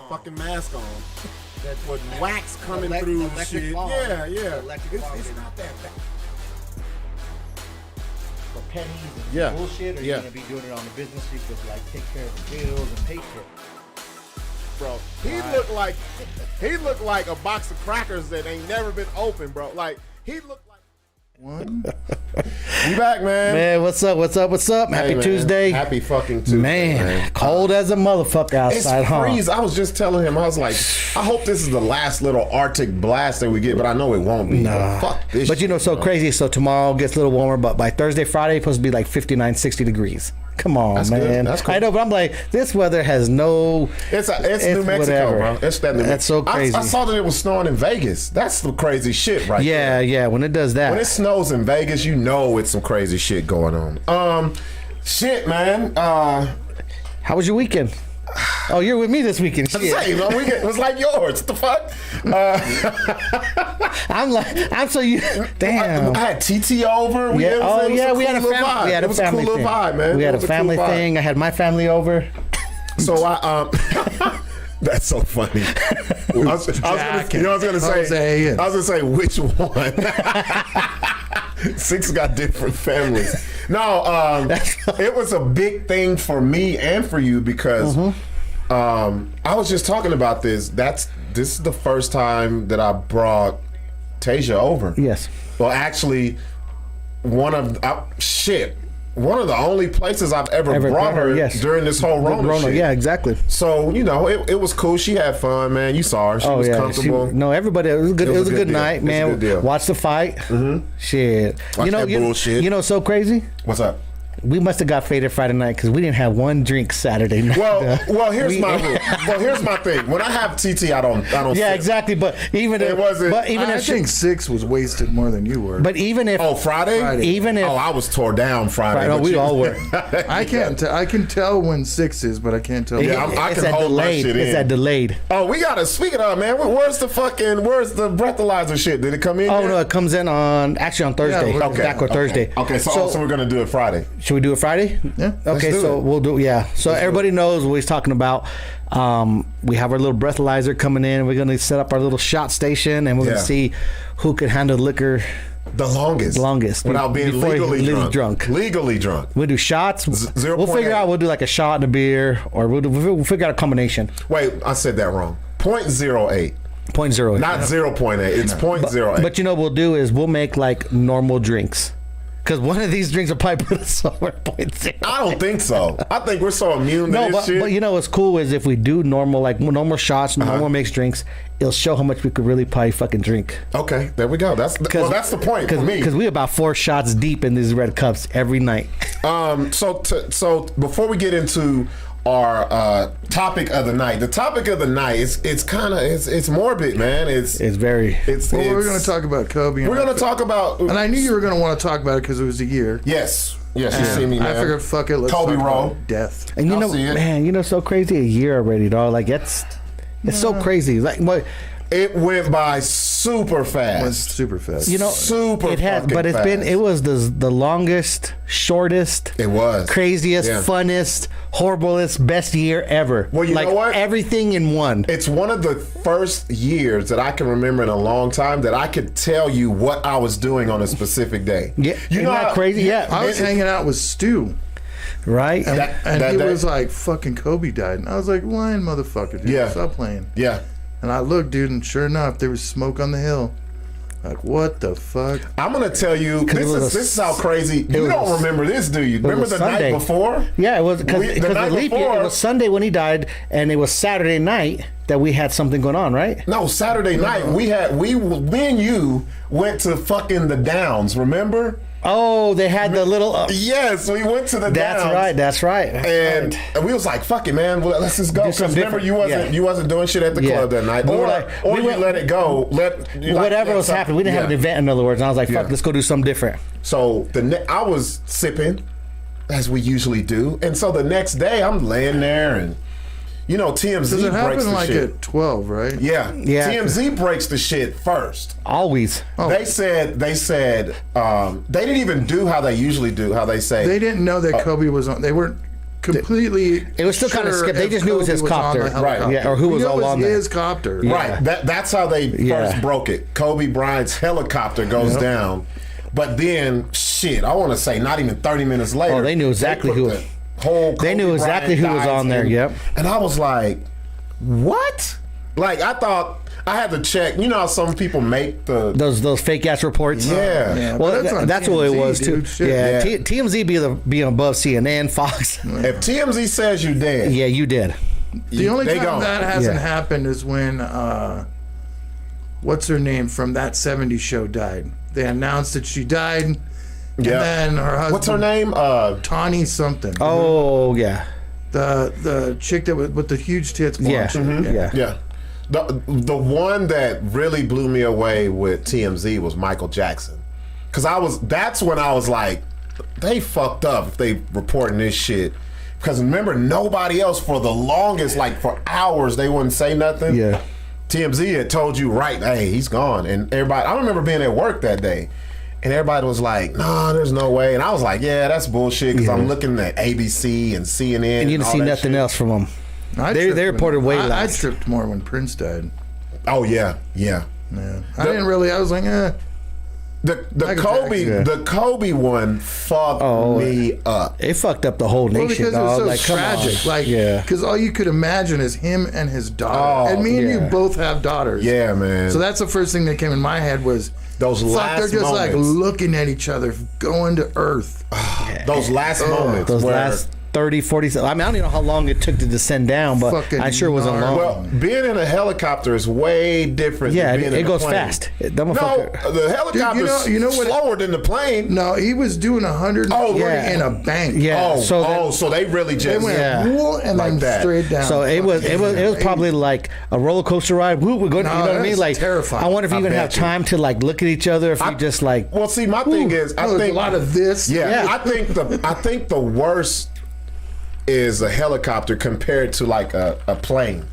fucking mask on. With wax coming through shit. Fog. Yeah. It's not that bad. For pennies and bullshit, or you're gonna be doing it on the business so you could like take care of the bills and pay for it. Bro, he looked like a box of crackers that ain't never been opened, bro. Like he looked like one. We back, man. Man, what's up? Happy Tuesday. Happy fucking Tuesday, man. Cold as a motherfucker outside, it's freeze. I was just telling him, I was like, I hope this is the last little Arctic blast that we get, but I know it won't be. Nah. Fuck this. But you know, so crazy. So tomorrow gets a little warmer, but by Thursday, Friday, it's supposed to be like 59, 60 degrees. Come on, that's man. Good. That's cool. I know, but I'm like, this weather has no. It's New Mexico, whatever. bro. It's that New Mexico. That's so crazy. I saw that it was snowing in Vegas. That's some crazy shit, right? Yeah. When it does that, when it snows in Vegas, you know it's some crazy shit going on. Shit, man. How was your weekend? Oh, you're with me this weekend. Shit. Same, my weekend was like yours. What the fuck? I'm so you. Damn. I had TT over. We had a family. It was a cool little vibe, man. We had a family thing. I had my family over. So that's so funny. I was gonna say which one. Six got different families. No, it was a big thing for me and for you because I was just talking about this. This is the first time that I brought Tasia over. Yes. Well, actually, one of the only places I've ever brought her during this whole Rona shit. Yeah, exactly. So, you know, it was cool. She had fun, man. You saw her. She was comfortable. Everybody. It was good. It was a good night, man. It was a good deal. Watch the fight. Mm-hmm. Shit. Watch that bullshit. You know, so crazy. What's up? We must have got faded Friday night because we didn't have one drink Saturday night. Well, here's my rule. Well, here's my thing. When I have TT, I don't. Yeah, sip. Exactly. But even it wasn't. But even I think Sixx was wasted more than you were. But even if Friday. Even if I was tore down Friday. No, we all were. I can't. I can tell when Sixx is, but I can't tell. Yeah, I can hold my shit in. It's that delayed. Oh, we gotta. Speaking of, man, where's the breathalyzer shit? Did it come in? Oh no, it comes in on Thursday. Yeah, okay. Back or Thursday. Okay, so we're gonna do it Friday. Should we do it Friday? Yeah. Okay, so we'll do. Yeah. So everybody knows what he's talking about. We have our little breathalyzer coming in. We're gonna set up our little shot station, and we're gonna see who can handle liquor the longest without being legally drunk. Legally drunk. We'll do shots. 0. We'll figure out. We'll do like a shot and a beer, or we'll figure out a combination. Wait, I said that wrong. 0.08. 0.08. Not 0.8. It's 0.08. But you know what we'll do is we'll make like normal drinks. Because one of these drinks will probably put us over 0.0. I don't think so. I think we're so immune to this shit. But you know what's cool is if we do normal shots, normal mixed drinks, it'll show how much we could really probably fucking drink. Okay, there we go. That's the point for me. Because we about 4 shots deep in these red cups every night. So before we get into our topic of the night, the topic of the night it's morbid, man. It's very. We're going to talk about Kobe. We're going to talk about, and I knew you were going to want to talk about it because it was a year. Yes, you see me, man. I figured, fuck it, let's Kobe talk Rowe. about death. And you know, so crazy, a year already, dog. Like it's so crazy. Like what. It went by super fast. Went super fast. You know, super. It has, but it was the longest, shortest. It was craziest, funnest, horriblest, best year ever. Well, you know what? Everything in one. It's one of the first years that I can remember in a long time that I could tell you what I was doing on a specific day. Yeah, you know how crazy. Yeah, I was hanging out with Stu. Right, and he was like, "Fucking Kobe died," and I was like, "Lying motherfucker, dude! Stop playing." Yeah. And I looked, dude, and sure enough, there was smoke on the hill. Like, what the fuck? I'm gonna tell you, this is how crazy. You don't remember this, do you? Remember the night before? Yeah, it was because the leap year. It was Sunday when he died, and it was Saturday night that we had something going on, right? No, Saturday night me and you went to fucking the Downs. Remember? Oh, they had the little. Yes, we went to the Downs. That's right. And we was like, "Fuck it, man. Well, let's just go." Because remember, you wasn't doing shit at the club that night, or you let it go. Whatever was happening, we didn't have an event. In other words, and I was like, "Fuck, let's go do something different." So I was sipping, as we usually do, and so the next day I'm laying there and. You know, TMZ it breaks the like shit. At 12, right? Yeah. TMZ breaks the shit first. Always. Oh. They said they didn't even do how they usually do. How they say they didn't know that Kobe was on. They weren't completely. It was still kind of skipped. They just knew it was his copter, right? Yeah, or who was all on there. His copter, right? That's how they first broke it. Kobe Bryant's helicopter goes down, but then shit, I want to say not even 30 minutes later. Oh, they knew exactly who. They knew exactly who was on there. Yep. And I was like, what? Like I thought. I had to check. You know how some people make those fake ass reports. Yeah. Well, that's TMZ, what it was too. Shit. Yeah. TMZ being above CNN, Fox. If TMZ says you dead, yeah, you did. The only time that hasn't happened is when what's her name from that '70s show died. They announced that she died. And then her husband. What's her name? Tawny something. Oh yeah. The chick that with the huge tits. Yeah. Yeah. The one that really blew me away with TMZ was Michael Jackson, because that's when I was like, they fucked up if they reporting this shit. Because remember, nobody else for the longest, like for hours, they wouldn't say nothing. Yeah. TMZ had told you right, hey, he's gone, and everybody. I remember being at work that day, and everybody was like, nah, there's no way, and I was like, yeah, that's bullshit, because I'm looking at ABC and CNN, and you didn't see nothing else from them. They reported way less. I tripped more when Prince died. Oh yeah. I didn't really. I was like, The Kobe one fucked me up. It fucked up the whole nation. Because it was so tragic. Like, because all you could imagine is him and his daughter. And me and you both have daughters. Yeah, man. So that's the first thing that came in my head was those last they're just moments. like looking at each other, going to earth. Those last moments. Those last 30, 40. I mean, I don't even know how long it took to descend down, but I sure wasn't long. Well, being in a helicopter is way different. Yeah, than being in it goes plane. fast. No, the helicopter's slower than the plane. No, he was doing 140 in a bank. Yeah. So they really just went and like then that. straight down. So it was probably like a roller coaster ride. We're going. You know what I mean? Like terrifying. I wonder if you even have time to like look at each other. If you just like. Well, see, my thing is, I think a lot of this. Yeah, I think the worst is a helicopter compared to like a plane.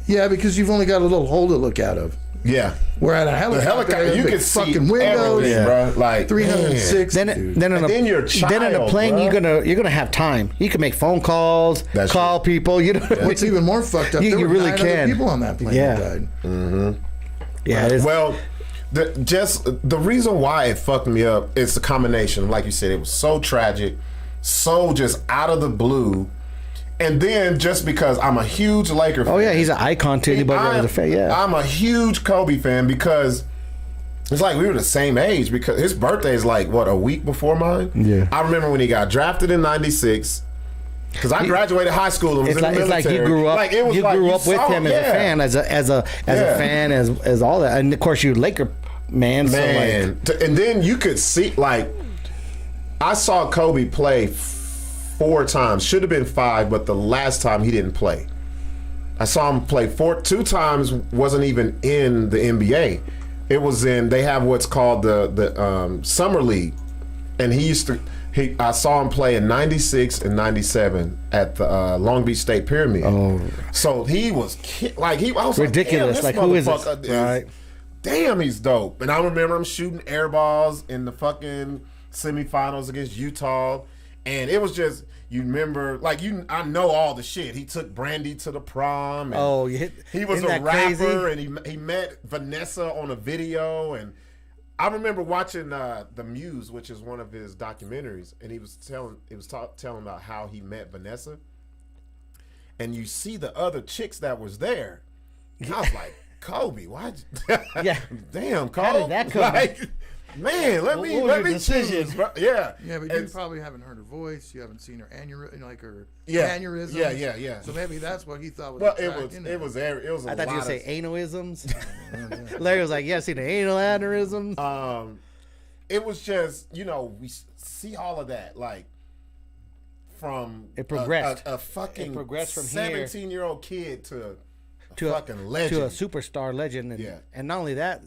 Yeah, because you've only got a little hole to look out of. Yeah. Where at a helicopter you can see fucking windows, bro. Like 306. Then in a plane, bro. you're gonna have time. You can make phone calls, call people. You know, what's even more fucked up? There were really 9 can. other people on that plane that died. Mm-hmm. Yeah. It is. Well, the reason why it fucked me up is the combination. Like you said, it was so tragic. So just out of the blue, and then just because I'm a huge Laker fan. Oh yeah, he's an icon to anybody as a fan. Yeah, I'm a huge Kobe fan because it's like we were the same age. Because his birthday is like what, a week before mine. Yeah, I remember when he got drafted in '96. Because I graduated high school and was in the military. It's like you grew up. Like, it was you grew up with him as a fan, as a fan, as all that, and of course you're a Laker man. So like, and then you could see like. I saw Kobe play 4 times. Should have been 5, but the last time he didn't play. I saw him play 2 times. Wasn't even in the NBA. It was in. They have what's called the summer league, and he used to. I saw him play in '96 and '97 at the Long Beach State Pyramid. Oh, so he was I was ridiculous. Like, who is this? Right. Damn, he's dope. And I remember him shooting air balls in the fucking semifinals against Utah, and it was just, you remember, like, I know all the shit. He took Brandy to the prom. And he was a rapper, and he met Vanessa on a video. And I remember watching The Muse, which is one of his documentaries, and he was telling about how he met Vanessa, and you see the other chicks that was there, and I was like, Kobe, why? Damn, Kobe. How did that come? Man, let me choose. Yeah, but you probably haven't heard her voice. You haven't seen her aneurysms. Yeah. So maybe that's what he thought was. Well, it was. I thought you would say analisms. Larry was like, "Yeah, I've seen the anal aneurysms." It was just, we see all of that, like, from it progressed. A fucking it progressed from 17-year-old kid to a fucking legend, to a superstar legend. And not only that,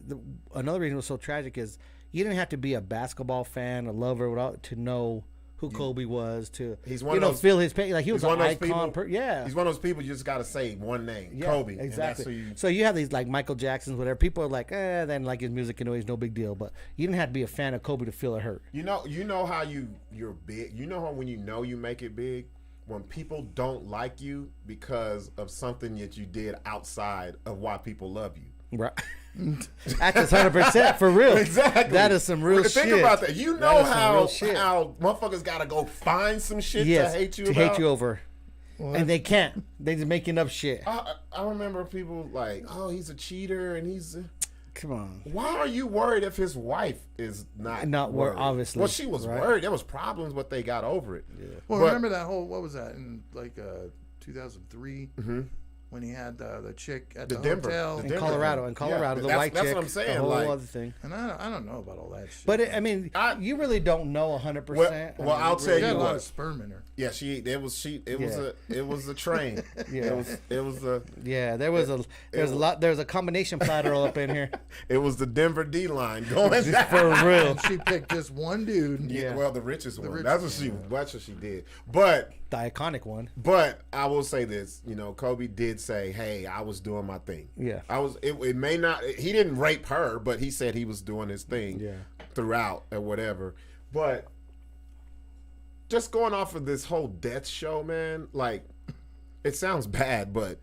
another reason it was so tragic is you didn't have to be a basketball fan, a lover, to know who Kobe was. He's one of those, feel his pain. Like, he was an icon. He's one of those people you just got to say one name, Kobe. Exactly. So you have these like Michael Jacksons, whatever. People are like, then like his music, it's no big deal. But you didn't have to be a fan of Kobe to feel it hurt. You know how you're big. You know how when you make it big, when people don't like you because of something that you did outside of why people love you. Right. That's 100% for real. Exactly. That is some real shit. Think about that. You know how motherfuckers gotta go find some shit to hate you hate you over. What? And they can't. They just making up shit. I remember people like, oh, he's a cheater and he's come on. Why are you worried if his wife is not worried? Obviously. Well, she was worried. There was problems, but they got over it. Yeah. Well, remember that whole, what was that, in like 2003? Mm-hmm. When he had the chick at the hotel in Colorado, the white chick. That's what I'm saying. The whole other thing. And I don't know about all that shit. But you really don't know 100%. Well, I'll tell you what. A lot of sperm in her. Yeah, it was a train. Yeah, it was a. Yeah, there was a combination platter up in here. It was the Denver D line going for real. And she picked just one dude. Yeah, well, the richest one. That's what she did. But the iconic one. But I will say this, Kobe did say, "Hey, I was doing my thing." Yeah, I was. It may not. He didn't rape her, but he said he was doing his thing. Yeah. Throughout or whatever. But just going off of this whole death show, man, like it sounds bad, but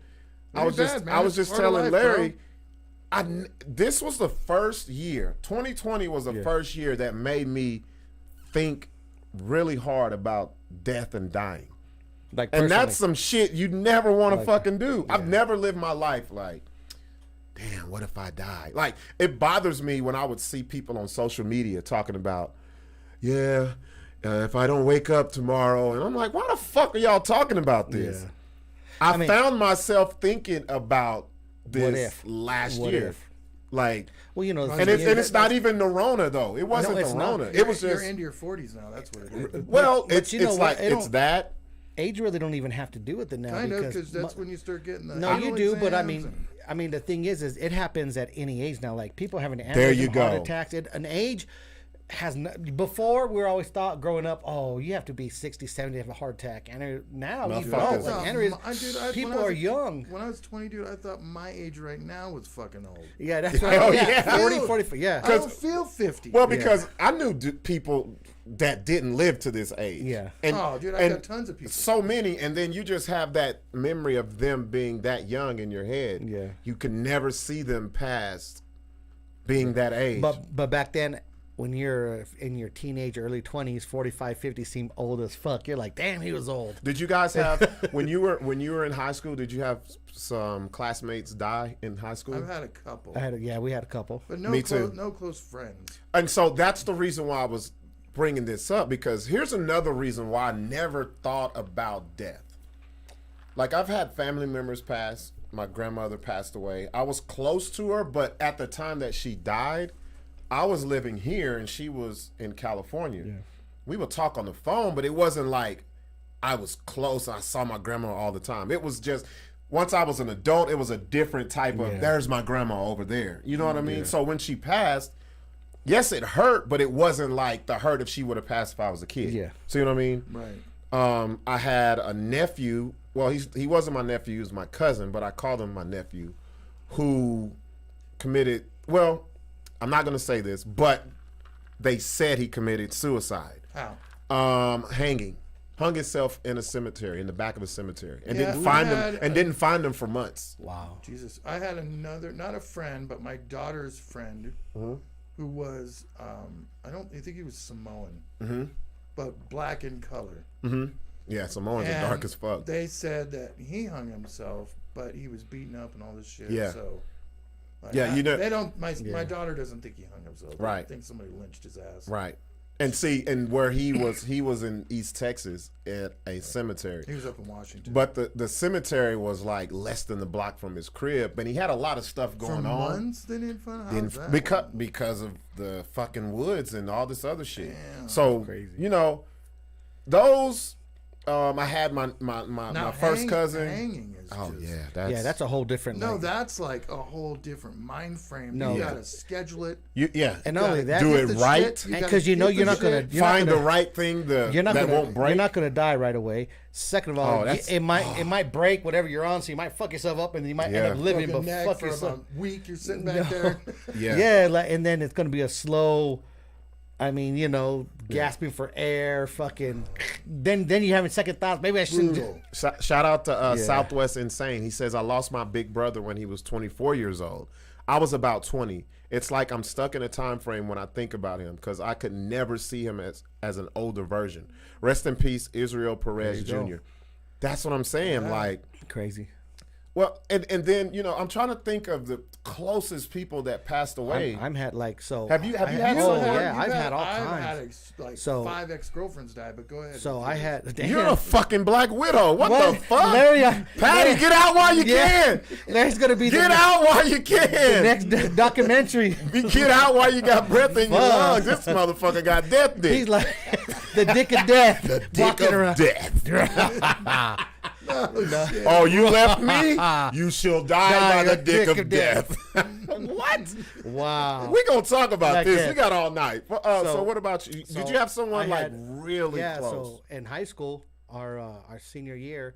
I was just telling Larry, this was the first year. 2020 was the first year that made me think really hard about death and dying. And that's some shit you never want to fucking do. Yeah. I've never lived my life like, damn, what if I die? Like, it bothers me when I would see people on social media talking about, if I don't wake up tomorrow. And I'm like, why the fuck are y'all talking about this? Yeah. I found myself thinking about this last year. Like, well, and it's not even the Rona though. It wasn't the Rona. It was just you're into your 40s now. That's what it is. Well, it's like it's that. Age really don't even have to do with it now. Kind of, because that's when you start getting the no, you do, but I mean, the thing is it happens at any age now. Like people having heart attacks. An age has before we were always thought growing up, oh, you have to be 60, 70 to have a heart attack, and now you don't. People are young. When I was 20, dude, I thought my age right now was fucking old. Yeah, that's right. 40, 45. Yeah, I don't feel 50. Well, because I knew people that didn't live to this age. Yeah. And, dude, I got tons of people. So many, and then you just have that memory of them being that young in your head. Yeah. You can never see them past being that age. But back then, when you're in your teenage, early 20s, 45, 50 seem old as fuck. You're like, damn, he was old. Did you guys have when you were in high school? Did you have some classmates die in high school? I've had a couple. We had a couple. But no close friends. And so that's the reason why I was bringing this up, because here's another reason why I never thought about death. Like, I've had family members pass. My grandmother passed away. I was close to her, but at the time that she died, I was living here and she was in California. Yeah. We would talk on the phone, but it wasn't like I was close. I saw my grandma all the time. It was just, once I was an adult, it was a different type of, there's my grandma over there. You know what I mean? Yeah. So when she passed, yes, it hurt, but it wasn't like the hurt if she would have passed if I was a kid. Yeah. See what I mean? Right. I had a nephew. Well, he wasn't my nephew. He was my cousin, but I called him my nephew, who committed, well, I'm not going to say this, but they said he committed suicide. How? Hanging. Hung himself in a cemetery, in the back of a cemetery, and didn't find him for months. Wow. Jesus. I had another, not a friend, but my daughter's friend, who was, I think he was Samoan, but black in color. Yeah, Samoans are dark as fuck. They said that he hung himself, but he was beaten up and all this shit. Yeah. So, like, they don't. My daughter doesn't think he hung himself. Right. I think somebody lynched his ass. Right. And see, and where he was in East Texas at a cemetery. He was up in Washington. But the cemetery was like less than the block from his crib, but he had a lot of stuff going on. For months they didn't find out. Because of the fucking woods and all this other shit. Damn, so crazy. Those. I had my first cousin. Hanging is that's a whole different. That's like a whole different mind frame. You gotta schedule it. And not only that, do it right, because you're not gonna find the right thing that won't break. You're not gonna die right away. Second of all, it might break whatever you're on, so you might fuck yourself up, and you might end up living, but fuck yourself. For about a week, you're sitting back there. And then it's gonna be a slow I mean, gasping for air, fucking. Then you having second thoughts. Maybe I shouldn't. Shout out to Southwest Insane. He says, I lost my big brother when he was 24 years old. I was about 20. It's like I'm stuck in a time frame when I think about him because I could never see him as an older version. Rest in peace, Israel Perez Jr. That's what I'm saying. Like crazy. Well, and then I'm trying to think of the closest people that passed away. I'm had like so. Have you had? I've had all kinds. I've had 5 ex-girlfriends die, but go ahead. So I had. Damn. You're a fucking Black Widow. What the fuck, Larry? Patty, get out while you can. Larry's gonna be. Get out while you can. The next documentary. Get out while you got breath in your lungs. This motherfucker got death dick. He's like the dick of death. The dick of death. Oh, you left me? You shall die by the dick of death. What? Wow. We're going to talk about this. We got all night. So what about you? Did you have someone really close? So in high school, our senior year,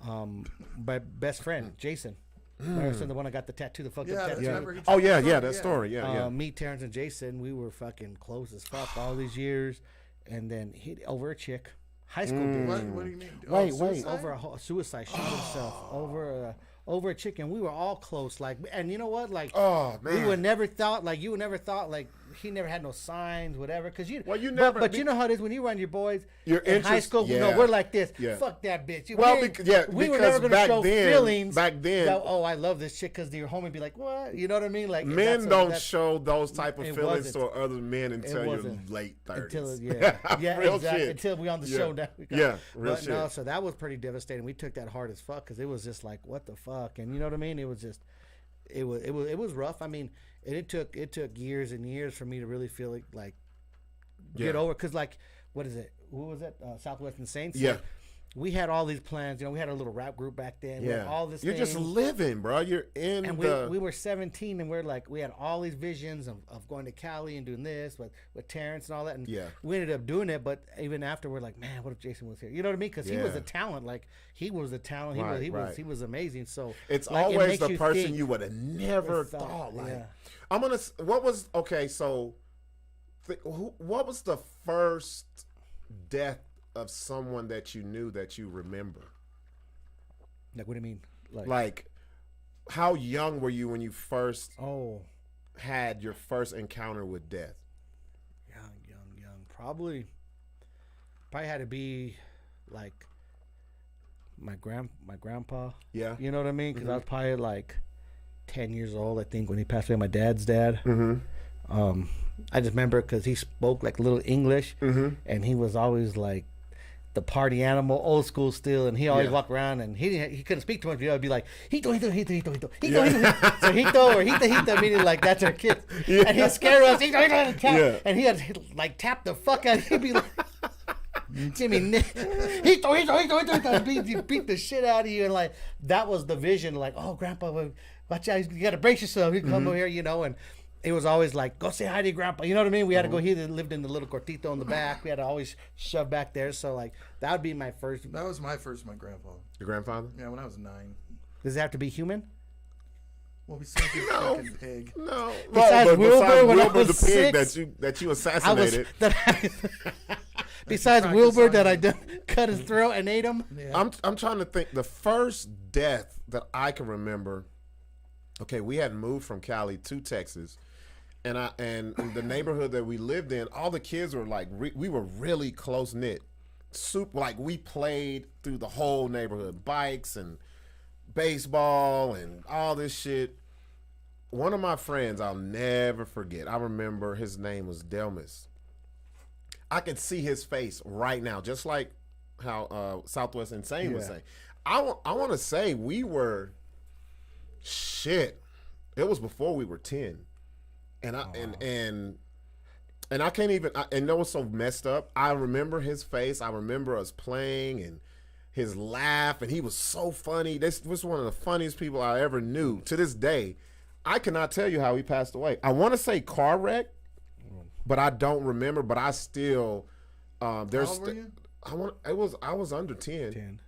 my best friend, Jason. The one I got the tattoo, the fucking tattoo. Oh, yeah, that story. Yeah. Me, Terrence, and Jason, we were fucking close as fuck all these years. And then he over a chick. High school bitch. What do you mean? Wait. Over a suicide, shot himself. Over a chicken. We were all close. Like, and you know what? Like, we would never thought. Like, you would never thought. Like, he never had no signs, whatever. Because you never. But you know how it is when you run your boys. In high school, we're like this. Yeah. Fuck that bitch. We were never gonna show feelings. Back then, I love this chick because your homie be like, what? You know what I mean? Like, men don't show those type of feelings to other men until you're late 30s. Real shit. Until we on the show now. Real shit. No, so that was pretty devastating. We took that hard as fuck because it was just like, what the fuck, and you know what I mean? It was just, it was rough. I mean, it took years and years for me to really feel like get over. Because like, what is it? Who was that? Southwest Insane. So we had all these plans. We had a little rap group back then. We had all this. You're just living, bro. You're in. And we were 17, and we had all these visions of going to Cali and doing this with Terrence and all that. And we ended up doing it. But even after, we're like, man, what if Jason was here? You know what I mean? Because he was a talent. Like he was a talent. He was amazing. So it's always the person you would have never thought. Like I'm gonna. What was okay? So what was the first death of someone that you knew that you remember? Like, what do you mean? Like how young were you when you first had your first encounter with death? Young. Probably had to be like my grandpa. Yeah. You know what I mean? Because I was probably like 10 years old, I think, when he passed away. My dad's dad. I just remember because he spoke like a little English, and he was always like the party animal, old school still, and he always walked around, and he couldn't speak too much. He'd be like hito. So hito or hita, meaning like that's our kid, and he'd scare us. And he had like tap the fuck out. He'd be like, Jimmy, hito, beat the shit out of you, and like that was the vision. Like, oh, Grandpa, watch out, you gotta brace yourself. You come over here, and. It was always like, go say hi to your grandpa. You know what I mean? We had to go. He lived in the little cortito in the back. We had to always shove back there. So, like, that would be my first. That was my grandpa. Your grandfather? Yeah, when I was 9. Does it have to be human? Well, besides your fucking pig. No. Besides Wilbur the pig that you assassinated. Besides Wilbur that I cut his throat and ate him. Yeah. I'm trying to think. The first death that I can remember. Okay, we had moved from Cali to Texas. And in the neighborhood that we lived in, all the kids were like, we were really close knit. Like we played through the whole neighborhood, bikes and baseball and all this shit. One of my friends, I'll never forget. I remember his name was Delmas. I could see his face right now, just like how Southwest Insane was saying. I want to say we were shit. It was before we were 10. And I can't even. And that was so messed up. I remember his face. I remember us playing and his laugh, and he was so funny. This was one of the funniest people I ever knew. To this day, I cannot tell you how he passed away. I want to say car wreck, but I don't remember. But I still. How old were you? I was under 10. 10.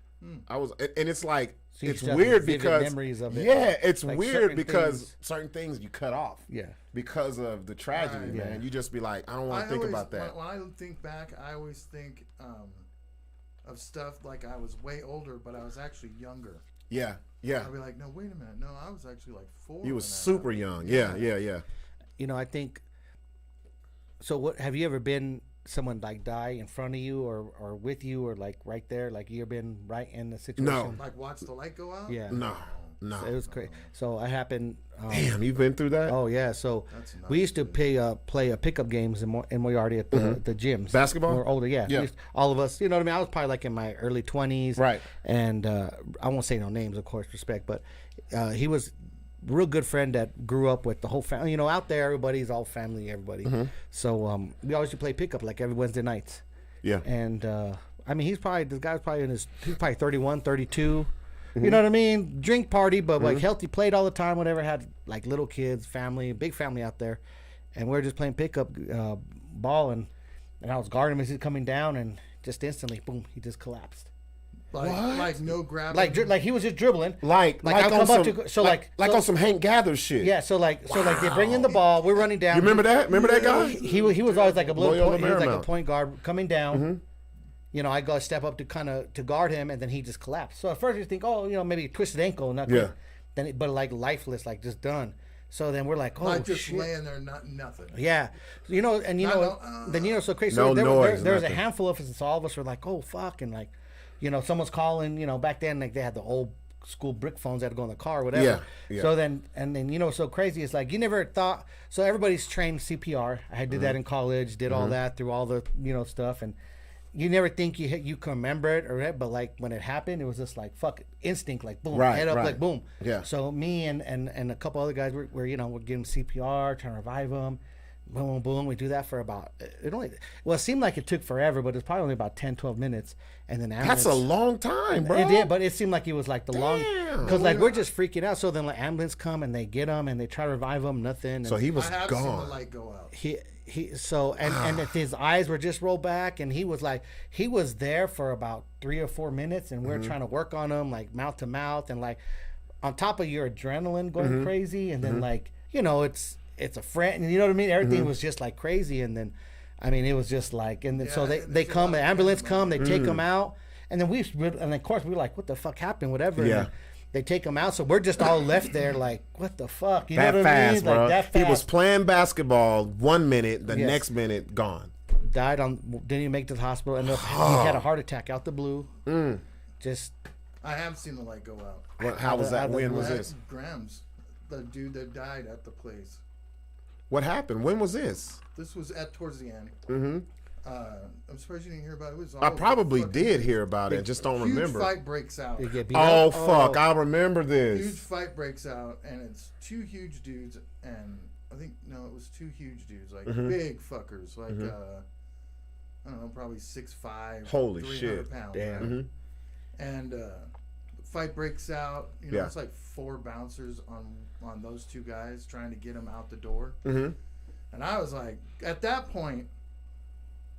I was, and it's like So it's weird because memories of it. Yeah, it's like weird because certain things you cut off. Yeah, because of the tragedy, man. You just be like, I don't want to think about that. When I think back, I always think of stuff like I was way older, but I was actually younger. Yeah. I'd be like, no, wait a minute, no, I was actually like 4. You was super young. Yeah. You know, I think. So, what have you ever been? Someone like die in front of you or with you or like right there, like you ever been right in the situation? No. Like watch the light go out? Yeah. No. So it was crazy. So I happened. Damn, you've been through that? Oh yeah. So we used to play pickup games in Moriarty at the gyms. Basketball? When we were older, yeah. All of us, you know what I mean? I was probably like in my early 20s. Right. And I won't say no names, of course, respect, but he was real good friend that grew up with the whole family. You know, out there, everybody's all family, everybody. So we always used to play pickup like every Wednesday nights. Yeah. And I mean, this guy's probably he's probably 31, 32. You know what I mean? Drink party, but like healthy, played all the time, whatever, had like little kids, family, big family out there. And we were just playing pickup ball, and I was guarding him as he's coming down, and just instantly, boom, he just collapsed. Like no grabbing, like he was just dribbling, like on some Hank Gathers shit. Yeah, so like they bring in the ball, we're running down. You remember that? Remember that guy? He was always like a a point guard coming down. You know, I go step up to guard him, and then he just collapsed. So at first you think, oh, you know, maybe twisted ankle, nothing. Yeah. But like lifeless, like just done. So then we're like, oh, not just shit. laying there, nothing. Yeah, you know, and then so crazy. No So noise, there was a handful of us, and so all of us were like, oh fuck, and like. You know, someone's calling. You know, back then, like they had the old school brick phones that had to go in the car, or whatever. Yeah. So then, you know, so crazy. It's like you never thought. So everybody's trained CPR. I did that in college. Did all that through all the stuff, and you never think you can remember it or but like when it happened, it was just like fuck instinct, like boom, head up, like boom. Yeah. So me and a couple other guys were we're giving CPR, trying to revive them. Boom, boom, boom. We do that for about, it seemed like it took forever, but it's probably only about 10, 12 minutes. And then that's a long time, bro. It did, but it seemed like it was like the long, because like we're just freaking out. So then the ambulance come and they get him and they try to revive him, nothing. And so he was I have gone. Seen the light go out. And his eyes were just rolled back, and he was there for about 3 or 4 minutes, and we're trying to work on him like mouth to mouth, and like on top of your adrenaline going crazy, and then like it's a friend, and you know what I mean? Everything was just like crazy, and then, I mean, it was just like, and then so they come, the ambulance come, they take him out, and then and of course we were like, what the fuck happened, whatever. Yeah. And they take him out, so we're just all left there like, what the fuck? You know what I mean? Bro. Like that fast. He was playing basketball 1 minute, the next minute gone. Didn't even make it to the hospital, and he had a heart attack out the blue. Just. I have seen the light go out. How was that? When was this? Grams, the dude that died at the place. What happened? When was this? This was towards the end. I'm surprised you didn't hear about it. It was I probably did hear about it. Just don't remember. Huge fight breaks out. Oh fuck! I remember this. Huge fight breaks out, and it's 2 huge dudes, and I think it was 2 huge dudes, like big fuckers, like I don't know, probably 6'5". Holy 300 shit! Pounds, Damn. right? And the fight breaks out. You know, it's like 4 bouncers on those 2 guys trying to get them out the door. And I was like, at that point,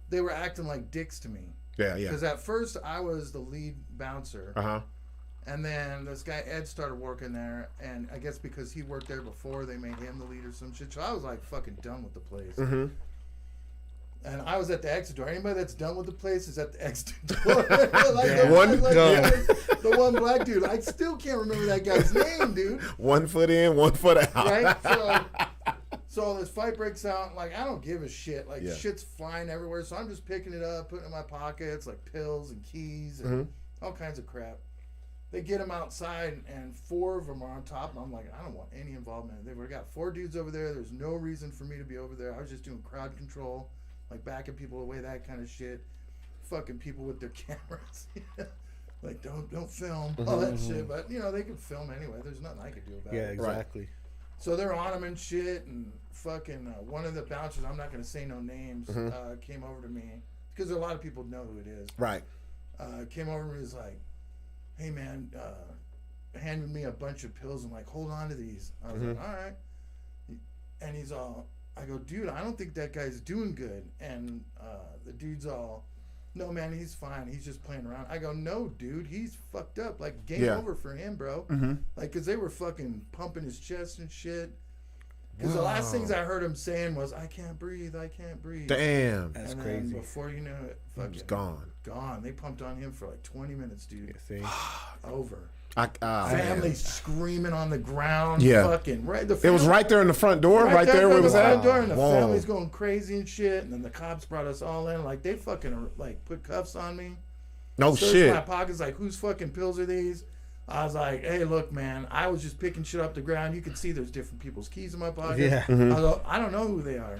they were acting like dicks to me. Yeah. Because at first I was the lead bouncer. And then this guy Ed started working there, and I guess because he worked there before, they made him the lead or some shit. So I was like fucking done with the place. And I was at the exit door. Anybody that's done with the place is at the exit door. The one black dude. I still can't remember that guy's name, dude. 1 foot in, 1 foot out. Right? So this fight breaks out. Like, I don't give a shit. Like, shit's flying everywhere. So I'm just picking it up, putting it in my pockets, like pills and keys and all kinds of crap. They get them outside, and 4 of them are on top. And I'm like, I don't want any involvement. They've got 4 dudes over there. There's no reason for me to be over there. I was just doing crowd control. Like backing people away, that kind of shit. Fucking people with their cameras. Like, don't film, all that shit. But, they can film anyway. There's nothing I could do about it. Yeah, exactly. Right. So they're on them and shit. And fucking one of the bouncers, I'm not going to say no names, came over to me. Because a lot of people know who it is. Right. Came over to me and was like, hey, man, handed me a bunch of pills. I'm like, hold on to these. I was like, all right. And he's all... I go, dude, I don't think that guy's doing good. And the dude's all, no, man, he's fine. He's just playing around. I go, no, dude, he's fucked up. Like, game over for him, bro. Like, because they were fucking pumping his chest and shit. Because the last things I heard him saying was, I can't breathe, I can't breathe. Damn. That's crazy. Before you know it, fucking he was gone. Gone. They pumped on him for like 20 minutes, dude. See? Over. Family screaming on the ground. Yeah. Fucking right. It was right there in the front door, right there where it was at. Door, and the family's going crazy and shit. And then the cops brought us all in. Like, they fucking like put cuffs on me. No shit. My pockets, like, whose fucking pills are these? I was like, hey, look, man, I was just picking shit up the ground. You can see there's different people's keys in my pocket. Yeah. I go, I don't know who they are.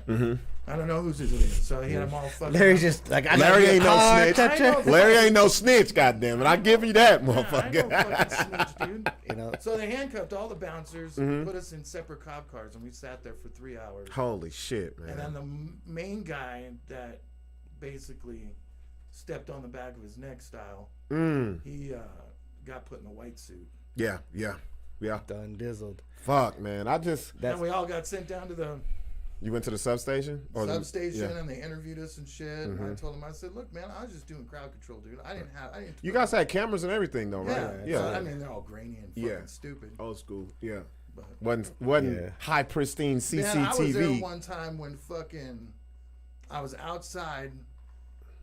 I don't know who's this is. So he had them all fucking. Larry's just like, Larry ain't no snitch. Larry ain't no snitch, goddamn it. I give you that, motherfucker. I know fucking snitch, dude. You know. So they handcuffed all the bouncers, put us in separate cop cars, and we sat there for 3 hours. Holy shit, man. And then the main guy that basically stepped on the back of his neck style, he got put in a white suit. Yeah. Done dizzled. Fuck, man. Then we all got sent down to the. You went to the substation? And they interviewed us and shit. And I told them, I said, look, man, I was just doing crowd control, dude. I didn't. You guys had cameras and everything, though, right? Yeah. So, I mean, they're all grainy and fucking stupid. Old school. Yeah. But wasn't high pristine CCTV. Man, I was there one time when fucking I was outside.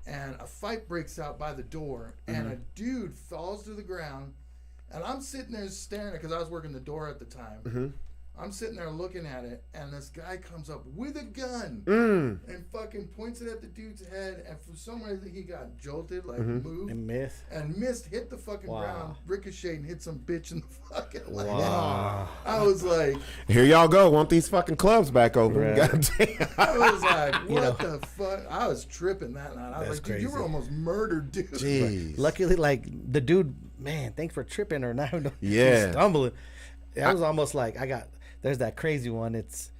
And a fight breaks out by the door, and a dude falls to the ground, and I'm sitting there staring at it because I was working the door at the time. I'm sitting there looking at it, and this guy comes up with a gun and fucking points it at the dude's head, and for some reason he got jolted, like moved and missed, hit the fucking ground, ricocheted, and hit some bitch in the fucking leg. I was like, here y'all go, want these fucking clubs back open? Right. Goddamn. I was like, what the fuck? I was tripping that night. I was like, dude, you were almost murdered, dude. Jeez. Luckily, like the dude, man, thanks for tripping or not. Stumbling. That was almost like there's that crazy one. It's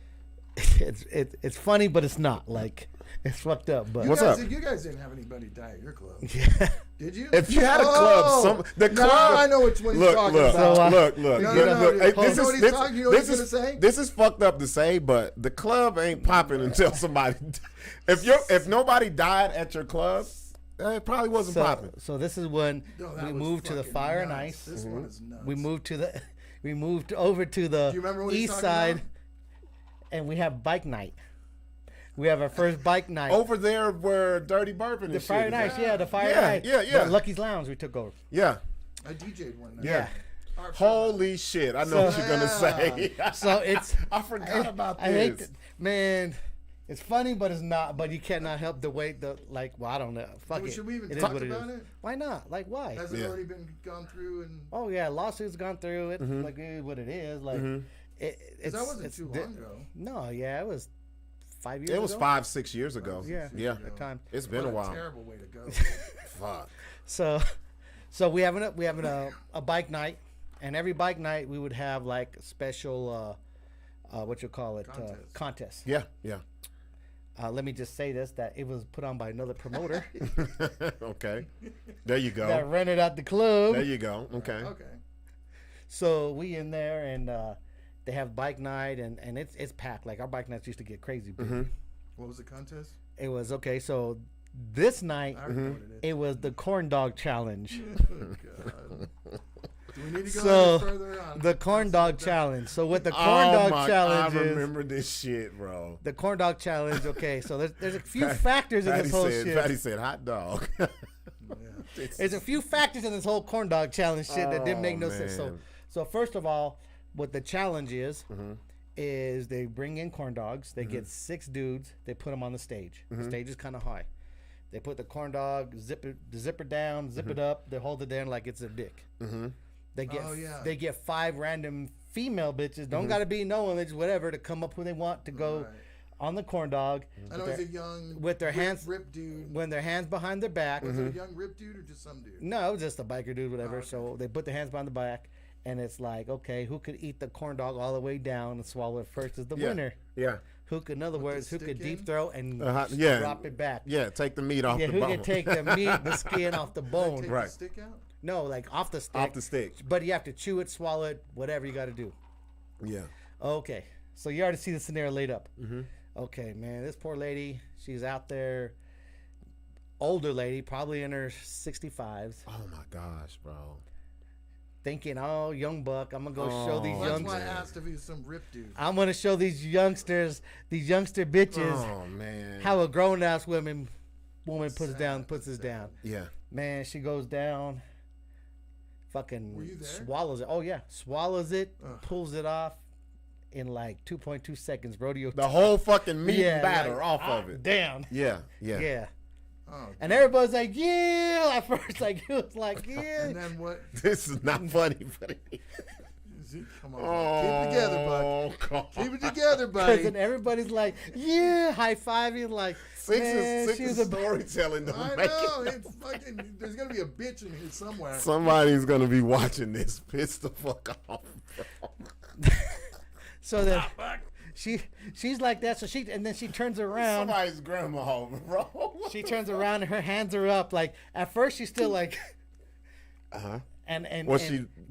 funny, but it's not. Like, it's fucked up. But what's up? You guys didn't have anybody die at your club. Yeah. Did you? If you had a club, the club. Now I know which one you're talking about. Look. This is fucked up to say, but the club ain't popping until somebody. If nobody died at your club, it probably wasn't popping. So this is when we moved to the Fire and Ice. This one is nuts. We moved over to the east side, and we have bike night. We have our first bike night over there where Dirty Bourbon is. The Fire and Ice, the Fire and Ice. Yeah. Lucky's Lounge we took over. Yeah. I DJ'd one night. Yeah. Holy shit! I know what you're gonna say. So it's I forgot about this. I hate man. It's funny, but it's not. But you cannot help the way well, I don't know. Fuck it. Should we even talk about it? Why not? Like, why? Has it already been gone through? And oh yeah, lawsuits gone through it. Like what it is. Like that wasn't too long ago. No, it was 5 years. It was 5-6 years ago. Yeah. Time. It's been a while. Terrible way to go. Fuck. So we having a bike night, and every bike night we would have like a special what you call it contest. Yeah. Let me just say this, that it was put on by another promoter. Okay. There you go. That rented out the club. There you go. Okay. So we in there, and they have bike night, and it's packed. Like, our bike nights used to get crazy. What was the contest? It was, so this night, it was the corn dog challenge. God. Do we need to go further on? The corn dog challenge. So with the corn dog challenge, I remember this shit, bro. The corn dog challenge. Okay, so there's a few factors in this whole shit. Patty said hot dog. There's a few factors in this whole corn dog challenge shit that didn't make no sense. So first of all, what the challenge is they bring in corn dogs. They get 6 dudes. They put them on the stage. The stage is kind of high. They put the corn dog, the zipper down, zip it up. They hold it down like it's a dick. They get 5 random female bitches. Don't gotta be no one, just whatever, to come up who they want to go on the corn dog. I know he's a young with their hands ripped dude. When their hands behind their back. Was it a young ripped dude or just some dude? No, it was just a biker dude, whatever. Okay. So they put their hands behind the back, and it's like, okay, who could eat the corn dog all the way down and swallow it first is the winner. Yeah. Who could, in other words, who could deep throw and drop it back? Yeah, take the meat off the bone. Yeah, who could take the meat, the skin off the bone? Take the stick out? No, like off the stick. Off the stick. But you have to chew it, swallow it, whatever you got to do. Yeah. Okay. So you already see the scenario laid up. Okay, man. This poor lady, she's out there older lady, probably in her 65s. Oh my gosh, bro. Thinking, oh, young buck, I'm gonna go show these youngsters. That's why I asked if he was some rip dude. I'm gonna show these youngster bitches how a grown ass woman puts us down. Yeah. Man, she goes down, fucking swallows it. Oh yeah, swallows it, pulls it off in like 2.2 seconds. Rodeo. The whole fucking meat and batter off of it. Damn. Yeah. Oh, and everybody's like, yeah. At first, like it was like, yeah. And then what? This is not funny, buddy. Come on, keep it together, bud. Keep it together, buddy. Because then everybody's like, yeah, high fiving, like, Six is storytelling. I know. It's fucking. There's gonna be a bitch in here somewhere. Somebody's gonna be watching this. Piss the fuck off, bro. So then she's like that. So then she turns around. Somebody's grandma, bro. She turns around and her hands are up. Like at first she's still like, And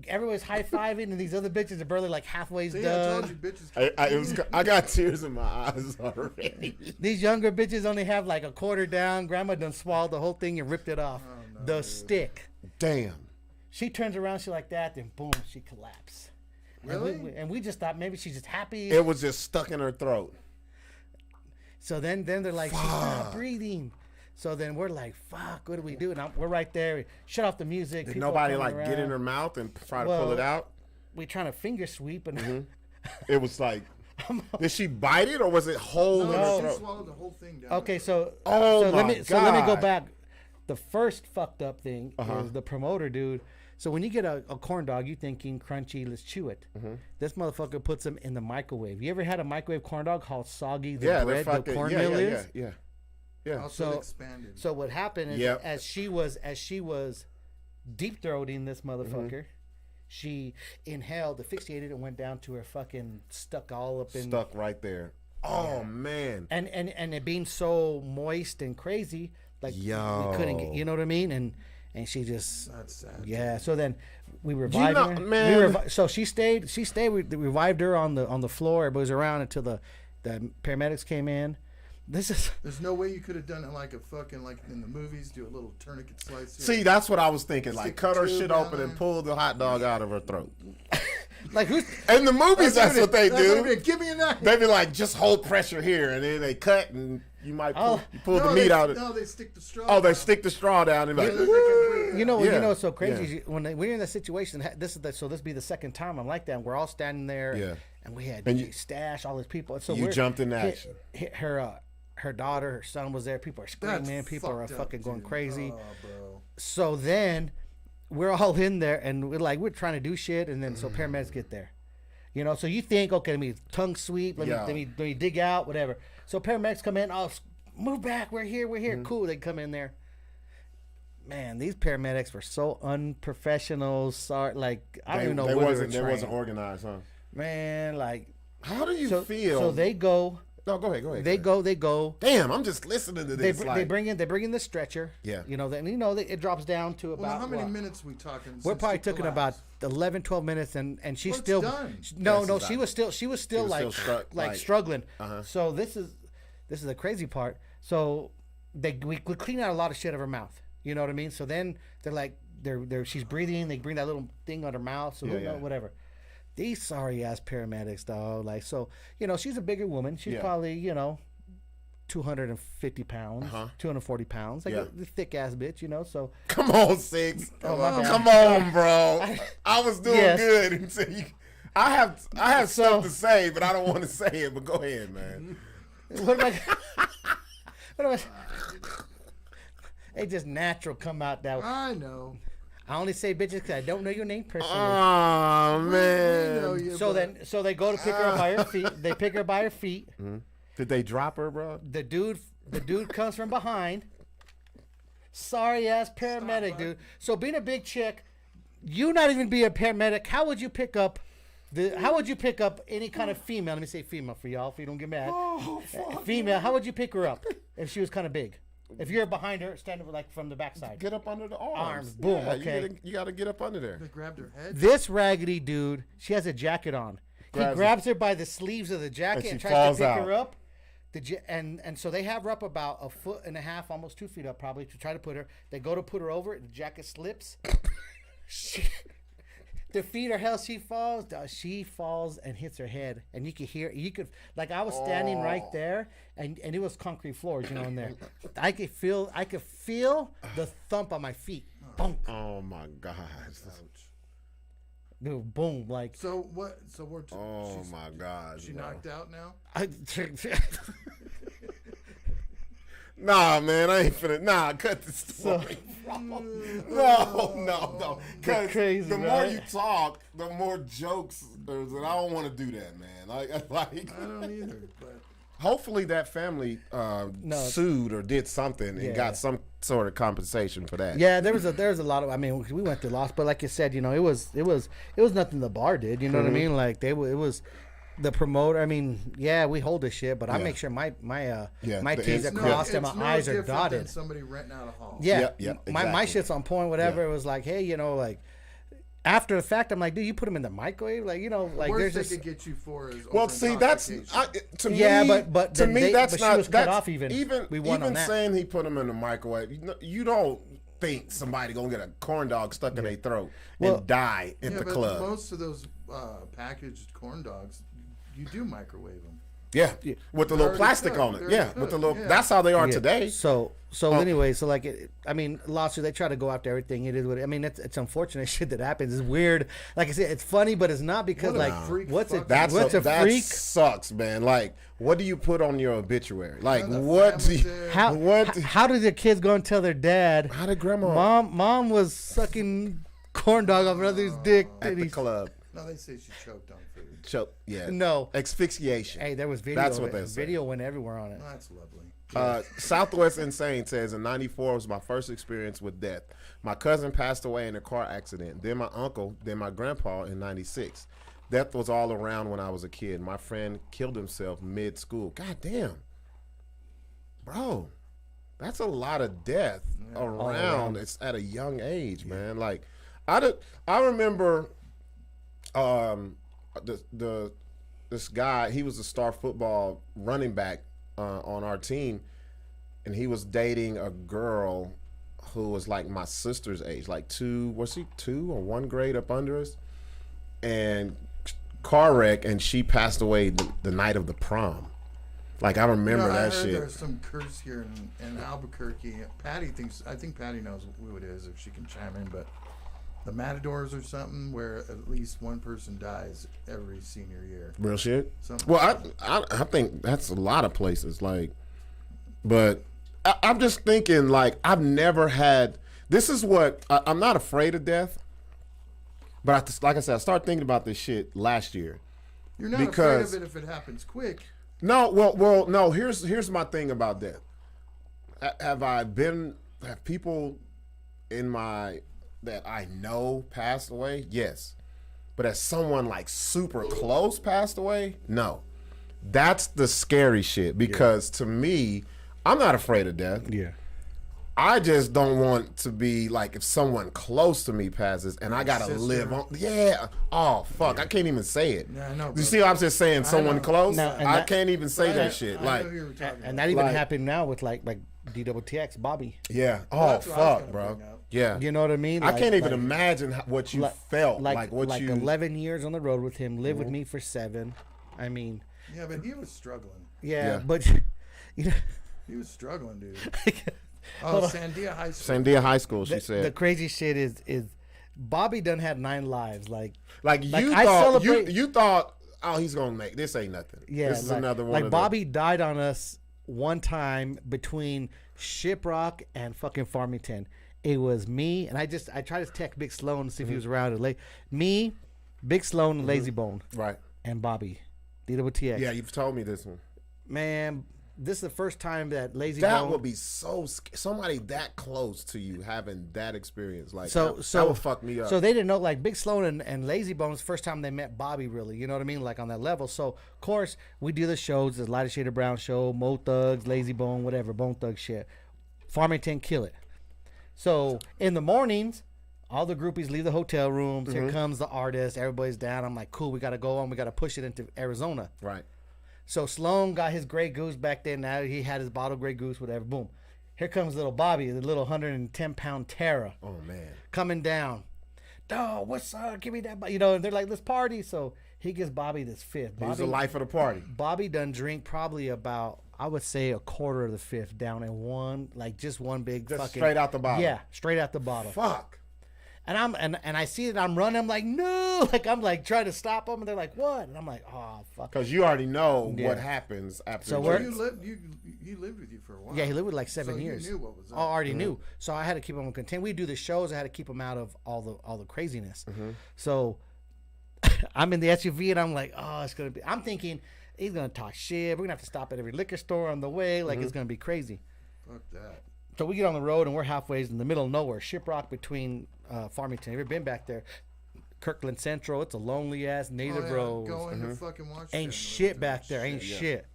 everybody's high fiving, and these other bitches are barely like halfway done. I told you, bitches. I got tears in my eyes already. These younger bitches only have like a quarter down. Grandma done swallowed the whole thing and ripped it off. The stick. Damn. She turns around, she like that, then boom, she collapsed. Really? And we just thought maybe she's just happy. It was just stuck in her throat. So then they're like, she's not breathing. So then we're like, fuck, what do we do? And we're right there. Shut off the music. Did nobody like get in her mouth and try to pull it out? We trying to finger sweep. And it was like, did she bite it or was it whole? No, she swallowed the whole thing down. Okay, so let me go back. The first fucked up thing is the promoter dude. So when you get a corn dog, you thinking crunchy, let's chew it. This motherfucker puts them in the microwave. You ever had a microwave corn dog? How soggy the cornmeal is? Yeah. So expanded. So what happened is as she was deep throating this motherfucker, she inhaled, asphyxiated, and went down to her fucking stuck right there. Oh man. And it being so moist and crazy, like we couldn't get, you know what I mean? And she just, that's sad. Yeah. So then we revived her. Man. So she stayed. We revived her on the floor. Everybody was around until the paramedics came in. There's no way you could have done it like a fucking, like in the movies, do a little tourniquet slice here. See, that's what I was thinking. Like cut her shit open and pull the hot dog out of her throat. Like who's in the movies? That's what they do. Give me a knife. They be like, just hold pressure here, and then they cut, and you might pull the meat out. No, they stick the straw. Oh, they stick the straw down and like, you know what's so crazy? When we're in that situation, this be the second time I'm like that. And we're all standing there, and we had Stash, all these people. So you jumped in action. Her daughter, her son was there. People are screaming. People are fucking going crazy. Oh, bro. So then we're all in there, and we're trying to do shit, and then so paramedics get there. You know, so you think, okay, let me tongue sweep, let me dig out, whatever. So paramedics come in, move back, we're here, cool. They come in there. Man, these paramedics were so unprofessional. Sorry, like I don't even know what they wasn't organized, huh? Man, like how do you feel? So they go. No, go ahead. They go. Damn, I'm just listening to this. They bring in the stretcher. Yeah. You know, it drops down to about. Well, how many minutes are we talking? We're probably talking about 11, 12 minutes, and she's still done. She was still like struggling. So this is the crazy part. So we clean out a lot of shit out of her mouth. You know what I mean? So then they're like she's breathing. They bring that little thing on her mouth. So whatever. These sorry ass paramedics, dog. Like, so, you know, she's a bigger woman. She's probably, 250 pounds, 240 pounds, like a thick ass bitch, you know. So come on, Six. Come on, bro. I was doing good until you. I have stuff to say, but I don't want to say it. But go ahead, man. What am I? It just natural come out that way. I know. I only say bitches because I don't know your name personally. Oh man! We know you, so they go to pick her up by her feet. They pick her by her feet. Mm-hmm. Did they drop her, bro? The dude comes from behind. Sorry ass paramedic, dude. So being a big chick, you not even be a paramedic. How would you pick up any kind of female? Let me say female for y'all, if you don't get mad. Female. How would you pick her up if she was kind of big? If you're behind her, standing like from the backside. Get up under the arms. Boom. Yeah, okay. You got to get up under there. They grabbed her head. This raggedy dude, she has a jacket on. He grabs her by the sleeves of the jacket and tries to pick her up. Did you and so they have her up about 1.5 feet, almost 2 feet up, probably to try to put her. They go to put her over. The jacket slips. The feet are hell. She falls. She falls and hits her head, and you could hear. You could like I was standing right there, and it was concrete floors, in there. I could feel the thump on my feet. Boom. Oh my God. Dude, boom, like. So what? So we're. Oh my God. She knocked out now. Nah, man, I ain't finna. Nah, cut the story. No. Crazy. The more you talk, the more jokes. And I don't want to do that, man. Like I don't either. But hopefully that family sued or did something and got some sort of compensation for that. Yeah, there was a lot of. I mean, we went through loss, but like you said, it was nothing the bar did. You know what I mean? Like it was. The promoter, I mean, we hold this shit, but I make sure my T's are crossed and my I's are dotted. Than somebody renting out a hall. Yeah, exactly. My shit's on point. Whatever. It was like, hey, like after the fact, I'm like, dude, you put them in the microwave, like like worst there's they could get you for is see, that's to me. But to me, that's but not she was cut that's, off. Even we won even on that. saying he put them in the microwave, you don't think somebody gonna get a corn dog stuck in their throat and die in the club. Most of those packaged corn dogs. You do microwave them. Yeah, with the little plastic on it. Yeah, with the little. That's how they are today. So anyway, so like, lawsuit. They try to go after everything. It is what I mean. It's unfortunate shit that happens. It's weird. Like I said, it's funny, but it's not because what's a freak? That sucks, man. Like, what do you put on your obituary? Like, what do you? How did the kids go and tell their dad? How did grandma? Mom was sucking corn dog off another's dick at the club. No, they say she choked on food. No. Asphyxiation. Hey, there was video. That's what they say. Video went everywhere on it. Oh, that's lovely. Southwest Insane says, in 94 was my first experience with death. My cousin passed away in a car accident. Then my uncle, then my grandpa in 96. Death was all around when I was a kid. My friend killed himself mid-school. God damn. Bro, that's a lot of death around. It's at a young age, man. Like, I remember... this guy, he was a star football running back on our team, and he was dating a girl who was like my sister's age, like 2 or 1 grade up under us, and car wreck, and she passed away the night of the prom. Like, I remember that shit. There's some curse here in Albuquerque. I think Patty knows who it is if she can chime in, but the Matadors or something where at least one person dies every senior year. Real shit? Well, I think that's a lot of places. Like, but I'm just thinking, like, I've never had, this is what, I'm not afraid of death, but like I said, I started thinking about this shit last year. You're not afraid of it if it happens quick. No, well, no, here's my thing about death. Have people in my... that I know passed away? Yes. But as someone like super close passed away? No. That's the scary shit because to me, I'm not afraid of death. Yeah. I just don't want to be like if someone close to me passes and I gotta live on. Yeah. Oh fuck. I can't even say it. Yeah, I know. You see what I'm just saying? Someone close? No, I can't even say that shit. Like, and that even happened now with like DWTX Bobby. Yeah. Oh fuck, bro. Yeah. You know what I mean? I can't even imagine what you felt. Like 11 years on the road with him, lived with me for 7. I mean. Yeah, but he was struggling. Yeah. But he was struggling, dude. Sandia High School. Sandia High School, she said. The crazy shit is Bobby done had 9 lives. You thought, oh, he's gonna make this ain't nothing. Yeah. This is another one. Like Bobby died on us one time between Shiprock and fucking Farmington. It was me, and I tried to text Big Sloan to see if he was around. Me, Big Sloan, and Lazy Bone. Right. And Bobby. DWTX. Yeah, you've told me this one. Man, this is the first time that Lazy Bone... That would be somebody that close to you having that experience. Like, that would fuck me up. So they didn't know, like, Big Sloan and Lazy Bone's the first time they met Bobby, really. You know what I mean? Like, on that level. So, of course, we do the shows. The Lighter Shade of Brown show, Mo Thugs, Lazy Bone, whatever, Bone Thug shit. Farmington, kill it. So in the mornings, all the groupies leave the hotel rooms. Here comes the artist. Everybody's down. I'm like, cool, we got to go on. We got to push it into Arizona. Right. So Sloan got his Grey Goose back then. Now he had his bottle Grey Goose, whatever. Boom. Here comes little Bobby, the little 110-pound Terra. Oh, man. Coming down. Dog, what's up? Give me that. You know, and they're like, let's party. So he gives Bobby this fifth. He's the life of the party. Bobby done drink probably about, I would say, a quarter of the fifth down in one, like just one big just fucking. Straight out the bottle. Yeah, straight out the bottle. Fuck. And I see that I'm running. I'm like, no. Like, I'm like trying to stop them. And they're like, what? And I'm like, oh, fuck. Because you already know what happens after. So he lived with you for a while. Yeah, he lived with like 7 years. You knew what was up. I already knew. So I had to keep him contained. We do the shows. I had to keep him out of all the craziness. So I'm in the SUV and I'm like, oh, it's going to be. I'm thinking he's going to talk shit. We're going to have to stop at every liquor store on the way. Like, it's going to be crazy. Fuck that. So we get on the road and we're halfway in the middle of nowhere. Shiprock between Farmington. Have you ever been back there? Kirkland Central. It's a lonely ass native road. Going to fucking watch. Ain't shit back there. Ain't shit.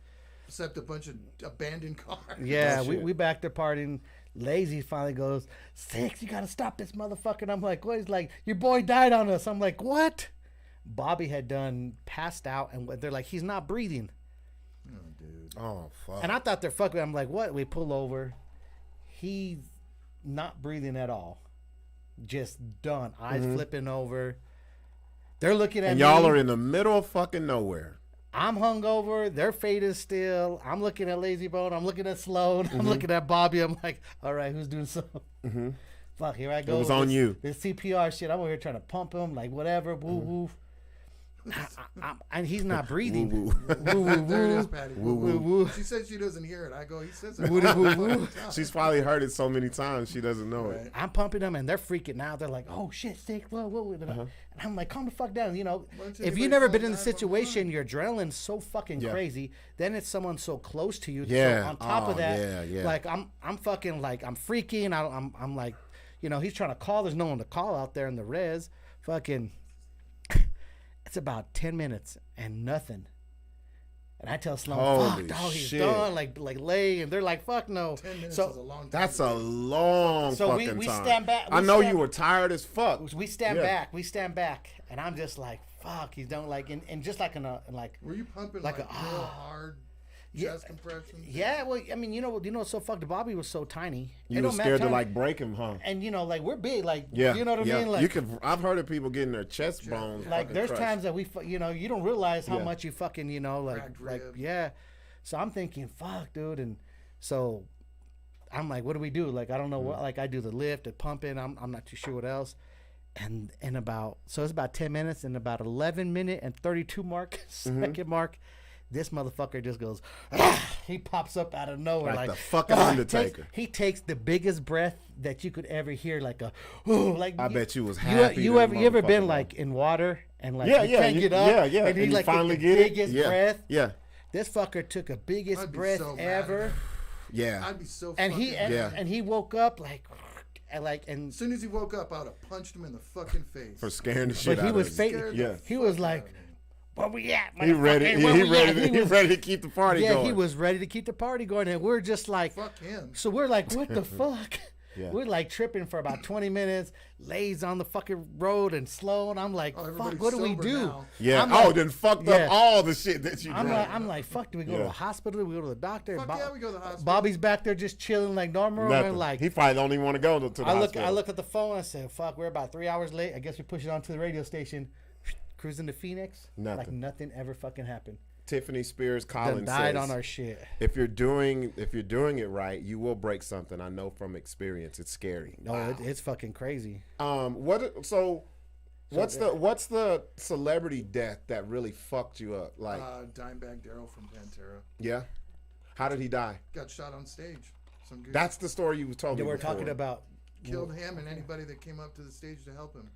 Except a bunch of abandoned cars. Yeah, we back there partying. Lazy finally goes, Sixx, you gotta stop this motherfucker. And I'm like, what? He's like, your boy died on us. I'm like, what? Bobby had passed out, and they're like, he's not breathing. Oh, dude. Oh, fuck. And I thought they're fucking. I'm like, what? We pull over. He's not breathing at all. Just done. Eyes flipping over. They're looking at me. And y'all are in the middle of fucking nowhere. I'm hungover. Their fate is still. I'm looking at Lazy Bone. I'm looking at Sloan. I'm looking at Bobby. I'm like, all right, who's doing something? Fuck, here I go. It was on you. This CPR shit. I'm over here trying to pump him, like whatever. Woo woo. And he's not breathing. Woo woo. Woo woo There it woo. is, Patty. Woo woo woo. She said she doesn't hear it. I go, he says it. Woo woo woo. She's probably heard it so many times she doesn't know it. I'm pumping them and they're freaking out. They're like, "Oh shit, Sixx!" Whoa. And I'm like, "Calm the fuck down." You know, if you've never been in the situation, your adrenaline's so fucking crazy. Then it's someone so close to you. Yeah. So on top of that, yeah. like I'm fucking like I'm freaking. I'm like, you know, he's trying to call. There's no one to call out there in the res. Fucking. It's about 10 minutes and nothing. And I tell Sloan, fuck, dog, he's done. Like lay. And they're like, fuck no. 10 minutes so, is a long time. That's a long fucking time. We stand back. I know you were tired as fuck. We stand back. We stand back. And I'm just like, fuck, he's done like, and just like in a, like. Were you pumping like real hard chest compressions? Yeah, well, I mean, you know what's so fucked? Bobby was so tiny. You were scared to like break him, huh? And you know, like we're big, like you know what I mean? Like I've heard of people getting their chest bones. Like there's crushed. times that you know, you don't realize how much you fucking, you know, like yeah. So I'm thinking, fuck, dude, and so I'm like, what do we do? Like I don't know what. Like I do the lift, the pumping. I'm not too sure what else. And it's about 10 minutes, and about 11-minute and 32 second mark. This motherfucker just goes, he pops up out of nowhere like the fucking Undertaker. He takes the biggest breath that you could ever hear, like a, like. I bet you was happy. You ever been like in water and like you can't get up? Yeah. And he like finally the get biggest breath. Yeah. This fucker took a biggest breath ever. Yeah. I'd be so. And he woke up like. And as soon as he woke up, I'd have punched him in the fucking face for scaring the shit out of him. But he was fake. He was like. Where we at? He ready to keep the party going. Yeah, he was ready to keep the party going, and we're just like, fuck him. So we're like, what the fuck? Yeah. We're like tripping for about 20 minutes, lays on the fucking road and slow, and I'm like, fuck, what do we do? Now. Yeah. Then fucked up all the shit that you did. I'm like, fuck, do we go to the hospital? Do we go to the doctor? Fuck yeah, we go to the hospital. Bobby's back there just chilling like normal. And like, he probably don't even want to go to the hospital. I looked at the phone, I said, fuck, we're about 3 hours late. I guess we push it on to the radio station. Cruising to Phoenix, like nothing ever fucking happened. Tiffany Spears Collins died says, on our shit. If you're doing it right, you will break something. I know from experience. It's scary. No, it's fucking crazy. What's the celebrity death that really fucked you up? Like Dimebag Darrell from Pantera. Yeah. How did he die? Got shot on stage. That's the story you told me. We're talking about killed him and anybody that came up to the stage to help him,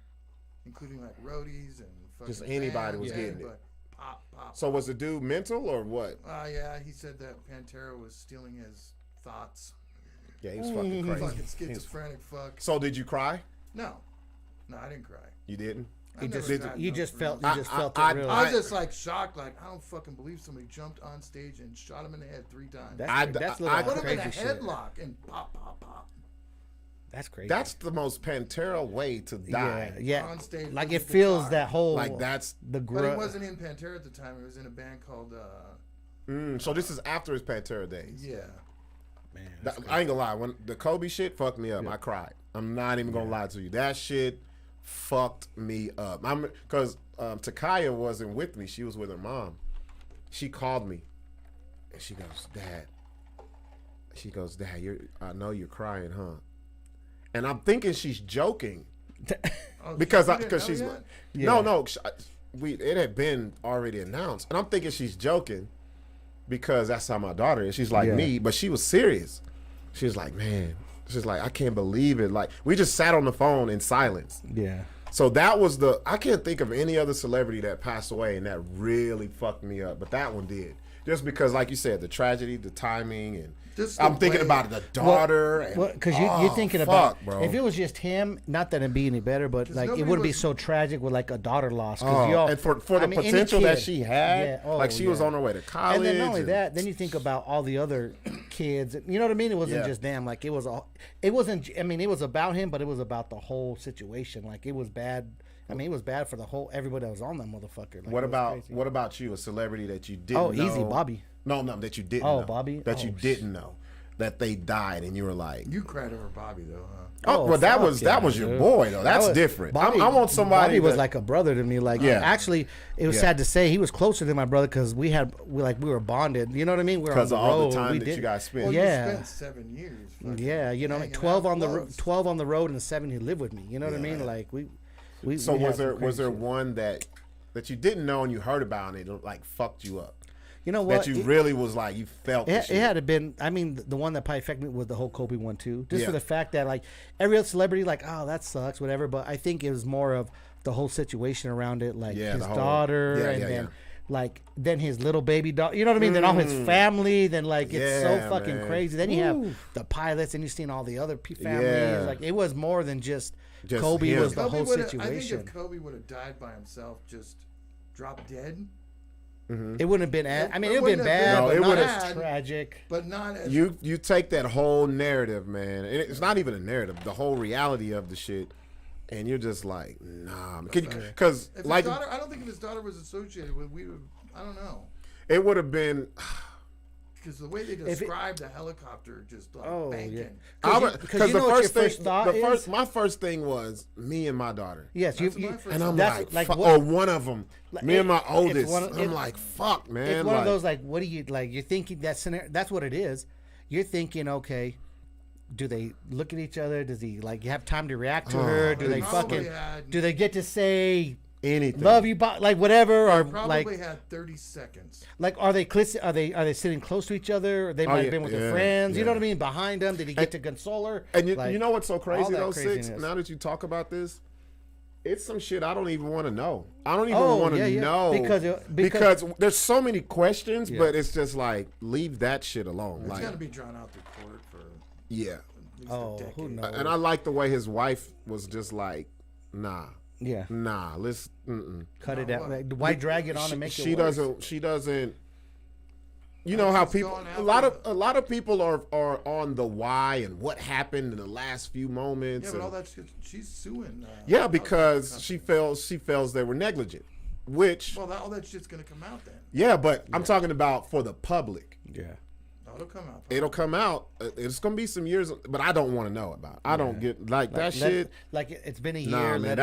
including like roadies and just anybody was getting it. Pop. So was the dude mental or what? Yeah, he said that Pantera was stealing his thoughts. Yeah, he was fucking crazy. Fucking schizophrenic fuck. So did you cry? No, I didn't cry. You didn't? You just felt it real. I was just like shocked, like I don't fucking believe somebody jumped on stage and shot him in the head 3 times. I put him in a headlock and pop. That's crazy. That's the most Pantera way to die. Yeah. On stage, like it feels that whole like that's the. But it wasn't in Pantera at the time. It was in a band called So this is after his Pantera days. Yeah. Man, I ain't gonna lie. When the Kobe shit fucked me up, I cried. I'm not even gonna lie to you. That shit fucked me up. Because Takaya wasn't with me. She was with her mom. She called me, and she goes, "Dad." She goes, "Dad, I know you're crying, huh?" And I'm thinking she's joking because she's like, no. It had been already announced, and I'm thinking she's joking because that's how my daughter is. She's like me, but she was serious. She was like, "Man," she's like, "I can't believe it." Like we just sat on the phone in silence. Yeah. So that was I can't think of any other celebrity that passed away and that really fucked me up, but that one did. Just because, like you said, the tragedy, the timing, and I'm thinking about the daughter. Because you're thinking about, bro. If it was just him, not that it'd be any better, but like it wouldn't be so tragic with like a daughter loss. And for the potential that she had, she was on her way to college. And then not only that, then you think about all the other kids. You know what I mean? It wasn't just them. Like it wasn't. I mean, it was about him, but it was about the whole situation. Like it was bad. I mean, it was bad for everybody that was on that motherfucker. Like, what about you, a celebrity that you didn't know? Oh, easy, Bobby. No, that you didn't know. Oh, Bobby? That you didn't know. That they died and you were like... You cried over Bobby, though, huh? Oh, well, that was your boy, though. That's different. Bobby, I want somebody Bobby was like a brother to me. Like, actually, it was sad to say he was closer than my brother because we were bonded. You know what I mean? We were on the road. Because of all the time that you guys spent. Well, you spent 7 years. Yeah, you know, like 12 on the road and 7 he lived with me. You know what I mean? Like, So was there one that you didn't know and you heard about and it like fucked you up? You know what? That you really was like, you felt it had been. I mean, the one that probably affected me was the whole Kobe one too. Just for the fact that like every other celebrity, like, oh, that sucks, whatever. But I think it was more of the whole situation around it, like his daughter, and then like his little baby daughter. You know what I mean? Then all his family. Then like it's so fucking crazy. Then you have the pilots, and you've seen all the other families. Yeah. Like it was more than just Kobe was the whole situation. I think if Kobe would have died by himself, just dropped dead. It wouldn't have been. It would have been bad. But it would have tragic. But not as you take that whole narrative, man. And it's not even a narrative. The whole reality of the shit, and you're just like, nah. Because like, daughter, I don't think if his daughter was associated with, I don't know. It would have been. Because the way they described the helicopter, just like banking. Because the first thing, my first thing was me and my daughter. Yes, and I'm like or one of them, me and my oldest. I'm like, fuck, man. It's one of those like, what do you like? You're thinking that scenario. That's what it is. You're thinking, okay, do they look at each other? Does he like have time to react to her? Do they do they get to say anything, love you, like whatever, or probably had 30 seconds. Like, are they sitting close to each other? Or they might have been with their friends. You know what I mean? Behind them, did he get to console her? And you know what's so crazy though, Sixx? Now that you talk about this, it's some shit I don't even want to know. I don't even want to know because there's so many questions, but it's just like leave that shit alone. It's like, got to be drawn out to court for who knows? And I like the way his wife was just like, nah. Yeah. Nah, let's cut it out. Why drag it on and make it worse? She doesn't. You know how people a lot of people are on the why and what happened in the last few moments. Yeah, but all that shit, she's suing. Because she feels they were negligent, which all that shit's gonna come out then. Yeah, but I'm talking about for the public. Yeah. It'll come out. It's gonna be some years, but I don't want to know about it. I don't get that shit. Like it's been a year. Nah, man,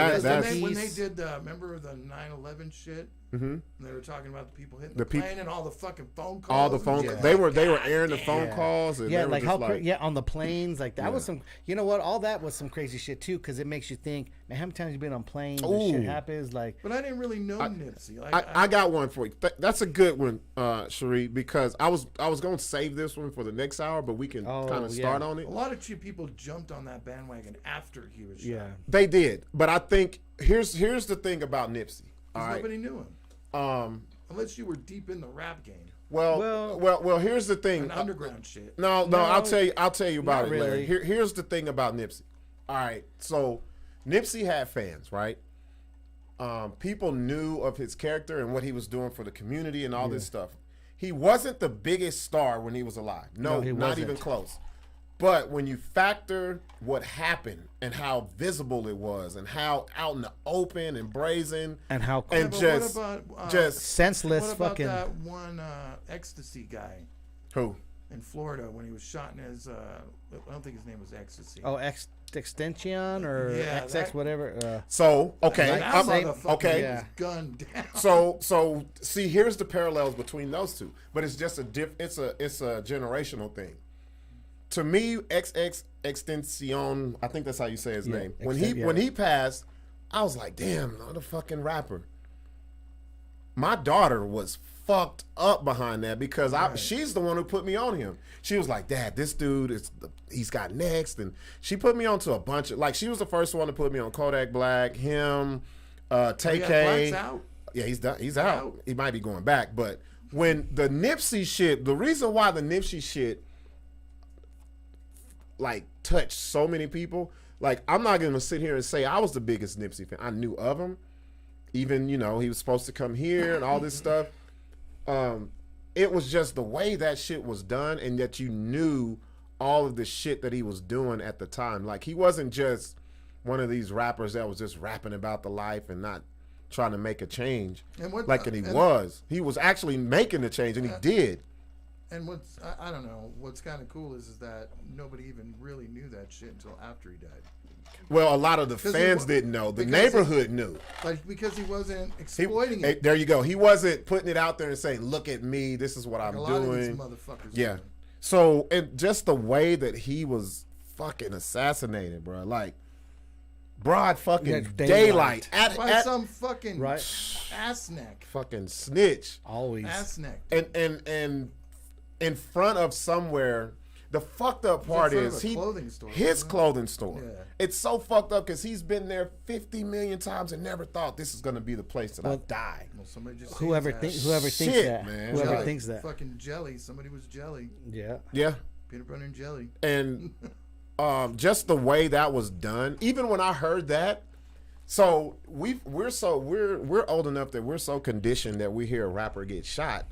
when they did remember the 9/11 shit. And they were talking about the people hitting the plane and all the fucking phone calls. All the phone calls. They were airing the phone calls. And like how on the planes. Like that was some. You know what? All that was some crazy shit too, because it makes you think, man, how many times you been on planes? This shit happens. Like, but I didn't really know Nipsey. I got one for you. That's a good one, Sheree, because I was going to save this one for the next hour, but we can kind of start on it. A lot of people jumped on that bandwagon after he was shot. Yeah, they did. But I think here's the thing about Nipsey. Nobody knew him. Unless you were deep in the rap game. Well. Here's the thing. An underground shit. No. I'll tell you about it later. Here's the thing about Nipsey. All right. So Nipsey had fans, right? People knew of his character and what he was doing for the community and all this stuff. He wasn't the biggest star when he was alive. No, not even close. But when you factor what happened and how visible it was and how out in the open and brazen and how and just senseless what about fucking that one ecstasy guy? Who? In Florida when he was shot in his I don't think his name was Ecstasy. Oh, Extension or XX whatever. So okay, okay, was gunned down. So see, here's the parallels between those two, but it's just it's a generational thing. To me, XX Extension, I think that's how you say his name. When he passed, I was like, damn, another fucking rapper. My daughter was fucked up behind that because she's the one who put me on him. She was like, Dad, this dude he's got next, and she put me onto a bunch of she was the first one to put me on Kodak Black, him, TK. Black's out. Yeah, he's done. He's out. He might be going back, but when the Nipsey shit, the reason why the Nipsey shit touched so many people, I'm not gonna sit here and say I was the biggest Nipsey fan. I knew of him, even he was supposed to come here and all this stuff. It was just the way that shit was done, and that you knew all of the shit that he was doing at the time. He wasn't just one of these rappers that was just rapping about the life and not trying to make a change. He was actually making a change, and he did. And I don't know, what's kind of cool is that nobody even really knew that shit until after he died. Well, a lot of the fans didn't know. The neighborhood knew. Because he wasn't exploiting it. There you go. He wasn't putting it out there and saying, look at me, this is what I'm doing. A lot of these motherfuckers. Yeah. So, just the way that he was fucking assassinated, bro. Broad fucking daylight. By some fucking assneck. Fucking snitch. Always. Assneck. And in front of somewhere. The fucked up part is his clothing store. Yeah. It's so fucked up because he's been there 50 million times and never thought this is going to be the place that I die. Well, somebody just whoever thinks that, man. Whoever thinks that, fucking jelly. Somebody was jelly. Yeah. Peanut butter and jelly. And just the way that was done. Even when I heard that, so we're old enough that we're so conditioned that we hear a rapper get shot.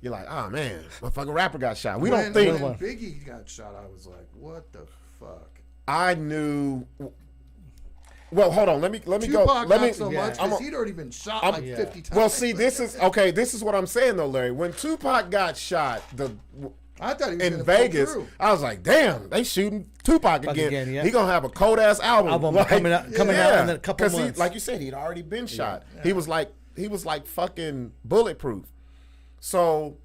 You're like, oh man, my fucking rapper got shot. When Biggie got shot, I was like, what the fuck? I knew. Well, hold on. Let me Tupac go. Not so much because he'd already been shot 50 times. Well, see, this is what I'm saying though, Larry. When Tupac got shot, I thought he was in Vegas, I was like, damn, they shooting Tupac again. He gonna have a cold ass album coming out in a couple months. Like you said, he'd already been shot. Yeah. He was like fucking bulletproof. So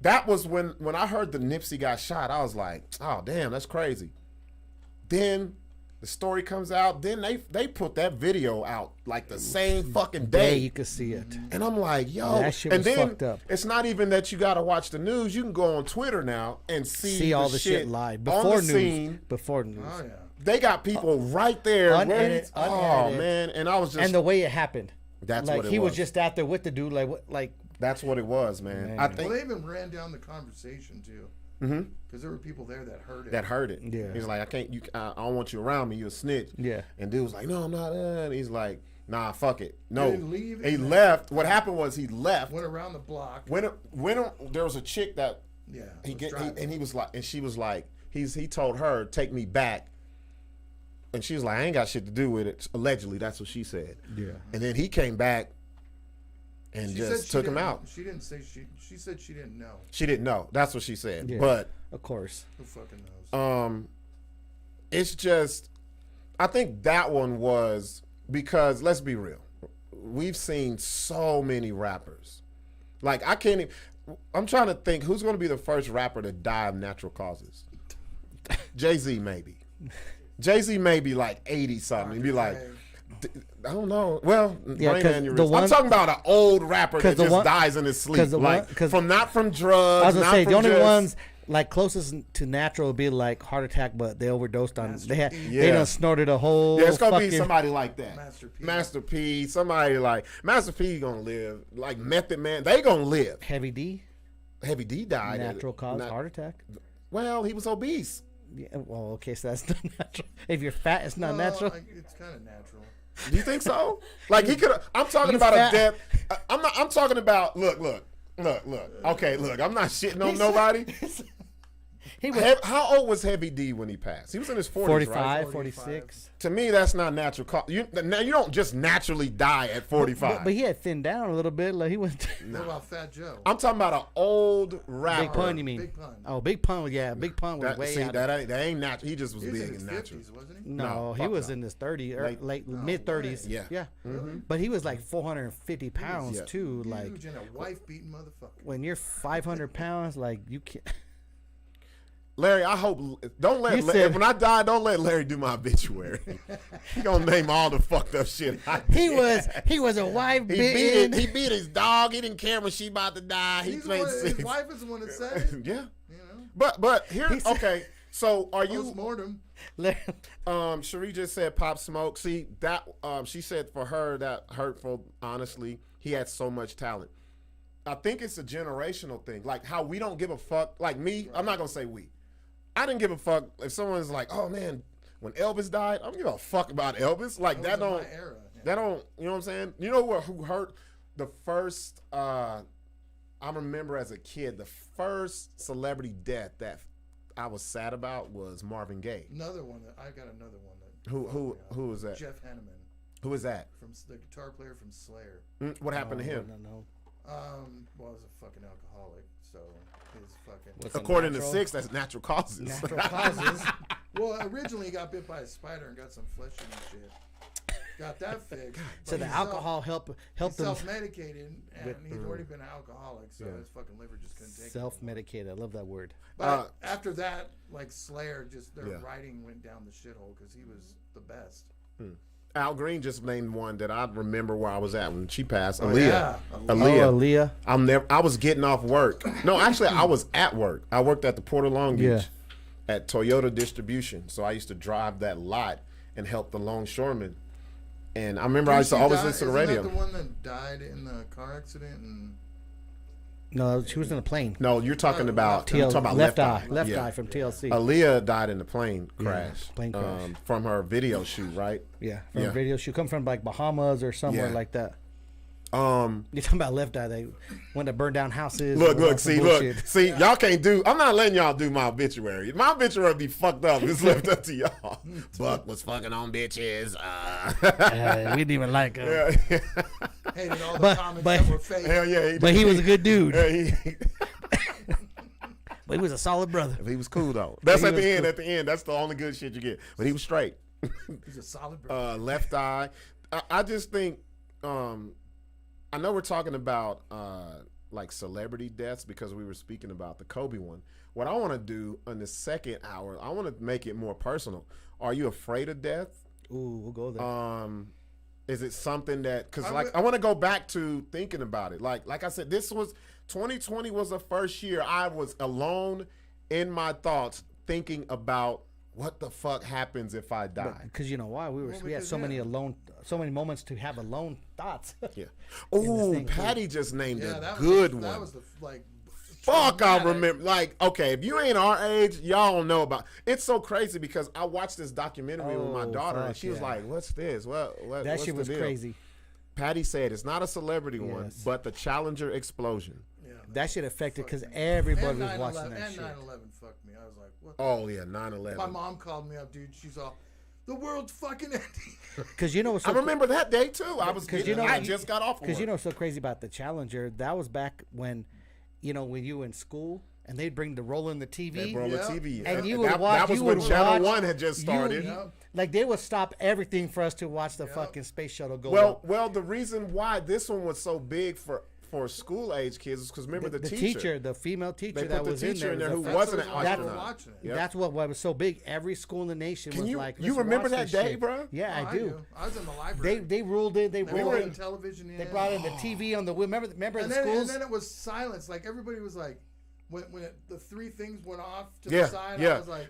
that was when I heard the Nipsey got shot, I was like, oh damn, that's crazy. Then the story comes out, then they put that video out the same fucking day. You could see it. And I'm like, yo, that shit was fucked up. It's not even that you gotta watch the news. You can go on Twitter now and see all the shit live. Before news. Oh yeah. They got people right there. Unedited. Oh man. And I was just, and the way it happened. That's what it was. He was just out there with the dude that's what it was, man. I think. Well, they even ran down the conversation too. Mm-hmm. Because there were people there that heard it. Yeah. He's like, I don't want you around me. You're a snitch. Yeah. And dude was like, no, I'm not. And he's like, nah, fuck it. No. He left. What happened was he left. Went around the block. When there was a chick that. Yeah. She was like, he told her, take me back. And she was like, I ain't got shit to do with it. Allegedly, that's what she said. Yeah. And then he came back. And just took him out. She didn't say she said she didn't know. She didn't know. That's what she said. Yeah, but of course, who fucking knows? It's just, I think that one was because let's be real, we've seen so many rappers. I can't even. I'm trying to think who's going to be the first rapper to die of natural causes. Jay-Z maybe. Jay-Z may be 80 something. He'd be like. I don't know. Well, brain aneurysm. I'm talking about an old rapper that just dies in his sleep. Not from drugs. I was gonna say the only ones closest to natural would be heart attack, but they overdosed on. They done snorted a whole. Yeah, it's gonna be somebody like that. Master P. Somebody like Master P. Gonna live. Method Man. They gonna live. Heavy D died. Natural cause heart attack. Well, he was obese. Yeah, well, okay, so that's not natural. If you're fat, it's not natural. It's kind of natural. Do you think so? He could. I'm talking about a death. I'm talking about. Look. Okay, look. I'm not shitting on nobody. How old was Heavy D when he passed? He was in his 40s, 45, right? 46. To me, that's not natural. You don't just naturally die at 45. But he had thinned down a little bit. Like he was. What about Fat Joe? I'm talking about an old rapper. Big Pun, you mean? Big Pun. Oh, Big Pun. Yeah, Big Pun was way out. That ain't natural. He just was He was in big his and natural. 50s, wasn't he? No, he was in his 30s, late mid 30s. Yeah. Yeah. Really? But he was like 450 pounds too. Like Huge and a wife-beating motherfucker. when you're 500 pounds, like you can't. Larry, I hope when I die, don't let Larry do my obituary. He gonna name all the fucked up shit. He was a wife beating. He beat his dog. He didn't care when she about to die. His wife is the one that said it. Yeah. You know? But here, okay. So are you? Post-mortem. Cherie just said Pop Smoke. See that? She said for her that hurtful. Honestly, he had so much talent. I think it's a generational thing. Like how we don't give a fuck. Like me, I'm not gonna say we. I didn't give a fuck if someone's like, oh man, when Elvis died, I don't give a fuck about Elvis. Like that don't. My era. Yeah. That don't. You know what I'm saying? You know who hurt the first? I remember as a kid, the first celebrity death that I was sad about was Marvin Gaye. Another one that I got another one that. Who was that? Jeff Hanneman. Who was that? From the guitar player from Slayer. What happened to him? I don't know. Well, he's a fucking alcoholic, so his fucking. According to Sixx, that's natural causes. Natural causes. Well, originally he got bit by a spider and got some flesh in his shit. Got that fixed. So the alcohol helped him. Self-medicated, and he'd already been an alcoholic, so his fucking liver just couldn't take it. Self-medicated. I love that word. But after that, like Slayer, just their writing went down the shithole because he was the best. Al Green just named one that I remember where I was at when she passed. Oh, Aaliyah. yeah. Aaliyah. I was getting off work. No, actually, I was at work. I worked at the Port of Long Beach at Toyota Distribution. So I used to drive that lot and help the longshoremen. And I remember I used to always listen to the radio. Isn't that the one that died in the car accident? And No, she was in a plane. No, you're talking about Left Eye. Left Eye from TLC. Aaliyah died in the plane crash. Plane crash. From her video shoot, right? Yeah, from a video shoot. Come from like Bahamas or somewhere like that. You're talking about Left Eye. They went to burn down houses. See, y'all can't do. I'm not letting y'all do my obituary. My obituary be fucked up. It's left up to y'all. Buck was fucking on bitches. We didn't even like him. Hated all the comments that were fake. Hell yeah, but he was a good dude. But he was a solid brother. He was cool though. That's at the end. Cool. At the end, that's the only good shit you get. But he was straight. He's a solid brother. Left Eye. I just think. I know we're talking about like celebrity deaths because we were speaking about the Kobe one. What I want to do in the second hour, I want to make it more personal. Are you afraid of death? Ooh, we'll go there. Is it something that, because I want to go back to thinking about it. Like I said, 2020 was the first year I was alone in my thoughts thinking about what the fuck happens if I die? Because you know why? We had so many moments to have alone thoughts. Yeah. Oh, Patty just named a good one. That was fuck, I remember. Like, okay, if you ain't our age, y'all don't know about. It's so crazy because I watched this documentary with my daughter, and she was like, "What's this? What that shit was crazy." Patty said it's not a celebrity one, but the Challenger explosion. Yeah, that shit affected because everybody was watching that shit. And 9/11 fucked me. I was like, what? Oh yeah, 9/11. My mom called me up, dude. She's all, the world's fucking ending. Because you know, I remember that day too. I just got off. Because you know, what's so crazy about the Challenger. That was back when, when you were in school. And they'd bring the roll in the TV. They'd roll the TV. And you would watch. That was when Channel 1 had just started. Like, they would stop everything for us to watch the fucking space shuttle go up. Well, the reason why this one was so big for school age kids is because remember the teacher, the female teacher they that put was the teacher in there who wasn't an astronaut. That's what was so big. Every school in the nation was like, you remember that day, bro? Yeah, I do. I was in the library. They ruled it. They ruled in television. They brought in the TV on the. Remember the schools? And then it was silence. Like everybody was like. When the three things went off to the side, I was like,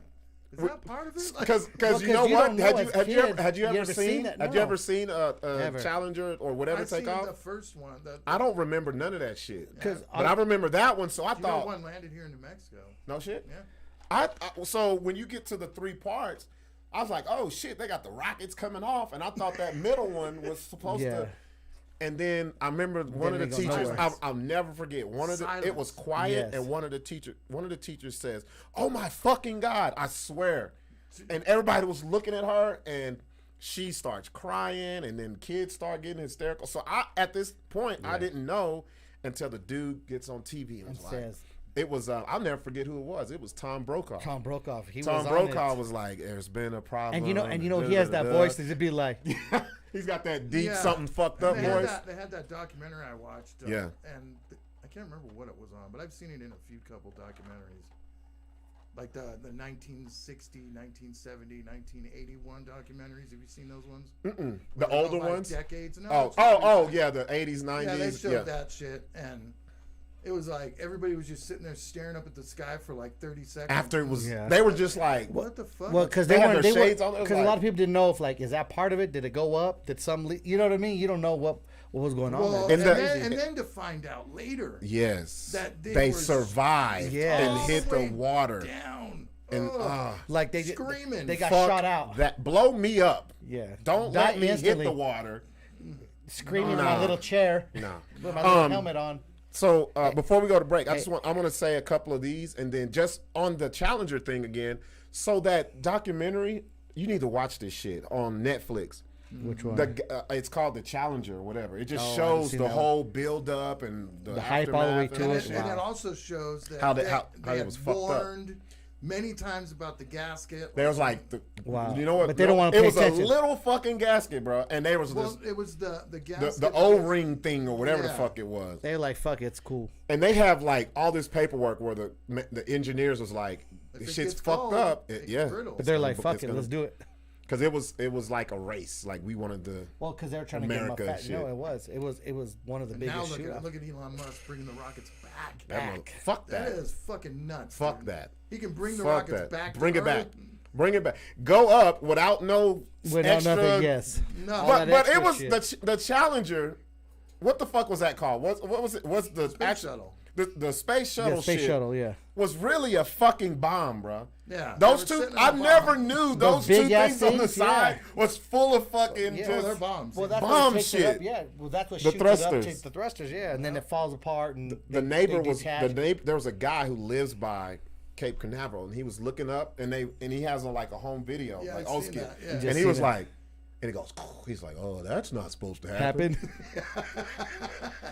"Is that part of it?" Because you know what? Had you ever seen a Challenger or whatever take off? The first one. I don't remember none of that shit. But I remember that one, so I thought one landed here in New Mexico. No shit. Yeah. So when you get to the 3 parts, I was like, "Oh shit, they got the rockets coming off," and I thought that middle one was supposed to. And then I remember one of the teachers. I'll never forget. It was quiet, and one of the teachers says, "Oh my fucking God, I swear," and everybody was looking at her, and she starts crying, and then kids start getting hysterical. So at this point, I didn't know until the dude gets on TV and says. It was, I'll never forget who it was. It was Tom Brokaw. Tom Brokaw. Tom Brokaw was like, there's been a problem. And he has that voice to be like. He's got that deep, something fucked up voice. They had that documentary I watched. And I can't remember what it was on, but I've seen it in a couple documentaries. Like the 1960, 1970, 1981 documentaries. Have you seen those ones? Mm-mm. The older ones? Decades. No, yeah, the 80s, 90s. Yeah, they showed that shit, and it was like everybody was just sitting there staring up at the sky for like 30 seconds. After it was, they were just like, what the fuck? Well, because they had their shades on. Because a lot of people didn't know if is that part of it? Did it go up? Did some, you know what I mean? You don't know what was going on. And then to find out later, that they survived and hit the water down. And like they screaming, they got shot out. That blow me up. Yeah, don't let me hit the water. Screaming in my little chair. With my little helmet on. So before we go to break, I'm going to say a couple of these, and then just on the Challenger thing again. So that documentary, you need to watch this shit on Netflix. Which one? It's called The Challenger or whatever. It just shows the whole build up and the hype all the way to it. And it also shows that how it was fucked up. Many times about the gasket. There was like, you know what? But they don't want to pay attention. It was a little fucking gasket, bro. And there was it was the gasket. The O-ring thing or whatever the fuck it was. They were like, fuck it, it's cool. And they have like all this paperwork where the engineers was like, this shit's fucked up. But they're like, fuck it, let's do it. Because it was like a race. Like we wanted to. Well, because they were trying to get them fat. No, it was one of the biggest. Now look at Elon Musk bringing the rockets back. Fuck that. That is fucking nuts. Fuck dude. that. He can bring the rockets back. Bring it back. Bring it back. Go up without extra. Nothing. Yes. No. But it was the Challenger. What the fuck was that called? What was it? What's the space shuttle? The space shuttle shit was really a fucking bomb, bro. Yeah. Those two, I never knew those two things on the side was full of fucking they're bombs. Well, that's bomb shit. Well, that's what shoots thrusters. it up to the thrusters, and then it falls apart. And there was a guy who lives by Cape Canaveral, and he was looking up, and he has a home video, like Oski, and he was like. And he goes, he's like, oh, that's not supposed to happen.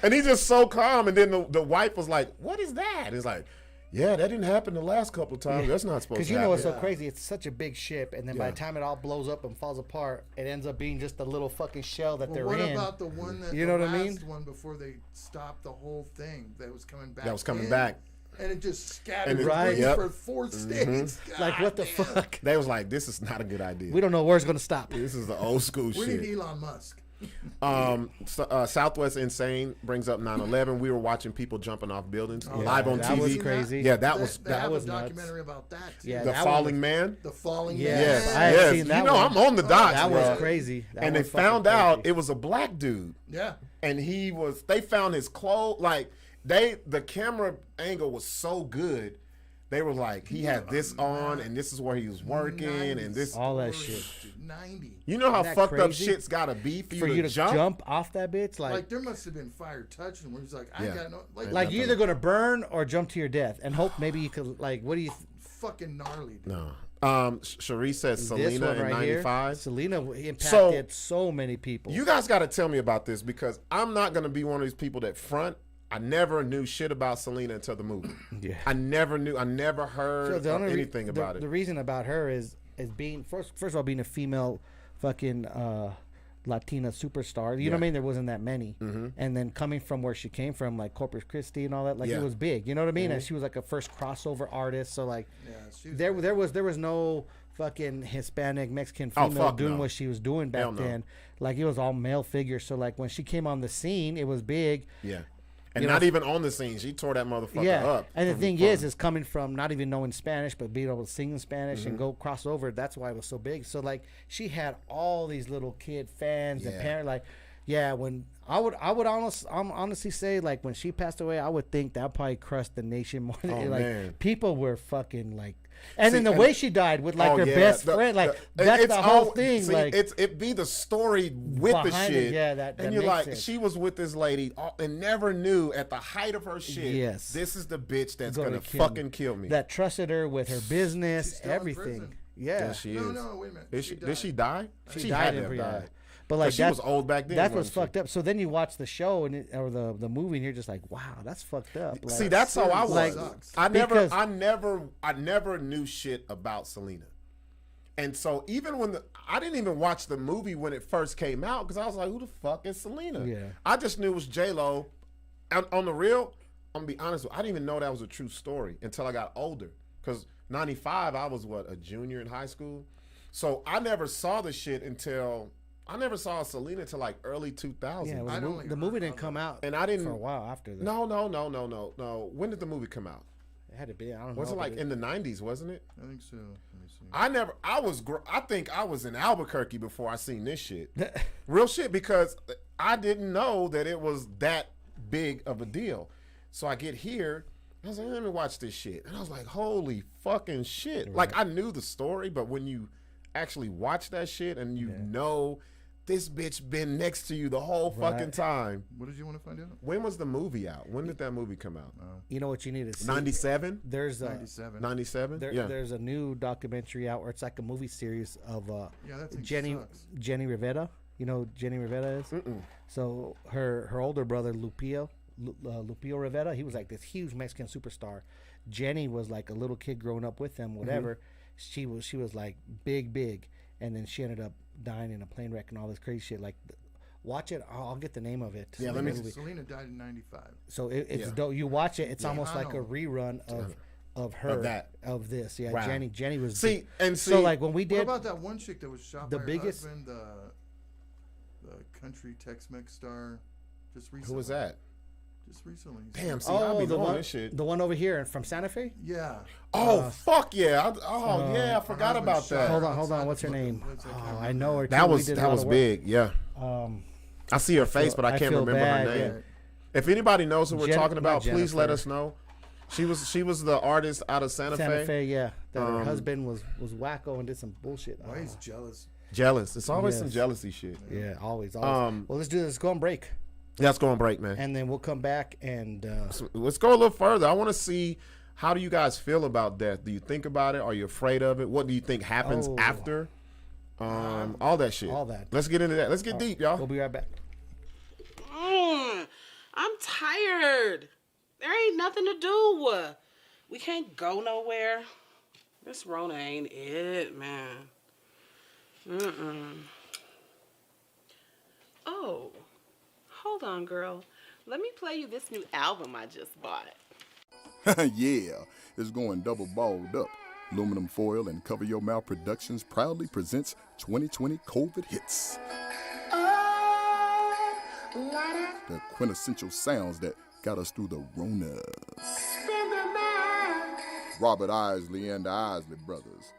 And he's just so calm. And then the wife was like, what is that? He's like, yeah, that didn't happen the last couple of times. That's not supposed to happen. Because you know what's so crazy? It's such a big ship. And then by the time it all blows up and falls apart, it ends up being just a little fucking shell that they're in. What about the one that, you know what I mean? One before they stopped the whole thing that was coming back? That was coming back. And it just scattered for 4 states. Like, what the fuck? They was like, this is not a good idea. We don't know where it's going to stop. This is the old school shit. We need Elon Musk. Southwest Insane brings up 9/11. We were watching people jumping off buildings live on TV. That was crazy. Yeah, that was a documentary about that. Too. Yeah, the Falling Man. The Falling Man. Yes, I had seen that. I'm on the dots. That was crazy. And they found out it was a black dude. Yeah. And they found his clothes. Like the camera angle was so good. They were like, he had this on, and this is where he was working, and this all that shit. 90. You know how fucked up shit's gotta be for you to jump off that bitch? Like there must have been fire touching him where he's like, I got no like you're either gonna burn or jump to your death, and hope maybe you could what do you? Fucking gnarly. Dude. No. Cherie says Selena in 95. Selena impacted so many people. You guys got to tell me about this because I'm not going to be one of these people that front. I never knew shit about Selena until the movie. Yeah. I never heard anything about it. The reason about her is being, first of all, being a female fucking Latina superstar. You know what I mean? There wasn't that many. Mm-hmm. And then coming from where she came from, like Corpus Christi and all that, it was big. You know what I mean? Mm-hmm. And she was like a first crossover artist. So there was no fucking Hispanic Mexican female doing what she was doing back then. Like it was all male figures. So like when she came on the scene, it was big. Yeah. And not even on the scene. She tore that motherfucker up. And the thing is coming from not even knowing Spanish, but being able to sing in Spanish and go cross over. That's why it was so big. So, like, she had all these little kid fans and parents. Like, when I would honestly say, like, when she passed away, I would think that probably crushed the nation more. Man. People were fucking, like, And then the way she died with like her best friend, like that's the whole thing. See, like it be the story with the shit. And you're like, she was with this lady and never knew at the height of her shit. Yes, this is the bitch that's gonna fucking kill me. That trusted her with her business, everything. Yeah, she is. No, wait a minute. Did she die? She died in prison. But like she was old back then. That's what's fucked up. So then you watch the show or the movie, and you're just like, wow, that's fucked up. Like, see, that's how I was. Like, I never knew shit about Selena, and so even when I didn't even watch the movie when it first came out because I was like, who the fuck is Selena? Yeah, I just knew it was J-Lo. On the real, I'm gonna be honest with you, I didn't even know that was a true story until I got older. Because 95, I was a junior in high school, so I never saw the shit until. I never saw Selena till like early 2000s. Yeah, the movie didn't come out and I didn't, for a while after that. No. When did the movie come out? It had to be. I don't know. Was it like in the 90s, wasn't it? I think so. Let me see. I think I was in Albuquerque before I seen this shit. Real shit, because I didn't know that it was that big of a deal. So I get here, I was like, let me watch this shit. And I was like, holy fucking shit. Right. Like, I knew the story, but when you actually watch that shit and you know this bitch been next to you the whole fucking time. What did you want to find out? When was the movie out? When did that movie come out? You know what you need to see? 97? There's 97. 97? There's a new documentary out where it's like a movie series of Jenny Rivera. You know who Jenny Rivera is? Mm-mm. So her older brother Lupio Rivera, he was like this huge Mexican superstar. Jenny was like a little kid growing up with them, whatever. Mm-hmm. She was like big, and then she ended up dying in a plane wreck and all this crazy shit. Like, watch it. I'll get the name of it. Yeah, let me. Selena died in 95. So it's dope. You watch it. It's almost like a rerun of her of this. Yeah, wow. Jenny was. See. So like when we did. What about that one chick that was shot by her husband, the country Tex-Mex star, just recently? Who was that? Just recently. Damn, see, I'll be doing this shit. The one over here from Santa Fe? Yeah. Oh, fuck yeah. I forgot about that. Hold on. What's her name? I know her. That was big, yeah. I see her face, but I can't remember her name. Yeah. If anybody knows who we're talking about, please let us know. She was the artist out of Santa Fe. Santa Fe, yeah. That her husband was wacko and did some bullshit. Why he's jealous? Jealous. It's always some jealousy shit. Yeah, always. Well, let's do this. Let's go on break. Yeah, let's go on break, man. And then we'll come back and... let's go a little further. I want to see, how do you guys feel about death? Do you think about it? Are you afraid of it? What do you think happens after? All that shit. All that. Let's get into that. Let's get deep, y'all. We'll be right back. I'm tired. There ain't nothing to do. We can't go nowhere. This Rona ain't it, man. Oh, hold on, girl. Let me play you this new album I just bought. Yeah, it's going double balled up. Aluminum Foil and Cover Your Mouth Productions proudly presents 2020 COVID Hits. The quintessential sounds that got us through the Rona. Robert Isley and the Isley Brothers.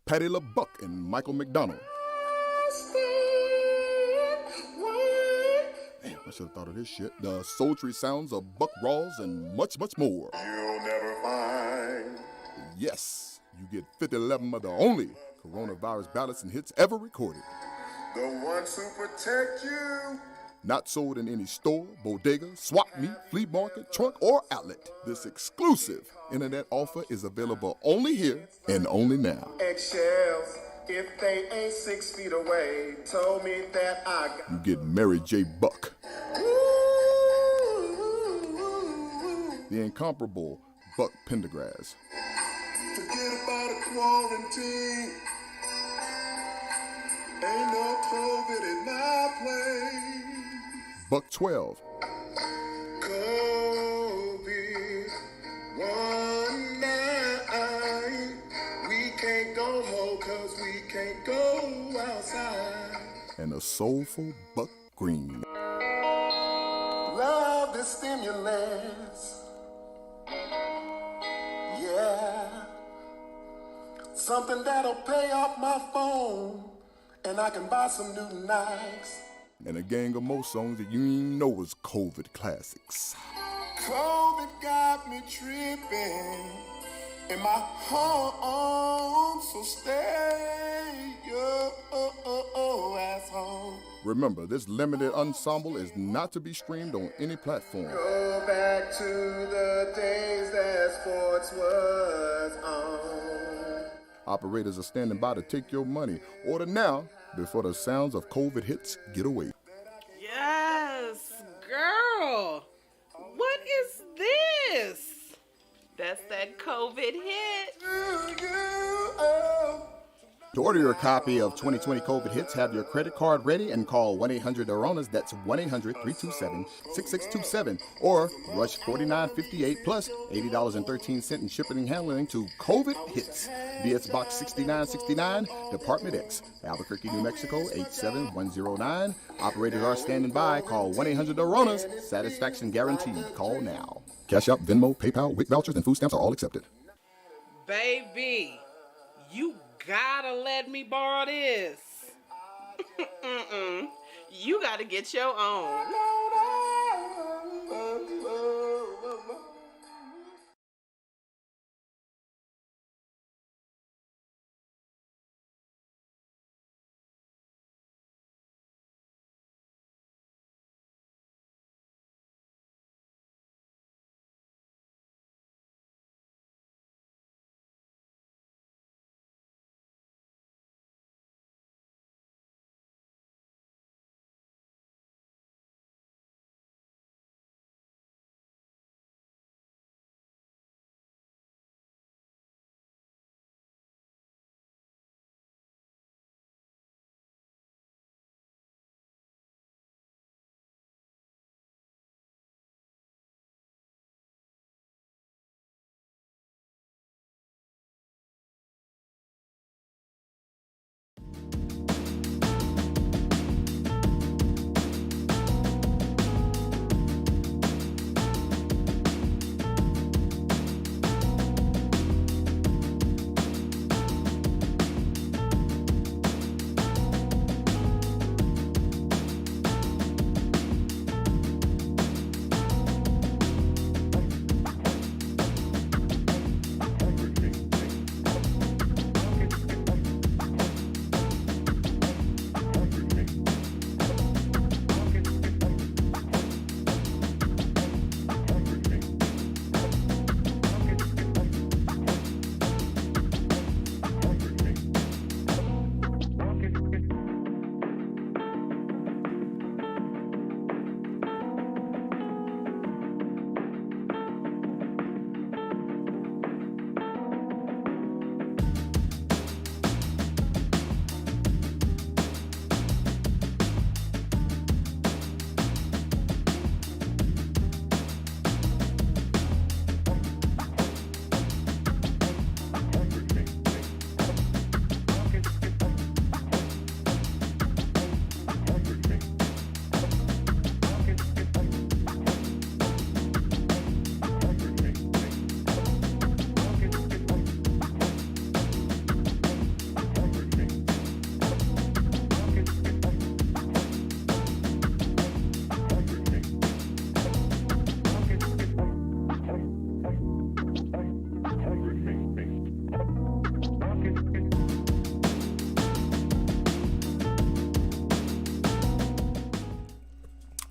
Patti LaBeouf and Michael McDonald. Damn, I should have thought of this shit. The sultry sounds of Buck Rawls and much, much more. You'll never find. Yes, you get 5011 of the only coronavirus ballads and hits ever recorded. The ones who protect you. Not sold in any store, bodega, swap meet, flea market, trunk, or outlet. This exclusive internet offer is available only here and only now. Eggshells, if they ain't 6 feet away, told me that I got. You get Mary J. Buck. The incomparable Buck Pendergrass. Forget about a quarantine. Ain't no COVID in my place. Buck 12. COVID-19. We can't go home cause we can't go outside. And a soulful Buck Green. Love the stimulants. Yeah. Something that'll pay off my phone. And I can buy some new knives. And a gang of more songs that you didn't know was COVID classics. COVID got me tripping in my home, so stay your ass home. Remember, this limited ensemble is not to be streamed on any platform. Go back to the days that sports was on. Operators are standing by to take your money. Order now before the sounds of COVID hits get away. Yes, girl. What is this? That's that COVID hit. To order your copy of 2020 COVID Hits, have your credit card ready and call 1-800-ARONAS. That's 1-800-327-6627. Or rush $49.58 plus $80.13 in shipping and handling to COVID Hits. BS Box 6969, Department X, Albuquerque, New Mexico, 87109. Operators are standing by. Call 1-800-ARONAS. Satisfaction guaranteed. Call now. Cash App, Venmo, PayPal, WIC vouchers, and food stamps are all accepted. Baby, you gotta let me borrow this. You gotta get your own.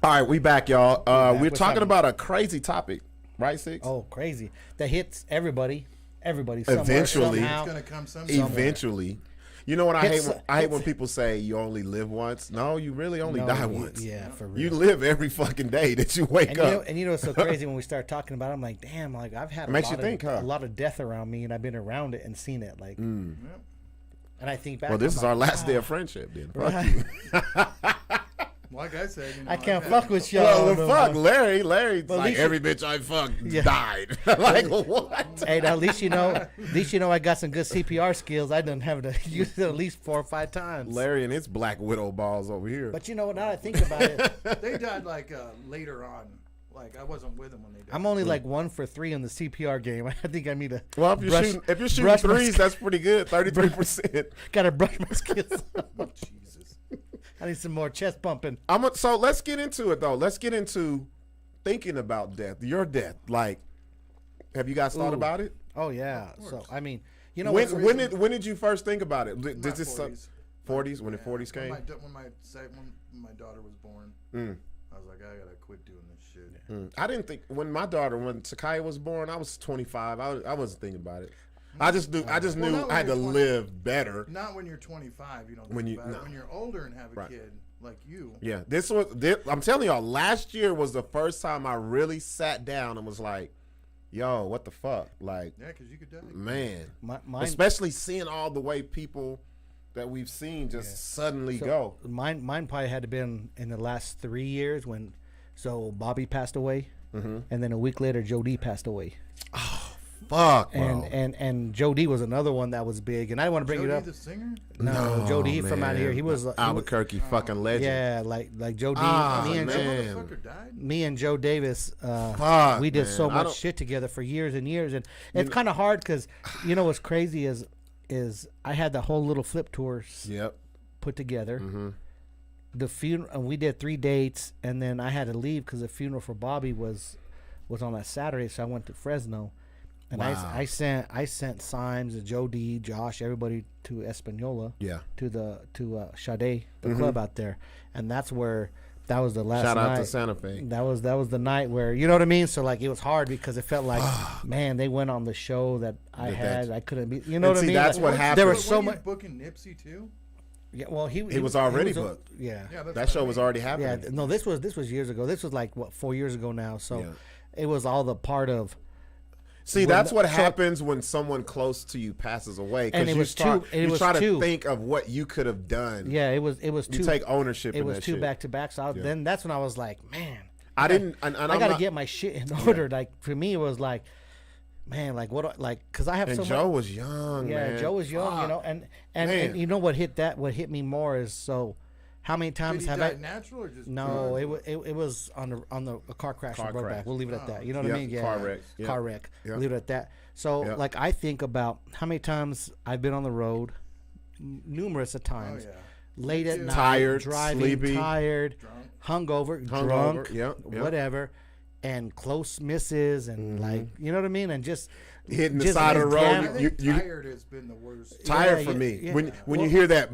All right, we back, y'all. We're talking about a crazy topic, right, Sixx? Oh, crazy. That hits everybody. Everybody. Eventually. It's gonna come somewhere. Eventually. You know what I hate? I hate when people say you only live once. No, you really only die once. Yeah, for real. You live every fucking day that you wake up. And you know, it's so crazy when we start talking about it, I'm like, damn, like I've had a lot of death around me, and I've been around it and seen it. Like, and I think back. Well, this is our last day of friendship, then. Fuck you. Like I said, you know, I can't fuck with y'all. Well, fuck Larry. Larry's like every bitch I fucked died. Like what? Hey, now, at least you know I got some good CPR skills. I didn't have to use it at least 4 or 5 times. Larry and his black widow balls over here. But you know what? Now I think about it, they died like later on. Like I wasn't with them when they died. I'm only like 1 for 3 in the CPR game. I think I need to. Well, if you're shooting threes, that's pretty good. 33%. Gotta brush my skills. Jesus. I need some more chest pumping. So let's get into it though. Let's get into thinking about death, your death, like, have you guys thought about it? Oh yeah. So I mean, you know, when did you first think about it? Did this 40s when the 40s came? When my daughter was born, I was like, I gotta quit doing this shit. I didn't think when Takaya was born, I was 25. I wasn't thinking about it. I just knew I had to live better. Not when you're 25, you don't think about it. When you're older and have a kid like you. Yeah, I'm telling y'all, last year was the first time I really sat down and was like, yo, what the fuck? Like, yeah, because you could die. Man, especially seeing all the way people that we've seen just suddenly go. Mine probably had to been in the last 3 years when, Bobby passed away, and then a week later Joe D passed away. Oh, fuck, bro. And Joe D was another one that was big, and I want to bring it up. The singer? No, Joe D from out here. He was Albuquerque fucking legend. Yeah, like Joe D. Me and Joe Davis. We did so much shit together for years and years, and it's kind of hard because you know what's crazy is I had the whole little flip tours put together. The funeral, and we did 3 dates, and then I had to leave because the funeral for Bobby was on that Saturday, so I went to Fresno, and I sent Symes, Joe D, Josh, everybody to Espanola, to Sade, the club out there, and that's where that was the last. Shout night. out to Santa Fe. That was the night where, you know what I mean. So like it was hard because it felt like, man, they went on the show that I had. I couldn't be. You know what I mean? That's what happened. There was so much booking Nipsey too. Yeah, well, he was already booked. Yeah, that show was already happening. Yeah, no, this was years ago. This was like 4 years ago now. So it was all the part of. See, that's what happens when someone close to you passes away. And it was you try to think of what you could have done. Yeah, it was. You take ownership. It was two back to back. So then that's when I was like, man, I got to get my shit in order. Like for me, it was like, man, like what, like because I have and so Joe much, was young. Yeah, man. Joe was young. You know, and you know what hit me more is how many times have I natural or just no? It was on a car crash in Brokeback. We'll leave it at that. You know what I mean? Yeah, car wreck. Leave it at that. So like I think about how many times I've been on the road, numerous of times, late at night, tired, driving, sleepy, tired, hungover, drunk, whatever, and close misses, and like you know what I mean, and just hitting the side of the road. You tired has been the worst. Tired for me. When you hear that,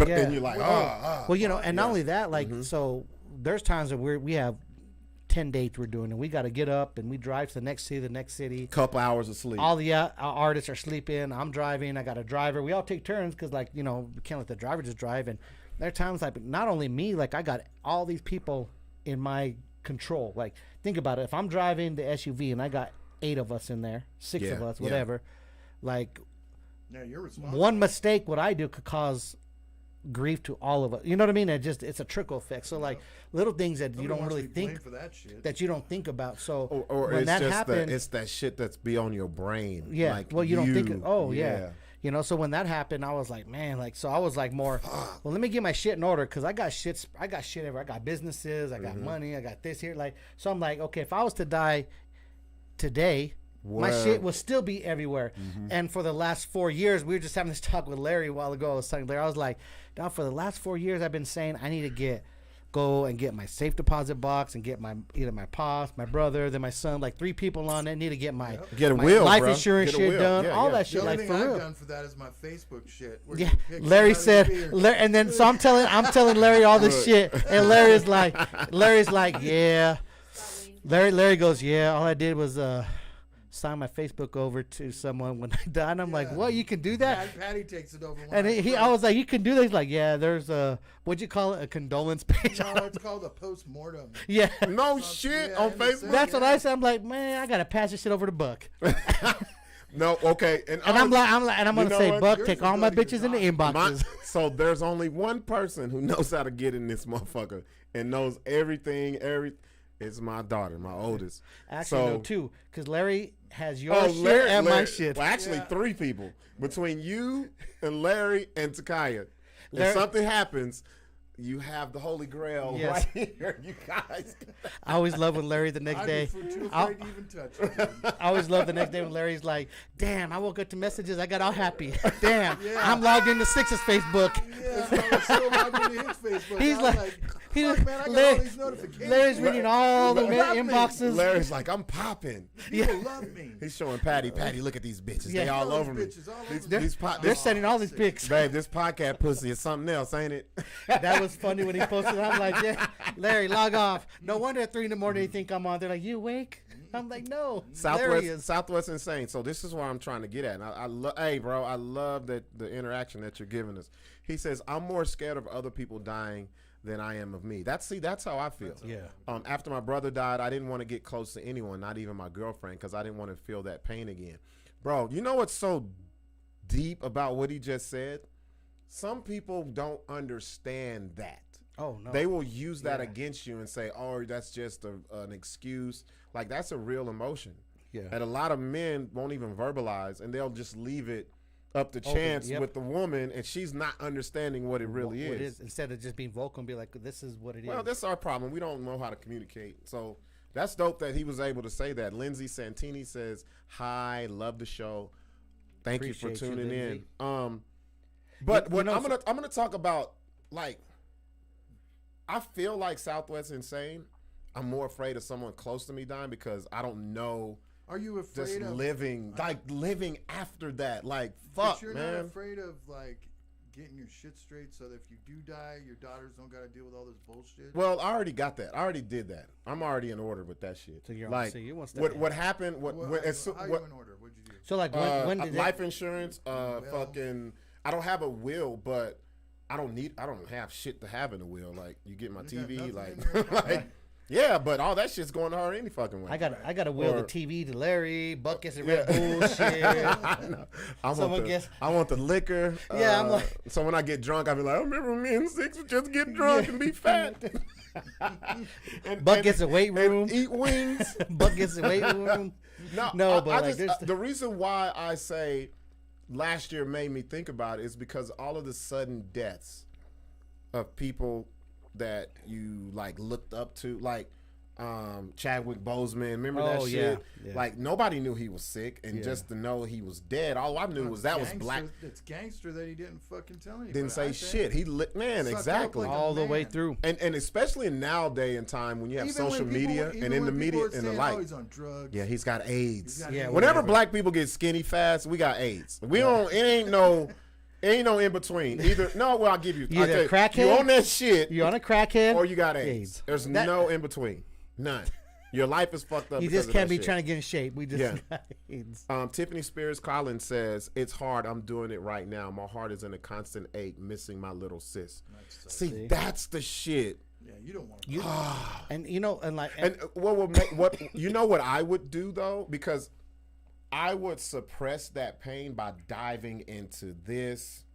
and you're like, well, you know, and not only that, like so, there's times that we have 10 dates we're doing, and we got to get up and we drive to the next city. Couple hours of sleep. All the artists are sleeping. I'm driving. I got a driver. We all take turns because, like, you know, we can't let the driver just drive. And there are times like not only me, like I got all these people in my control. Like think about it. If I'm driving the SUV and I got 8 of us in there, 6 of us, whatever, like you're responsible. One mistake what I do could cause grief to all of us. You know what I mean? It's a trickle effect. So like little things that you don't really think for that shit. That you don't think about. So or when it's that just happens, it's that shit that's be on your brain. Yeah. Like well, you don't think. You know. So when that happened, I was like, man, like so I was like more. Well, let me get my shit in order because I got shit everywhere. I got businesses. I got money. I got this here. Like so, I'm like, okay, if I was to die today. My shit will still be everywhere. And for the last 4 years, we were just having this talk with Larry a while ago. I was talking to Larry. I was like, now for the last 4 years, I've been saying I need to go and get my safe deposit box and get either my pops, my brother, then my son, like 3 people on it. Need to get my life insurance shit done, all that shit. Like for real. I've done for that is my Facebook shit. Yeah, Larry said, and then so I'm telling Larry all this shit, and Larry's like, yeah. Larry goes, yeah. All I did was sign my Facebook over to someone when I die. And I'm like, what? You can do that? Patty takes it over. And I was like, you can do that? He's like, yeah, there's what'd you call it? A condolence page? No, it's called a post-mortem. Yeah. No shit on Facebook? That's what I said. I'm like, man, I got to pass this shit over to Buck. No, okay. And I'm going to say, Buck, take all my bitches in the inboxes. So there's only one person who knows how to get in this motherfucker and knows everything. It's my daughter, my oldest. Actually, no, 2, because Larry has your shit and my shit. Well, actually, 3 people. Between you and Larry and Takaya. If something happens, you have the Holy Grail Yes. right here, you guys. I always love when Larry the next day. Too afraid to even touch it. I always love the next day when Larry's like, "Damn, I woke up to messages. I got all happy. Damn, I'm logged into Sixx's Facebook." Yeah, I was so logged into his Facebook. He's like, fuck, man, I got all these notifications. Larry's reading all the inboxes. Larry's like, I'm popping. People love me. He's showing Patty, look at these bitches. Yeah. They all over me. They're sending all these pics. Babe, this podcast pussy is something else, ain't it? That was funny when he posted it. I'm like, yeah, Larry, log off. No wonder at 3 in the morning they think I'm on. They're like, you awake? I'm like, no. Southwest Insane. So this is what I'm trying to get at. And hey, bro, I love that the interaction that you're giving us. He says, I'm more scared of other people dying than I am of me. That's how I feel. Yeah. After my brother died, I didn't want to get close to anyone, not even my girlfriend, because I didn't want to feel that pain again. Bro, you know what's so deep about what he just said? Some people don't understand that. Oh, no. They will use that against you and say, oh, that's just an excuse. Like, that's a real emotion. Yeah. And a lot of men won't even verbalize, and they'll just leave it up to chance with the woman, and she's not understanding what it really is. Instead of just being vocal and be like, this is what it is. Well, that's our problem. We don't know how to communicate. So that's dope that he was able to say that. Lindsay Santini says, hi, love the show. Thank you for tuning in. But what I'm gonna talk about, like, I feel like Southwest Insane, I'm more afraid of someone close to me dying because I don't know. Are you afraid just of living after that? Like, fuck, but you're man. not afraid of like getting your shit straight so that if you do die, your daughters don't got to deal with all this bullshit? Well, I already got that. I already did that. I'm already in order with that shit. So you're like, so you want what happened? How you in order? What'd you do? So like when did life insurance? Fucking. I don't have a will, but I don't have shit to have in a will. Like, you get my TV, like. Yeah, but all that shit's going to her any fucking way. I got to will the TV to Larry. Buck gets the Red Bull shit. I want the liquor. Yeah, I'm like. So when I get drunk, I be like, I remember me and Sixx would just get drunk and be fat. Buck gets a weight room. Eat wings. Buck gets the weight room. No, but the reason why I say last year made me think about it is because all of the sudden deaths of people that you like looked up to, like Chadwick Boseman, remember that shit? Yeah. Like, nobody knew he was sick, and just to know he was dead, all I knew was that was black. It's gangster that he didn't fucking tell anybody. Didn't say shit. He exactly like all the way through. And especially in nowadays and time when you have social media and in the media and the like. Oh, he's on drugs. Yeah, he's got AIDS. Whenever black people get skinny fast, we got AIDS. We don't. It ain't no in between. Either I'll give you. Either crackhead. You on that shit. You on a crackhead, or you got AIDS. There's no in between. None. Your life is fucked up. You just can't be trying to get in shape. We just got AIDS. Tiffany Spears Collins says, it's hard. I'm doing it right now. My heart is in a constant ache, missing my little sis. See, that's the shit. Yeah, you don't want to. And you know, and what you know what I would do though, because I would suppress that pain by diving into this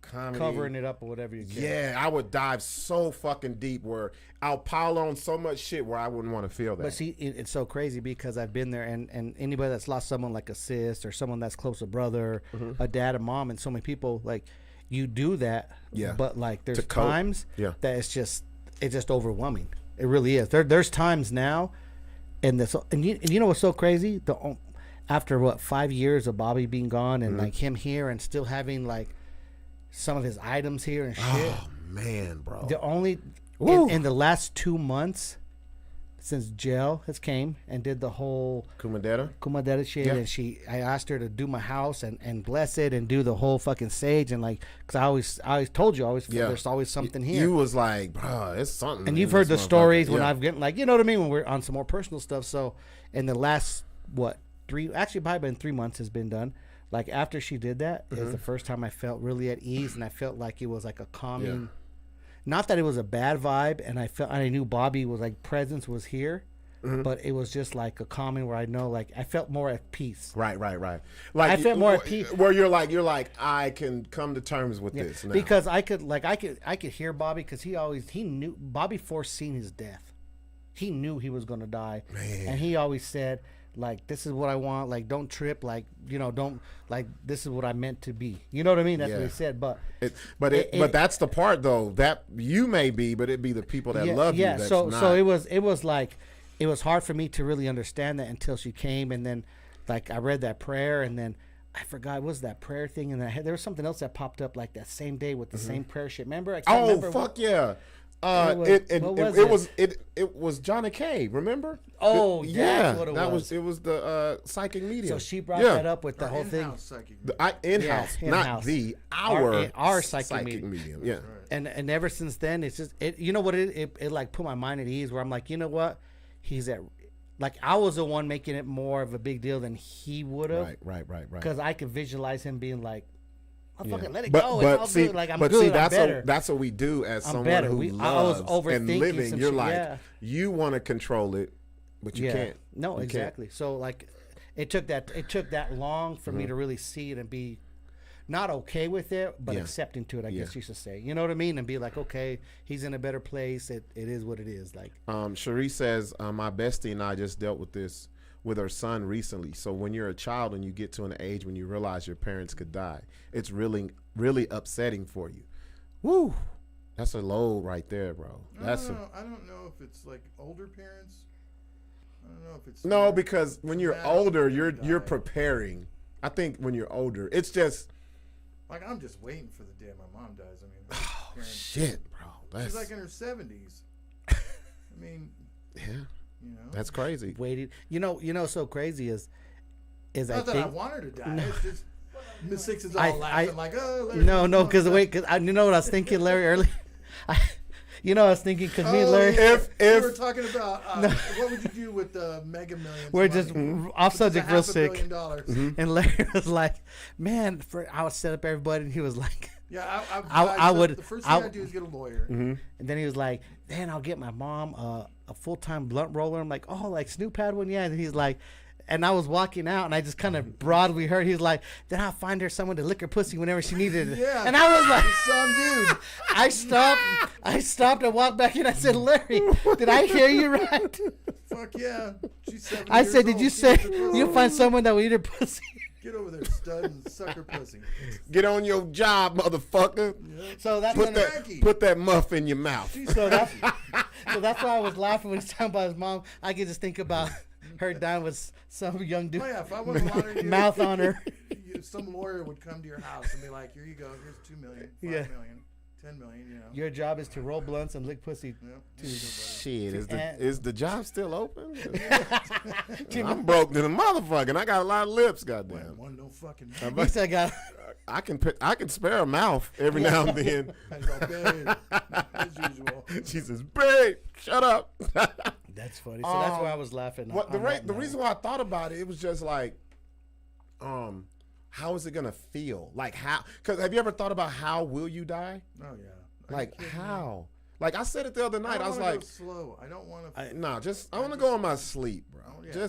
comedy, covering it up or whatever you can. Yeah, I would dive so fucking deep where I'll pile on so much shit where I wouldn't want to feel that. But see, it's so crazy because I've been there, and anybody that's lost someone like a sis or someone that's close, a brother, a dad, a mom, and so many people, like, you do that. Yeah. But like, there's times that it's just overwhelming. It really is. There's times now, and you know what's so crazy? After 5 years of Bobby being gone and like him here and still having like some of his items here and shit. Oh man, bro. The only in the last 2 months since jail has came and did the whole Kumadera shit, and I asked her to do my house and bless it and do the whole fucking sage, and like, because I always told you there's always something here. You was like, bro, it's something. And you've heard the stories when I've gotten, like, you know what I mean, when we're on some more personal stuff. So in the last probably been 3 months has been done. Like, after she did that, it was the first time I felt really at ease, and I felt like it was like a calming, not that it was a bad vibe, and I knew Bobby was like, presence was here, but it was just like a calming where I know, like, I felt more at peace. Like, I felt more at peace. Where you're like, I can come to terms with this now. Because I could hear Bobby, because he knew, Bobby foreseen his death. He knew he was going to die. Man. And he always said, like this is what I want. Like don't trip. Like don't like this is what I meant to be. You know what I mean? That's what he said. But but that's the part though that you may be, but it'd be the people that love you. That's so not. so it was like it was hard for me to really understand that until she came, and then like I read that prayer, and then I forgot what was that prayer thing, and there was something else that popped up like that same day with the same prayer shit. Remember? I can't remember yeah. It was Johnny K. Remember? Oh, that's what it was. It was the psychic medium. So she brought that up with the whole thing. In-house, not our psychic medium. Yeah. And ever since then, it's just you know what it like put my mind at ease where I'm like, you know what, he's at. Like I was the one making it more of a big deal than he would have. Right. Because I could visualize him being like, "I'll fucking let it go." But see, like I'm good. That's what we do as someone who loves and living. You're like, you want to control it, but you can't. No, exactly. So like, it took that long for me to really see it and be not okay with it, but accepting to it. I guess you should say. You know what I mean? And be like, okay, he's in a better place. It is what it is. Like, Cherie says, my bestie and I just dealt with this with her son recently. So when you're a child and you get to an age when you realize your parents could die, it's really, really upsetting for you. Woo, that's a load right there, bro. I don't know if it's like older parents. I don't know if it's because when you're older, you're preparing. I think when you're older, it's just. Like, I'm just waiting for the day my mom dies. I mean, shit, bro. She's like in her 70s. I mean, that's crazy. Waited. You know, so crazy is not that I want her to die. It's just Miss Sixx is all laughing like, oh. No, because you know what I was thinking, Larry, earlier. I was thinking because me and Larry. If we were talking about what would you do with the Mega Millions? We're just off subject real sick. $500 million. Mm-hmm. And Larry was like, "Man, I would set up everybody," and he was like, "Yeah, I would." The first thing I do is get a lawyer. Mm-hmm. And then he was like, "Then I'll get my mom a full-time blunt roller." I'm like, "Oh, like Snoop had one, yeah." And he's like. And I was walking out, and I just kind of broadly heard. He was like, "Then I'll find her someone to lick her pussy whenever she needed it." Yeah. And I was like, "Some dude." I stopped and walked back in. I said, "Larry, did I hear you right?" Fuck yeah. She's 7 I years said, "Did old. you say you'll find someone that will eat her pussy?" Get over there, stud, and suck her pussy. Get on your job, motherfucker. Yeah. So that's put that muff in your mouth. So that's why I was laughing when he's talking about his mom. I could just think about her dying with some young dude. Oh yeah, if I won the lottery, mouth on her. Some lawyer would come to your house and be like, "Here you go. Here's $2 million, $5 million, $10 million." You know. Your job is to roll blunts and lick pussy. Yep. Shit, is the job still open? I'm broke than a motherfucker. And I got a lot of lips. Goddamn. One no fucking. At least I got. I can spare a mouth every now and then. As usual. She says, "Babe, shut up." That's funny. So that's why I was laughing. The reason why I thought about it was just like, how is it gonna feel? Like how? Because have you ever thought about how will you die? Oh yeah. Like how? Like I said it the other night. I was like, go slow. I don't want to. I want to go on my sleep, bro. Oh, yeah.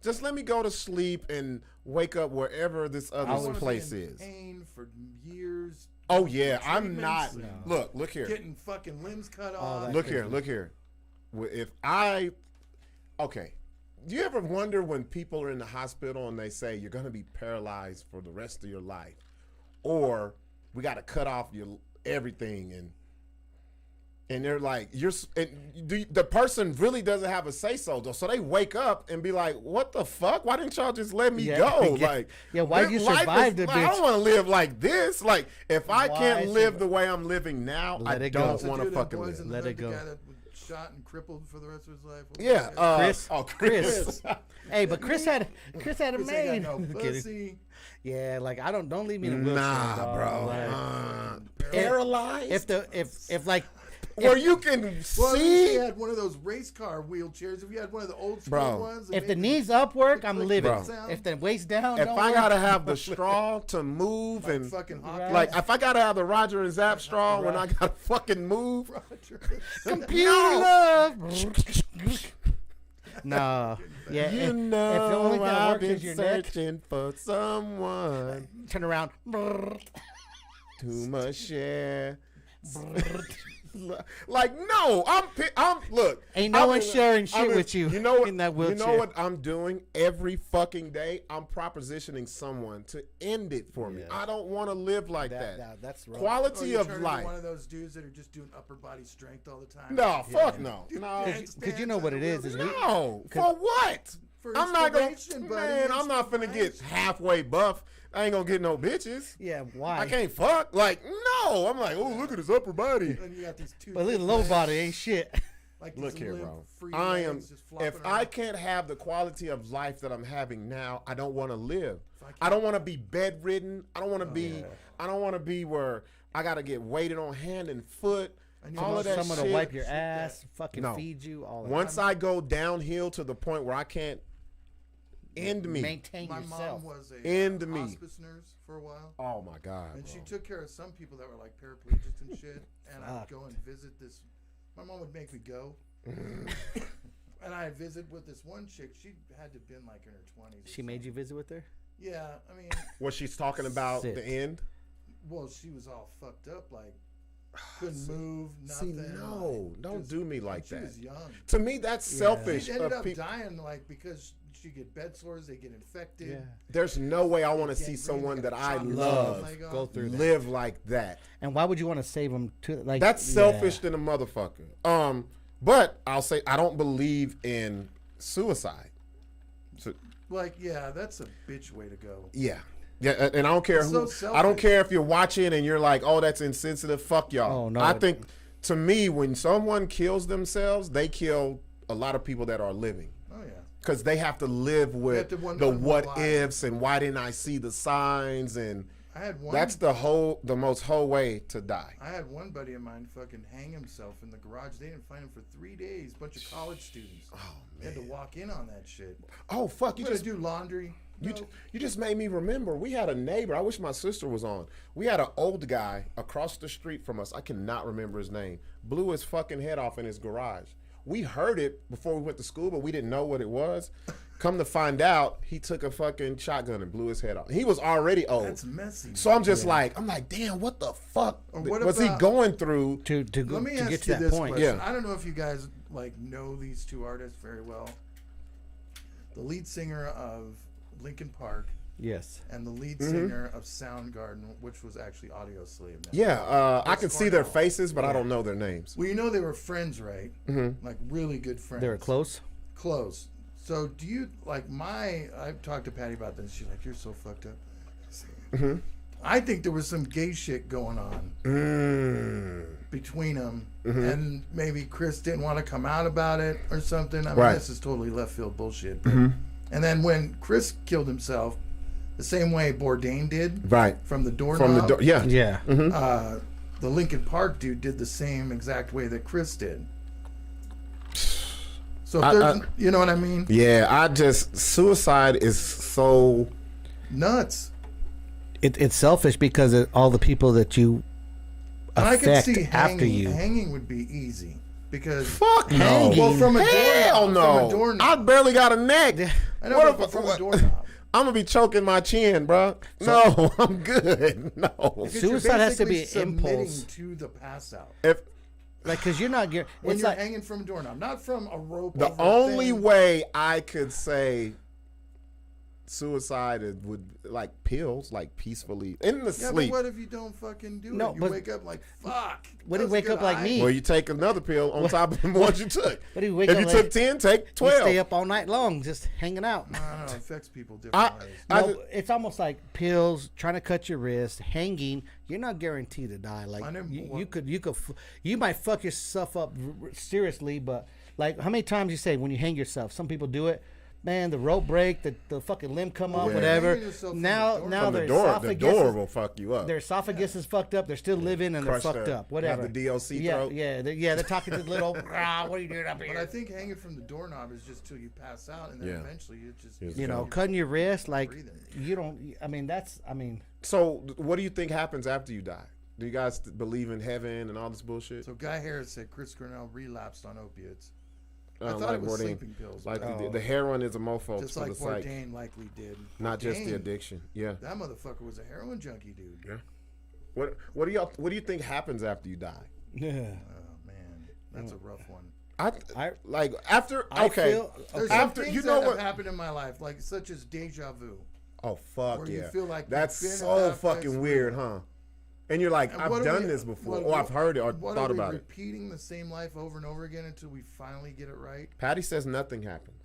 Just let me go to sleep and wake up wherever this other place is. Pain for years. Oh yeah, I'm not. No. Look here. Getting fucking limbs cut off. Look here. Do you ever wonder when people are in the hospital and they say you're going to be paralyzed for the rest of your life, or we got to cut off your everything, and they're like, the person really doesn't have a say so, so they wake up and be like, what the fuck? Why didn't y'all just let me go? Why do you survive the bitch? I don't want to live like this. Like if I can't live the way I'm living now, I don't want to fucking live. Let it go. Shot and crippled for the rest of his life. Chris. Hey, but Chris had a maid. No pussy. Yeah, like don't leave me in a wheelchair. Nah, bro. Like, paralyzed. If like. Where you can Well, see. If you had one of those race car wheelchairs, if you had one of the old school ones. If the knees up work, I'm living. If the waist down, if I gotta have the straw to move and fucking like if I gotta have the Roger and Zap straw when I gotta fucking move. Computer love. No. Yeah. You know, if the only thing that works is your searching neck. For someone. Turn around. Too much share. Like, no, I'm look. Ain't no one sharing shit with you. You know what? In that wheelchair. You know what I'm doing every fucking day? I'm propositioning someone to end it for me. I don't want to live like that. That's wrong. Quality of turning life. into one of those dudes that are just doing upper body strength all the time. No, fuck no. No. Because you know what it is. No. For what? For I'm not gonna, inspiration, buddy. man. I'm not finna get halfway buff. I ain't gonna get no bitches. Yeah, why? I can't fuck. Like, no. I'm like, oh, look at his upper body. And you got these two But look at the low body ain't shit. like Look here, limp, bro. free I am. legs just flopping If around. I can't have the quality of life that I'm having now, I don't want to live. I don't want to be bedridden. I don't want to be. I don't want to be where I gotta get weighted on hand and foot. All of that Someone shit. to wipe your ass, fucking feed you. All that. Once I go downhill to the point where I can't end me, maintain My yourself. mom was a End me. hospice nurse for a while. Oh my god! And bro. she took care of some people that were like paraplegics and shit. And I would go and visit this. My mom would make me go. And I'd visit with this one chick. She had to have been like in her 20s. She made you visit with her? Yeah, I mean, What she's talking about Sit. the end? well, she was all fucked up, like couldn't move, See, nothing. no, like, don't just- do me like she that. was young. To me, that's selfish. She ended of up peop- dying like because she get bed sores, they get infected. Yeah. There's no way I want to see Gangrene, someone got that I chopped love leg off. Go through that. live like that. And why would you want to save them to like? That's selfish Yeah. than a motherfucker. But I'll say I don't believe in suicide. So, Like, yeah, that's a bitch way to go. yeah. Yeah, and I don't care It's who. so I don't selfish. care if you're watching and you're like, "Oh, that's insensitive." Fuck y'all. Oh, no, I think, to me, when someone kills themselves, they kill a lot of people that are living. Oh yeah. Because they have to live with to wonder the why. what ifs and why didn't I see the signs, and I had one. that's the most whole way to die. I had one buddy of mine fucking hang himself in the garage. They didn't find him for 3 days. Bunch of college students. Oh man. They had to walk in on that shit. Oh fuck! You You just do laundry. you just made me remember. We had a neighbor. I wish my sister was on. We had an old guy across the street from us. I cannot remember his name. Blew his fucking head off in his garage. We heard it before we went to school, but we didn't know what it was. Come to find out, he took a fucking shotgun and blew his head off. He was already old. That's messy. So I'm just like, damn, what the fuck Or what was he about- going through? to Let me ask get to you that this point. question. Yeah. I don't know if you guys like know these two artists very well. The lead singer of Linkin Park Yes. and the lead singer of Soundgarden, which was actually Audio Slave. Now. Yeah, I can see their Cornell. faces, but I don't know their names. Well, you know they were friends, right? Like really good friends. They were close. Close. So do you like I've talked to Patty about this. She's like, "You're so fucked up." I think there was some gay shit going on between them, and maybe Chris didn't want to come out about it or something. I mean, Right. this is totally left field bullshit. But, and then when Chris killed himself, the same way Bourdain did, Right. from the doorknob. From the door, yeah. Yeah. The Linkin Park dude did the same exact way that Chris did. So if there's, you know what I mean? Yeah, suicide is so Nuts. It's selfish because of all the people that you And I could affect see after hanging. you. Hanging would be easy because fuck no. well, from a Hell doorknob, no. from a doorknob. I barely got a neck. I know, What but if- from what- a doorknob. I'm gonna be choking my chin, bro. No, I'm good. No. Because you're Suicide has to be basically an submitting impulse. to the pass out. If Like, because you're not getting. When It's you're like hanging from a doorknob, not from a rope. the over a only thing. way I could say suicide would like pills, like peacefully in the Yeah, sleep. but what if you don't fucking do No, it? You but- wake up like, fuck. What that if was a wake good up like eye. me? Well, you take another pill on top of the ones you took. What if you wake if up you like- took 10, take you 12. stay up all night long just hanging out. I don't know. It affects people different ways. No, it's almost like pills, trying to cut your wrist, hanging. You're not guaranteed to die. Like I never- you might fuck yourself up seriously, but like how many times you say when you hang yourself? Some people do it. Man, the rope break, the fucking limb come off, Yeah. whatever. Hanging yourself from Now the door. now From their the door esophagus will fuck you up. their esophagus is fucked up. They're still living and Crush they're fucked the- up. Whatever. have the DOC yeah, throat. Yeah, they're talking to the little. What are you doing up But I here? think hanging from the doorknob is just till you pass out, and then Yeah. eventually you just Yes. You know, you're cutting your wrist, like breathing. you don't. I mean, that's. I mean, So, what do you think happens after you die? Do you guys believe in heaven and all this bullshit? So Guy Harris said Chris Cornell relapsed on opiates. I Like thought it was Bourdain. sleeping pills. Like but the heroin is a mofo just for like the psych, Bourdain likely did. not just the Bourdain, addiction. Yeah. That motherfucker was a heroin junkie, dude. Yeah. What do you think happens after you die? yeah. That's a rough one. I like after There's some things that have happened in my life, like such as deja vu. Oh fuck where yeah! You feel like that's so fucking weird, huh? And you're like, I've done this before, or I've heard it, or thought about it. Repeating the same life over and over again until we finally get it right. Patty says nothing happens.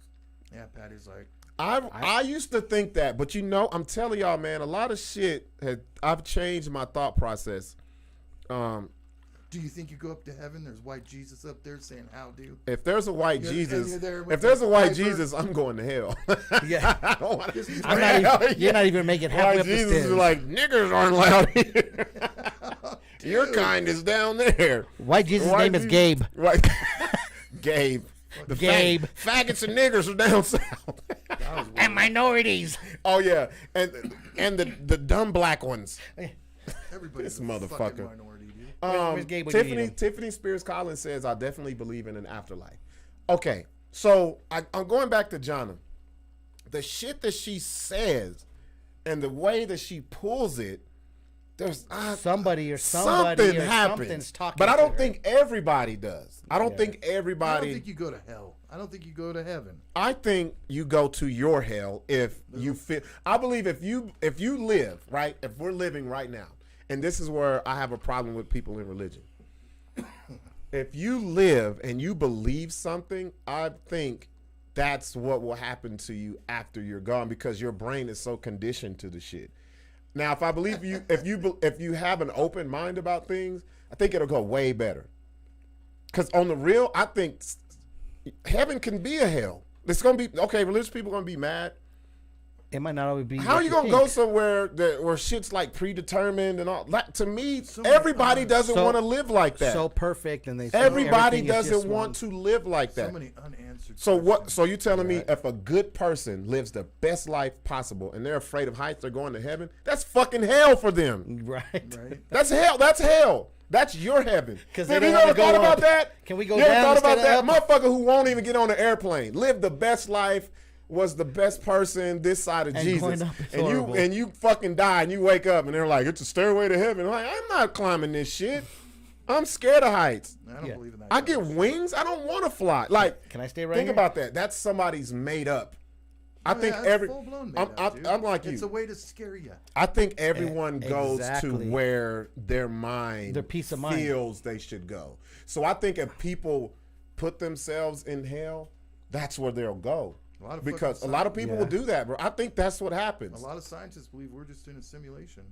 Yeah, Patty's like, I used to think that, but I'm telling y'all, man, a lot of shit I've changed my thought process. Do you think you go up to heaven? There's white Jesus up there saying, "How do?" If there's a white Jesus, I'm going to hell. Yeah, you're not even making halfway up the stairs. Jesus is like, niggers aren't allowed here. Your kind is down there. White Jesus' name is Gabe. Right, Gabe. Gabe. Faggots and niggers are down south. And minorities. Oh yeah, and the dumb black ones. Everybody's this motherfucker. Minority, dude. Tiffany Spears Collins says, I definitely believe in an afterlife. Okay, so I'm going back to Jonna. The shit that she says and the way that she pulls it, there's something happens. Talking but I don't think everybody does. I don't think everybody. I don't think you go to hell. I don't think you go to heaven. I think you go to your hell if you feel. I believe if you live right, if we're living right now. And this is where I have a problem with people in religion. If you live and you believe something, I think that's what will happen to you after you're gone because your brain is so conditioned to the shit. Now, if I believe you, if you have an open mind about things, I think it'll go way better. Because on the real, I think heaven can be a hell. It's gonna be okay. Religious people are gonna be mad. It might not always be. How are you gonna go somewhere where shit's like predetermined and all? Like, to me, everybody doesn't want to live like that. So perfect, and everybody doesn't want to live like that. So many unanswered. So what? So you telling me if a good person lives the best life possible and they're afraid of heights, they're going to heaven? That's fucking hell for them. Right. That's hell. That's hell. That's your heaven. Because have you ever thought about that? Can we go down? You ever thought about that? Up? Motherfucker who won't even get on an airplane, live the best life. Was the best person this side of Jesus, and you fucking die, and you wake up, and they're like, it's a stairway to heaven. I'm like, I'm not climbing this shit. I'm scared of heights. I don't believe in that. I get wings. I don't want to fly. Like, can I stay right think here? About that. That's somebody's made up. I think I'm like you. It's a way to scare you. I think everyone goes to where their peace of mind feels they should go. So I think if people put themselves in hell, that's where they'll go. Because a lot of people will do that, bro. I think that's what happens. A lot of scientists believe we're just in a simulation.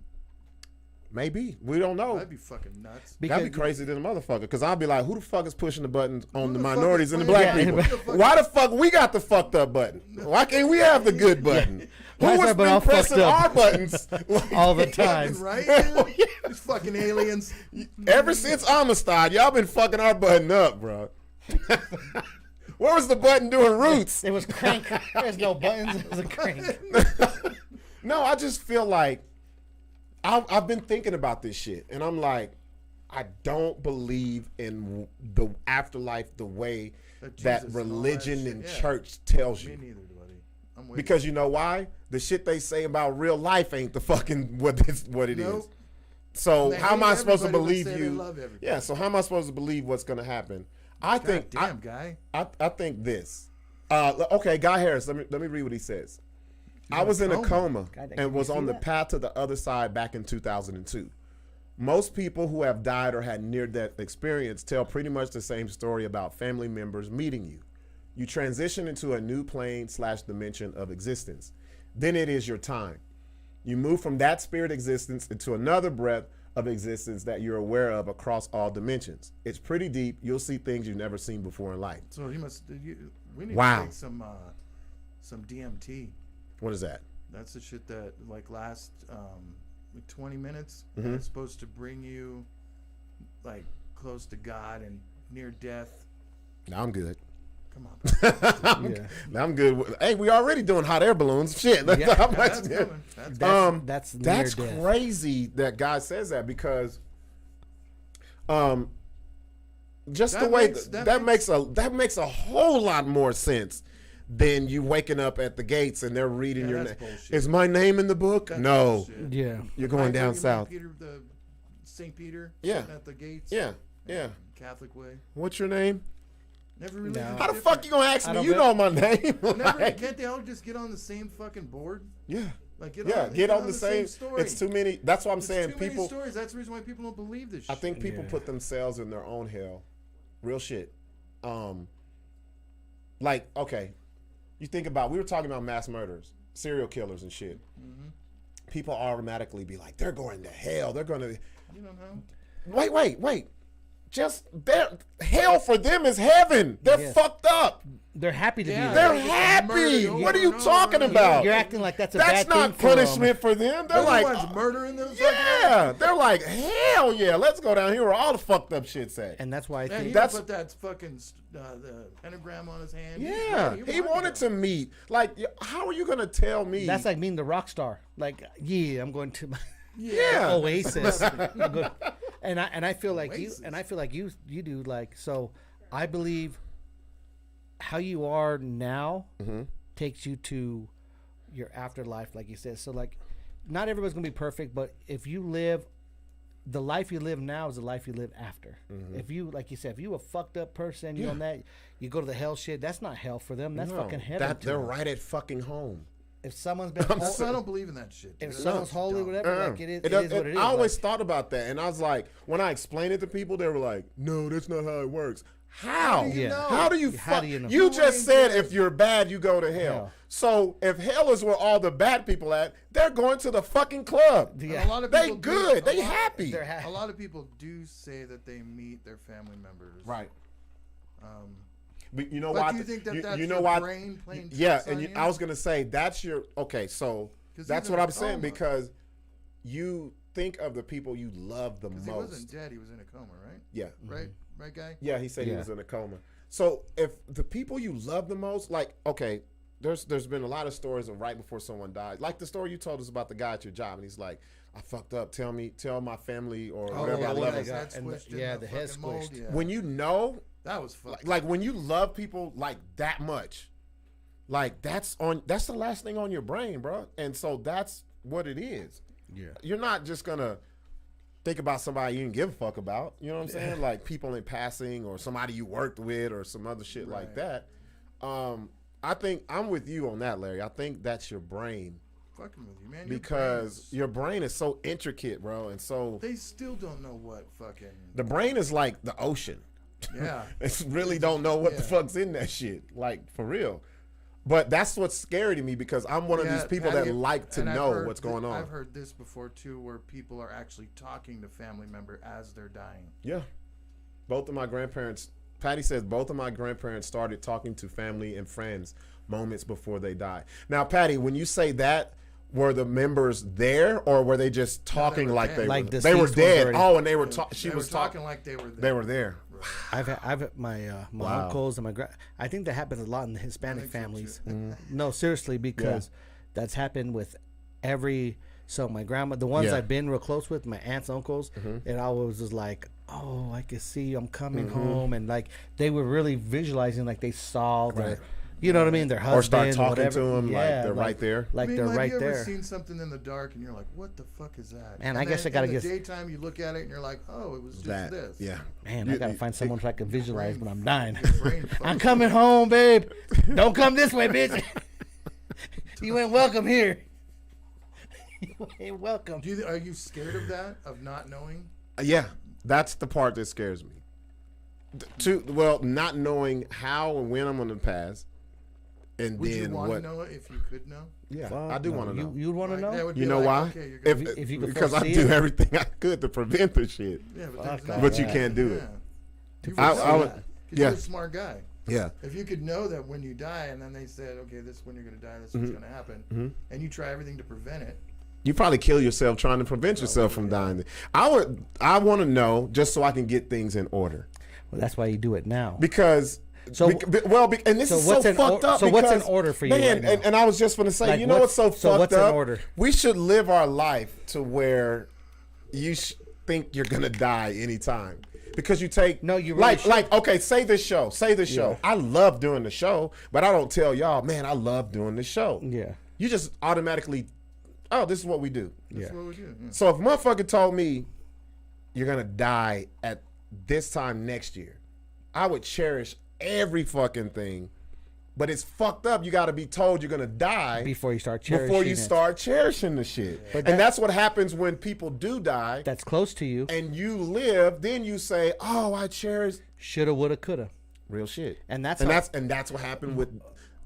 Maybe. We don't know. That'd be fucking nuts. That'd be crazy to the motherfucker. Because I'll be like, who the fuck is pushing the buttons on the minorities and the black people? Why the fuck we got the fucked up button? Why can't we have the good button? Who has been pressing our buttons all the time? Right? These fucking aliens. Ever since Amistad, y'all been fucking our button up, bro. Where was the button doing Roots? It was crank. There's no buttons. It was a crank. No, I just feel like I've been thinking about this shit, and I'm like, I don't believe in the afterlife the way that religion and church tells you. Me neither, buddy. I'm waiting. Because you know why? The shit they say about real life ain't the fucking what it is. So how am I supposed to believe you? Yeah. So how am I supposed to believe what's going to happen? I think think this. Okay, Guy Harris. Let me read what he says. I was in a coma and was on the path to the other side back in 2002. Most people who have died or had near-death experience tell pretty much the same story about family members meeting you. You transition into a new plane/dimension of existence. Then it is your time. You move from that spirit existence into another breath of existence that you're aware of across all dimensions. It's pretty deep. You'll see things you've never seen before in life. So we need to take some DMT. What is that? That's the shit that like lasts 20 minutes. Mm-hmm. And it's supposed to bring you like close to God and near death. No, I'm good. Come on. I'm good. Hey, we already doing hot air balloons. Shit. That's crazy that God says that because just the way that makes a whole lot more sense than you waking up at the gates and they're reading your name. Is my name in the book? No. Bullshit. Yeah. You're going down south. St. Peter sitting at the gates. Yeah. Yeah. Catholic way. What's your name? Never really. How the fuck you gonna ask me? You know my name. Can't they all just get on the same fucking board? Yeah. Like get on the same story. It's too many. That's what I'm saying. Too many stories. That's the reason why people don't believe this shit. I think people put themselves in their own hell. Real shit. Like, okay, you think about, we were talking about mass murders, serial killers and shit. Mm-hmm. People automatically be like, they're going to hell. They're going to. You don't know. Wait. Just hell for them is heaven. They're fucked up. They're happy to be there. They're happy. What are you talking about? You're acting like that's a bad thing. That's not punishment for them. They're like, one's murdering them. Yeah, they're like, hell yeah, let's go down here where all the fucked up shit's at. And that's why I think that's put that fucking the pentagram on his hand. Yeah, he wanted to meet. Like, how are you gonna tell me? That's like being the rock star. Like, I'm going to my Oasis. and I feel like you do, like, so I believe how you are now takes you to your afterlife, like you said. So, like, not everybody's gonna be perfect, but if you live the life you live now is the life you live after. If you, like you said, if you a fucked up person, you know that you go to the hell shit, that's not hell for them. That's fucking heaven. They're right at fucking home. If someone's been, I don't believe in that shit. If someone's holy, whatever, like it is what it is. I always thought about that, and I was like, when I explained it to people, they were like, "No, that's not how it works." How? How do you know? You just said if you're bad, you go to hell. So if hell is where all the bad people at, they're going to the fucking club. Yeah. A lot of people they happy. A lot of people do say that they meet their family members. Right. But you know but why? Do you think that's you know your why? Brain playing I was gonna say that's your so that's what I'm saying, because you think of the people you love the most. He wasn't dead; he was in a coma, right? Yeah. Right, right, guy. Yeah, he said he was in a coma. So if the people you love the most, like, okay, there's been a lot of stories of right before someone died, like the story you told us about the guy at your job, and he's like, I fucked up. Tell my family or whatever I love. The head squished. Yeah. When you know. That was fucked. Like when you love people like that much, like that's the last thing on your brain, bro. And so that's what it is. Yeah. You're not just gonna think about somebody you didn't give a fuck about. You know what I'm saying? Like people in passing or somebody you worked with or some other shit like that. I think I'm with you on that, Larry. I think that's your brain. Fucking with you, man. Because your brain is so intricate, bro, and so they still don't know what fucking. The brain is like the ocean. Yeah. They really don't know what the fuck's in that shit. Like, for real. But that's what's scary to me, because I'm one of these people that like to know what's going on. I've heard this before, too, where people are actually talking to family member as they're dying. Yeah. Both of my grandparents, Patty says both of my grandparents started talking to family and friends moments before they died. Now, Patty, when you say that, were the members there, or were they just talking like they were dead? Oh, and they were she was talking like they were there. They were there. I've had my uncles and I think that happens a lot in the Hispanic families. No, seriously, because that's happened with so my grandma, the ones I've been real close with, my aunts, uncles, it always was like, oh, I can see I'm coming home, and like they were really visualizing, like they saw their, you know what I mean, their husband, or start talking whatever. to them, like they're right there, like they're right there. Have you ever seen something in the dark and you're like, what the fuck is that? Man, I guess I gotta get. In the daytime, you look at it and you're like, oh, it was just this. Yeah. Man, I gotta find someone so I can visualize when I'm dying. I'm coming home, babe. Don't come this way, bitch. You ain't welcome here. You ain't welcome. Are you scared of that? Of not knowing? Yeah, that's the part that scares me. Not knowing how and when I'm gonna pass. And would then you want to know it if you could know? Yeah, I do want to know. You'd want to know? You know why? Okay, if you because I do everything I could to prevent the shit. Yeah, but you can't do it. Because you're a smart guy. Yeah. If you could know that when you die, and then they said, okay, this is when you're going to die, this is what's going to happen, and you try everything to prevent it. You probably kill yourself trying to prevent yourself from dying. I want to know just so I can get things in order. Well, that's why you do it now. Because. And this is so fucked up. So what's in order for you, man? right now? And I was just going to say, like, what's so fucked what's up? In order? We should live our life to where you think you're going to die anytime, because you take okay. Say this show. I love doing the show, but I don't tell y'all, man, I love doing the show. Yeah. You just automatically, this is what we do. That's what we do. Yeah. So if motherfucker told me you're gonna die at this time next year. I would cherish every fucking thing. But it's fucked up. You got to be told you're going to die before you start cherishing the shit. Yeah. And that's what happens when people do die. That's close to you. And you live, then you say, "Oh, I cherish shoulda, woulda, coulda." Real shit. And that's what happened with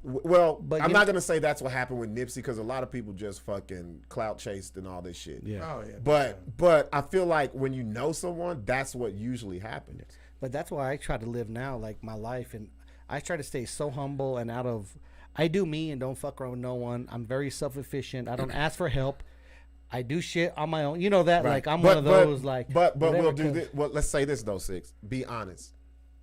but I'm not going to say that's what happened with Nipsey, cuz a lot of people just fucking clout chased and all this shit. Yeah. Oh yeah. But I feel like when you know someone, that's what usually happens. But that's why I try to live now, like my life, and I try to stay so humble and I do me and don't fuck around with no one. I'm very self-efficient. I don't ask for help. I do shit on my own. You know that, right. Like I'm one of those, like. But we'll do this. Well, let's say this though, Sixx. Be honest.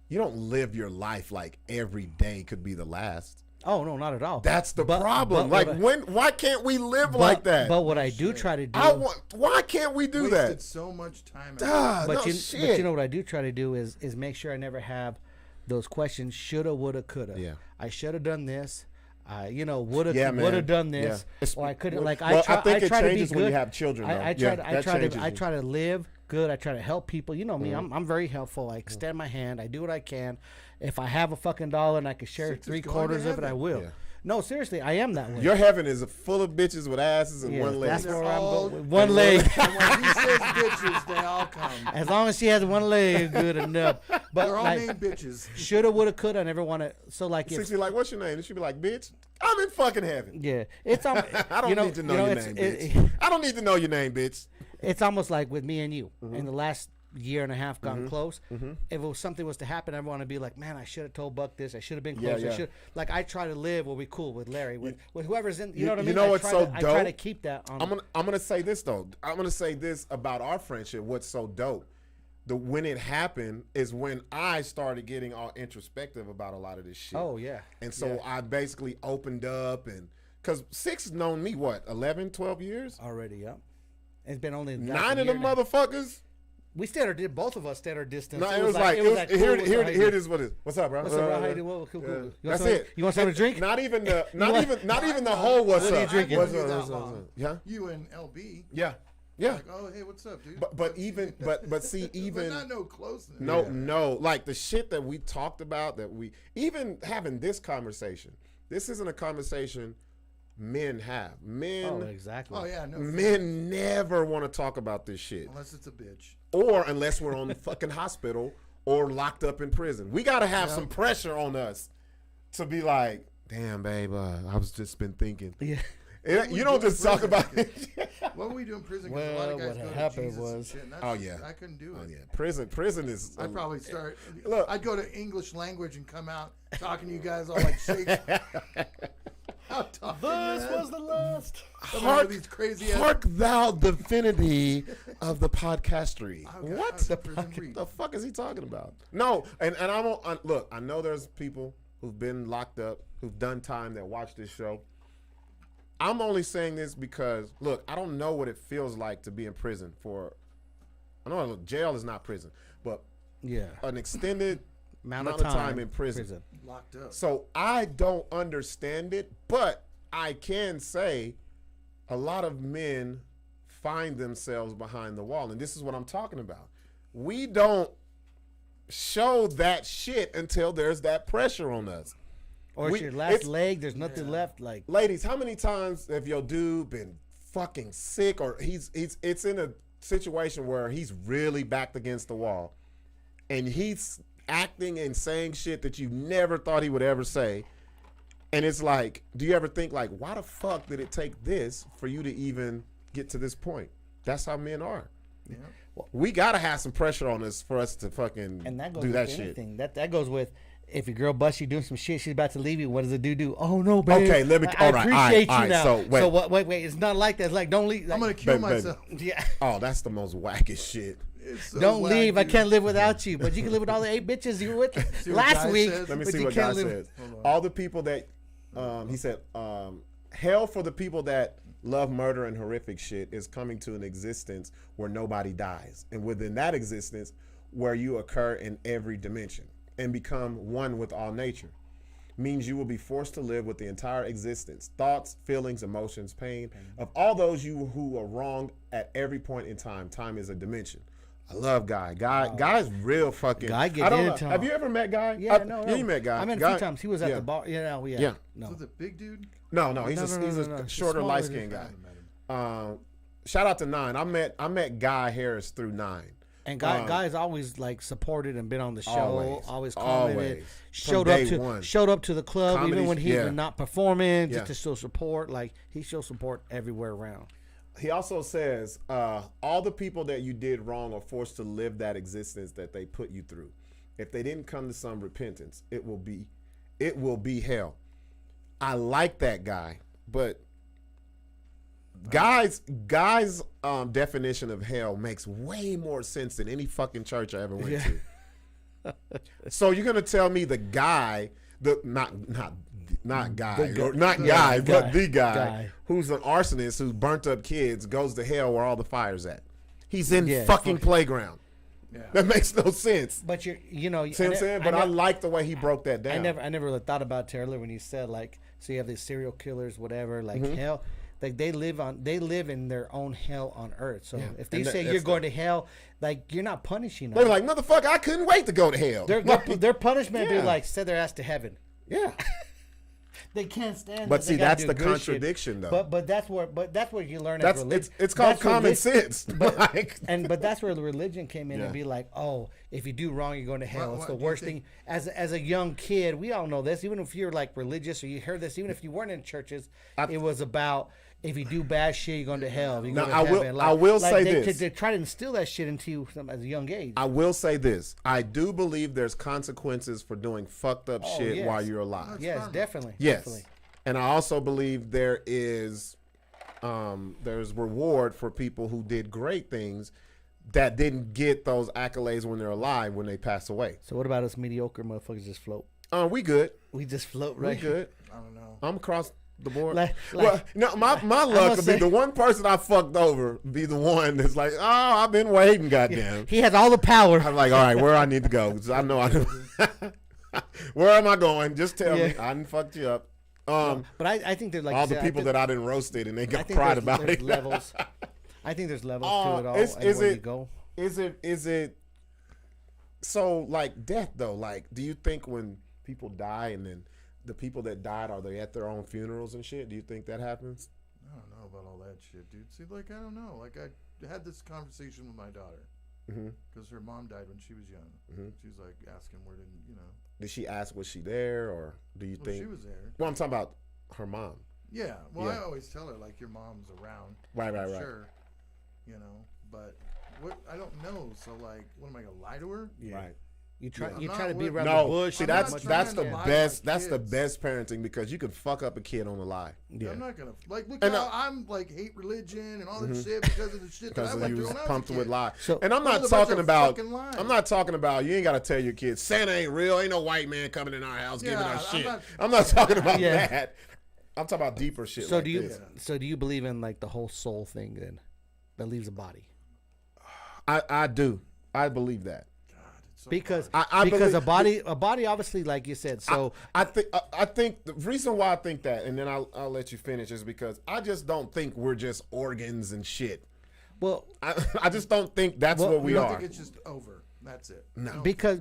You don't live your life like every day could be the last. Oh no, not at all. That's the problem. Why can't we live like that? But what I do try to do, why can't we do that? Wasted so much time. But you know what I do try to do is make sure I never have those questions. Shoulda, woulda, coulda. Yeah. I should have done this. Woulda done this. Yeah. Or I couldn't. Like I think it try changes to be good when you have children. I try to live good. I try to help people. You know me. Mm-hmm. I'm very helpful. I extend my hand. I do what I can. If I have a fucking $1 and I can share 3/4 of it, I will. Yeah. No, seriously, I am that way. Your heaven is full of bitches with asses and one leg. That's where I'm going. One leg. And when he says bitches, they all come. As long as she has one leg, good enough. But they're all named bitches. Shoulda, woulda, coulda. I never want to. So like, if be like, what's your name? And she'd be like, bitch, I'm in fucking heaven. Yeah, it's. I don't need to know your name, bitch. I don't need to know your name, bitch. It's almost like with me and you. In the last year and a half gone close. If something was to happen, everyone would be like, man, I should have told Buck this. I should have been close. Yeah. I try to live where we cool with Larry, with whoever's in. You know what I mean? You know what's so dope? I try to keep that on. I'm gonna say this though. I'm gonna say this about our friendship. What's so dope? When it happened is when I started getting all introspective about a lot of this shit. Oh yeah. And so I basically opened up, and because Sixx has known me 11, 12 years already. Yeah. It's been only 9 of them motherfuckers. We both of us stayed our distance. No, it was like here it is. What is? What's up, bro? What's up, bro? How you doing? Cool. That's it. You want something to drink? Not even the whole what's up. What are you drinking? Yeah. You and LB. Yeah. Like, oh, hey, what's up, dude? But see, even not no closeness. No, like the shit that we talked about, that we even having this conversation. This isn't a conversation men have. Oh, exactly. Oh yeah, no. Men never want to talk about this shit unless it's a bitch, or unless we're on the fucking hospital or locked up in prison. We got to have some pressure on us to be like, damn, babe, I was just been thinking. Yeah. You don't just talk about it. What were we doing in prison? Well, a lot of guys what happened was... I couldn't do it. Oh, yeah. Prison is... I'd probably start... Look, I'd go to English language and come out talking to you guys all like Shakespeare. This was the last. Hark thou divinity of the podcastery. What the fuck is he talking about? No, and look, I know there's people who've been locked up, who've done time, that watch this show. I'm only saying this because, look, I don't know what it feels like to be in prison for. I know jail is not prison, but an extended amount of time in prison. Locked up. So I don't understand it, but I can say a lot of men find themselves behind the wall. And this is what I'm talking about. We don't show that shit until there's that pressure on us. Or it's your last leg, there's nothing left. Like, ladies, how many times have your dude been fucking sick, or it's in a situation where he's really backed against the wall and he's acting and saying shit that you never thought he would ever say, and it's like, do you ever think like, why the fuck did it take this for you to even get to this point? That's how men are. Yeah. Well, we gotta have some pressure on us for us to fucking and that goes do that with shit. Anything. That goes with, if your girl busts you doing some shit, she's about to leave you. What does the dude do? Oh no, babe. Okay, let me. I appreciate you now. So wait. It's not like that. It's like, don't leave. Like, I'm gonna kill myself. Yeah. Oh, that's the most wackest shit. So don't leave. I can't live without you. But you can live with all the 8 bitches you were with last week. Let me see what God says. All the people that he said, hell for the people that love murder and horrific shit is coming to an existence where nobody dies, and within that existence, where you occur in every dimension and become one with all nature, means you will be forced to live with the entire existence, thoughts, feelings, emotions, pain of all those you who are wronged at every point in time. Time is a dimension. I love Guy. Guy's real fucking. Guy get I don't into know. him. Have you ever met Guy? Yeah, no. You met Guy. I met him a few times. He was at the bar. Yeah. So it's a big dude? No. He's a shorter, light skinned guy. Shout out to Nine. I met Guy Harris through Nine. And Guy's always like supported and been on the show. Always commented. Always. Showed up to the club Comedy, even when he was not performing, just Yeah. to show support. Like he shows support everywhere around. He also says, all the people that you did wrong are forced to live that existence that they put you through. If they didn't come to some repentance, it will be hell. I like that guy, but Guy's definition of hell makes way more sense than any fucking church I ever went to. So you're gonna tell me the guy, not the guy who's an arsonist who's burnt up kids goes to hell where all the fire's at. He's in fucking playground. Yeah. That makes no sense. But you see what I'm saying? But I like the way he broke that down. I never really thought about it earlier when you said like, so you have these serial killers, whatever, like hell. Like they live in their own hell on earth. So if they say you're going to hell, like you're not punishing them. They're like, motherfucker, I couldn't wait to go to hell. Their punishment be like send their ass to heaven. Yeah. They can't stand. But see, that's the contradiction, though. But that's where you learn. It's called common sense. But that's where the religion came in and be like, oh, if you do wrong, you're going to hell. It's the worst thing. As a young kid, we all know this. Even if you're like religious or you heard this, even if you weren't in churches, it was about if you do bad shit, you're going to hell. You're going to heaven. I will say this. They try to instill that shit into you at a young age. I will say this. I do believe there's consequences for doing fucked up shit while you're alive. Yes, definitely. Yes. Definitely. And I also believe there's reward for people who did great things that didn't get those accolades when they're alive when they pass away. So what about us mediocre motherfuckers just float? We good. We just float, right? We good. I don't know. I'm across the board. Well, no, my luck would be the one person I fucked over be the one that's like, oh, I've been waiting, goddamn. He has all the power. I'm like, all right, where I need to go? I know I do. Where am I going? Just tell me. I didn't fucked you up. But I think there's like all the people that I didn't roasted and they got pride about it. Levels. I think there's levels to it all. You go. Is it so like death though? Like, do you think when people die and then the people that died, are they at their own funerals and shit? Do you think that happens? I don't know about all that shit, dude. See, like, I don't know. Like, I had this conversation with my daughter because her mom died when she was young. She's like asking where Did she ask was she there, or do you think she was there? Well, I'm talking about her mom. Yeah. Well, I always tell her like your mom's around. Right. Sure. But what I don't know. So like, what am I gonna lie to her? Yeah. Right. You try to be around the bush. See, that's the best. That's the best parenting because you can fuck up a kid on a lie. Yeah. I'm not gonna look how I'm like hate religion and all this shit because of the shit that I went through when I was pumped a kid. with lies. and I'm not talking about. You ain't got to tell your kids Santa ain't real. Ain't no white man coming in our house giving us shit. I'm not talking about that. I'm talking about deeper shit. So do you believe in like the whole soul thing then that leaves a body? I do. I believe that. Because a body obviously, like you said. So I think the reason why I think that, and then I'll let you finish, is because I just don't think we're just organs and shit. Well, I just don't think that's what we are. I think it's just over. That's it. No. Because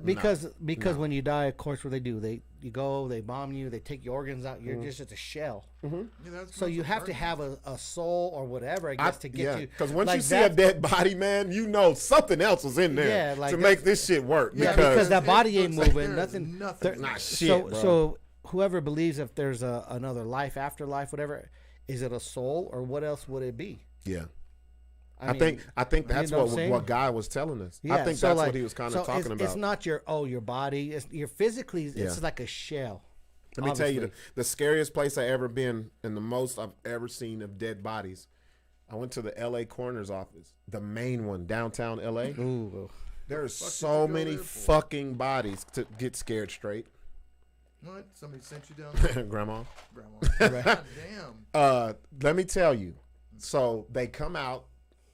when you die, of course, what they do, you go, they bomb you, they take your organs out. You're just a shell. Yeah, so you have to have a soul or whatever, I guess, to get you. Because once you see a dead body, man, you know something else was in there to make this shit work. Yeah, because that body ain't moving. Nothing. Not shit, bro. So whoever believes if there's another life, afterlife, whatever, is it a soul or what else would it be? Yeah. I think that's what Guy was telling us. Yeah, I think that's what he was kind of talking about. It's not your body. It's your physically. It's like a shell. Let me tell you, the scariest place I ever been and the most I've ever seen of dead bodies. I went to the L.A. coroner's office, the main one, downtown L.A. Ooh. There's so many fucking bodies to get scared straight. What? Somebody sent you down there? Grandma. God damn. Let me tell you. So they come out.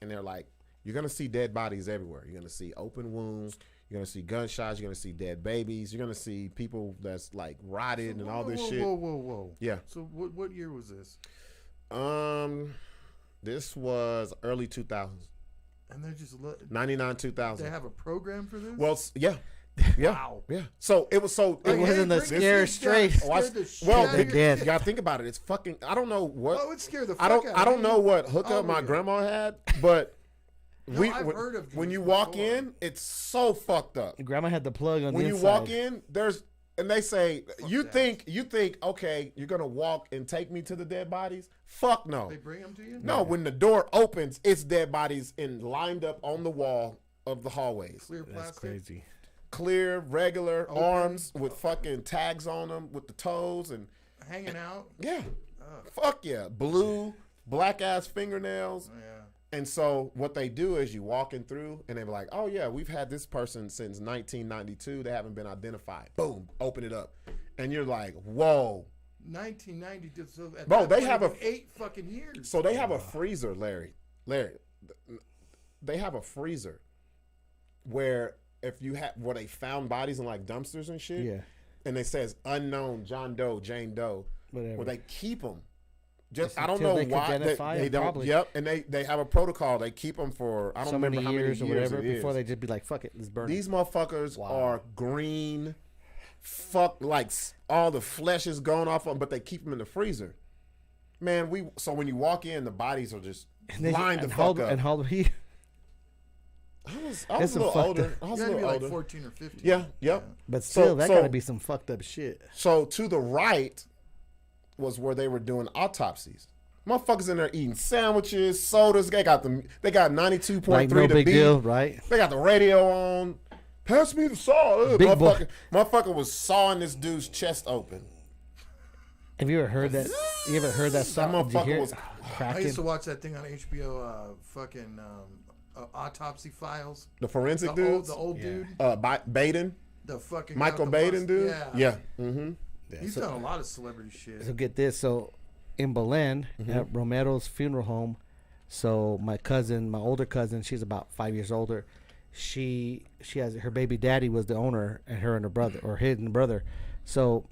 And they're like, you're going to see dead bodies everywhere. You're going to see open wounds. You're going to see gunshots. You're going to see dead babies. You're going to see people that's like rotted and all this shit. Whoa. Yeah. So what year was this? This was early 2000s. And they're just 99 2000. They have a program for this. Well, yeah. Wow. Yeah. So it was so. It wasn't the scare straight. Well, they did. You gotta think about it. It's fucking. I don't know what. Oh, it scared the fuck out of me. I don't know what hookup my grandma had, but I've heard of when you this walk before. in, it's so fucked up. Your grandma had the plug on When the you inside. walk in, and they say you that. think okay, you're gonna walk and take me to the dead bodies. Fuck no. They bring them to you. No, when the door opens, it's dead bodies lined up on the wall of the hallways. Clear plastic. That's crazy. Clear, regular Open. arms with fucking tags on them with the toes and Hanging out. yeah, fuck yeah, blue, black ass fingernails. Yeah. And so what they do is you walking through and they're like, oh yeah, we've had this person since 1992. They haven't been identified. Boom, open it up, and you're like, whoa. 1992. So at Bro, that they point, have it was 8 fucking years. So they have a freezer, Larry. They have a freezer where if you have where they found bodies in like dumpsters and shit. Yeah. And it says unknown John Doe, Jane Doe. Whatever. Where they keep them. Just I Until don't know they can why identify they them, don't. probably. Yep, and they have a protocol. They keep them for I don't So many remember how many years years or whatever it is. before they just be like, fuck it, let's burn These it. motherfuckers are green. Fuck, like all the flesh is going off them, but they keep them in the freezer. Man, so when you walk in, the bodies are just lined the fuck up. And how old were you? I was It's a little some older. fucked I was You a gotta be little like older. 14 or 15. Yeah, yep. But still, that so- gotta be some fucked up shit. So to the right was where they were doing autopsies. Motherfuckers in there eating sandwiches, sodas. They got 92.3 Like no the big beat. deal, right? They got the radio on. Pass me the saw. Big boy. Motherfucker was sawing this dude's chest open. Have you ever heard that? You ever heard that song? Did you motherfucker hear it? was- I Cracking. used to watch that thing on HBO, Autopsy Files. The forensic The dudes. old dude. Baden. The fucking Michael guy with the Baden dude. must- Yeah. Mm-hmm. He's done a lot of celebrity shit. So get this. So in Belen at Romero's funeral home, so my older cousin, she's about 5 years older. She has her baby daddy was the owner, and her and her brother, or his and brother. So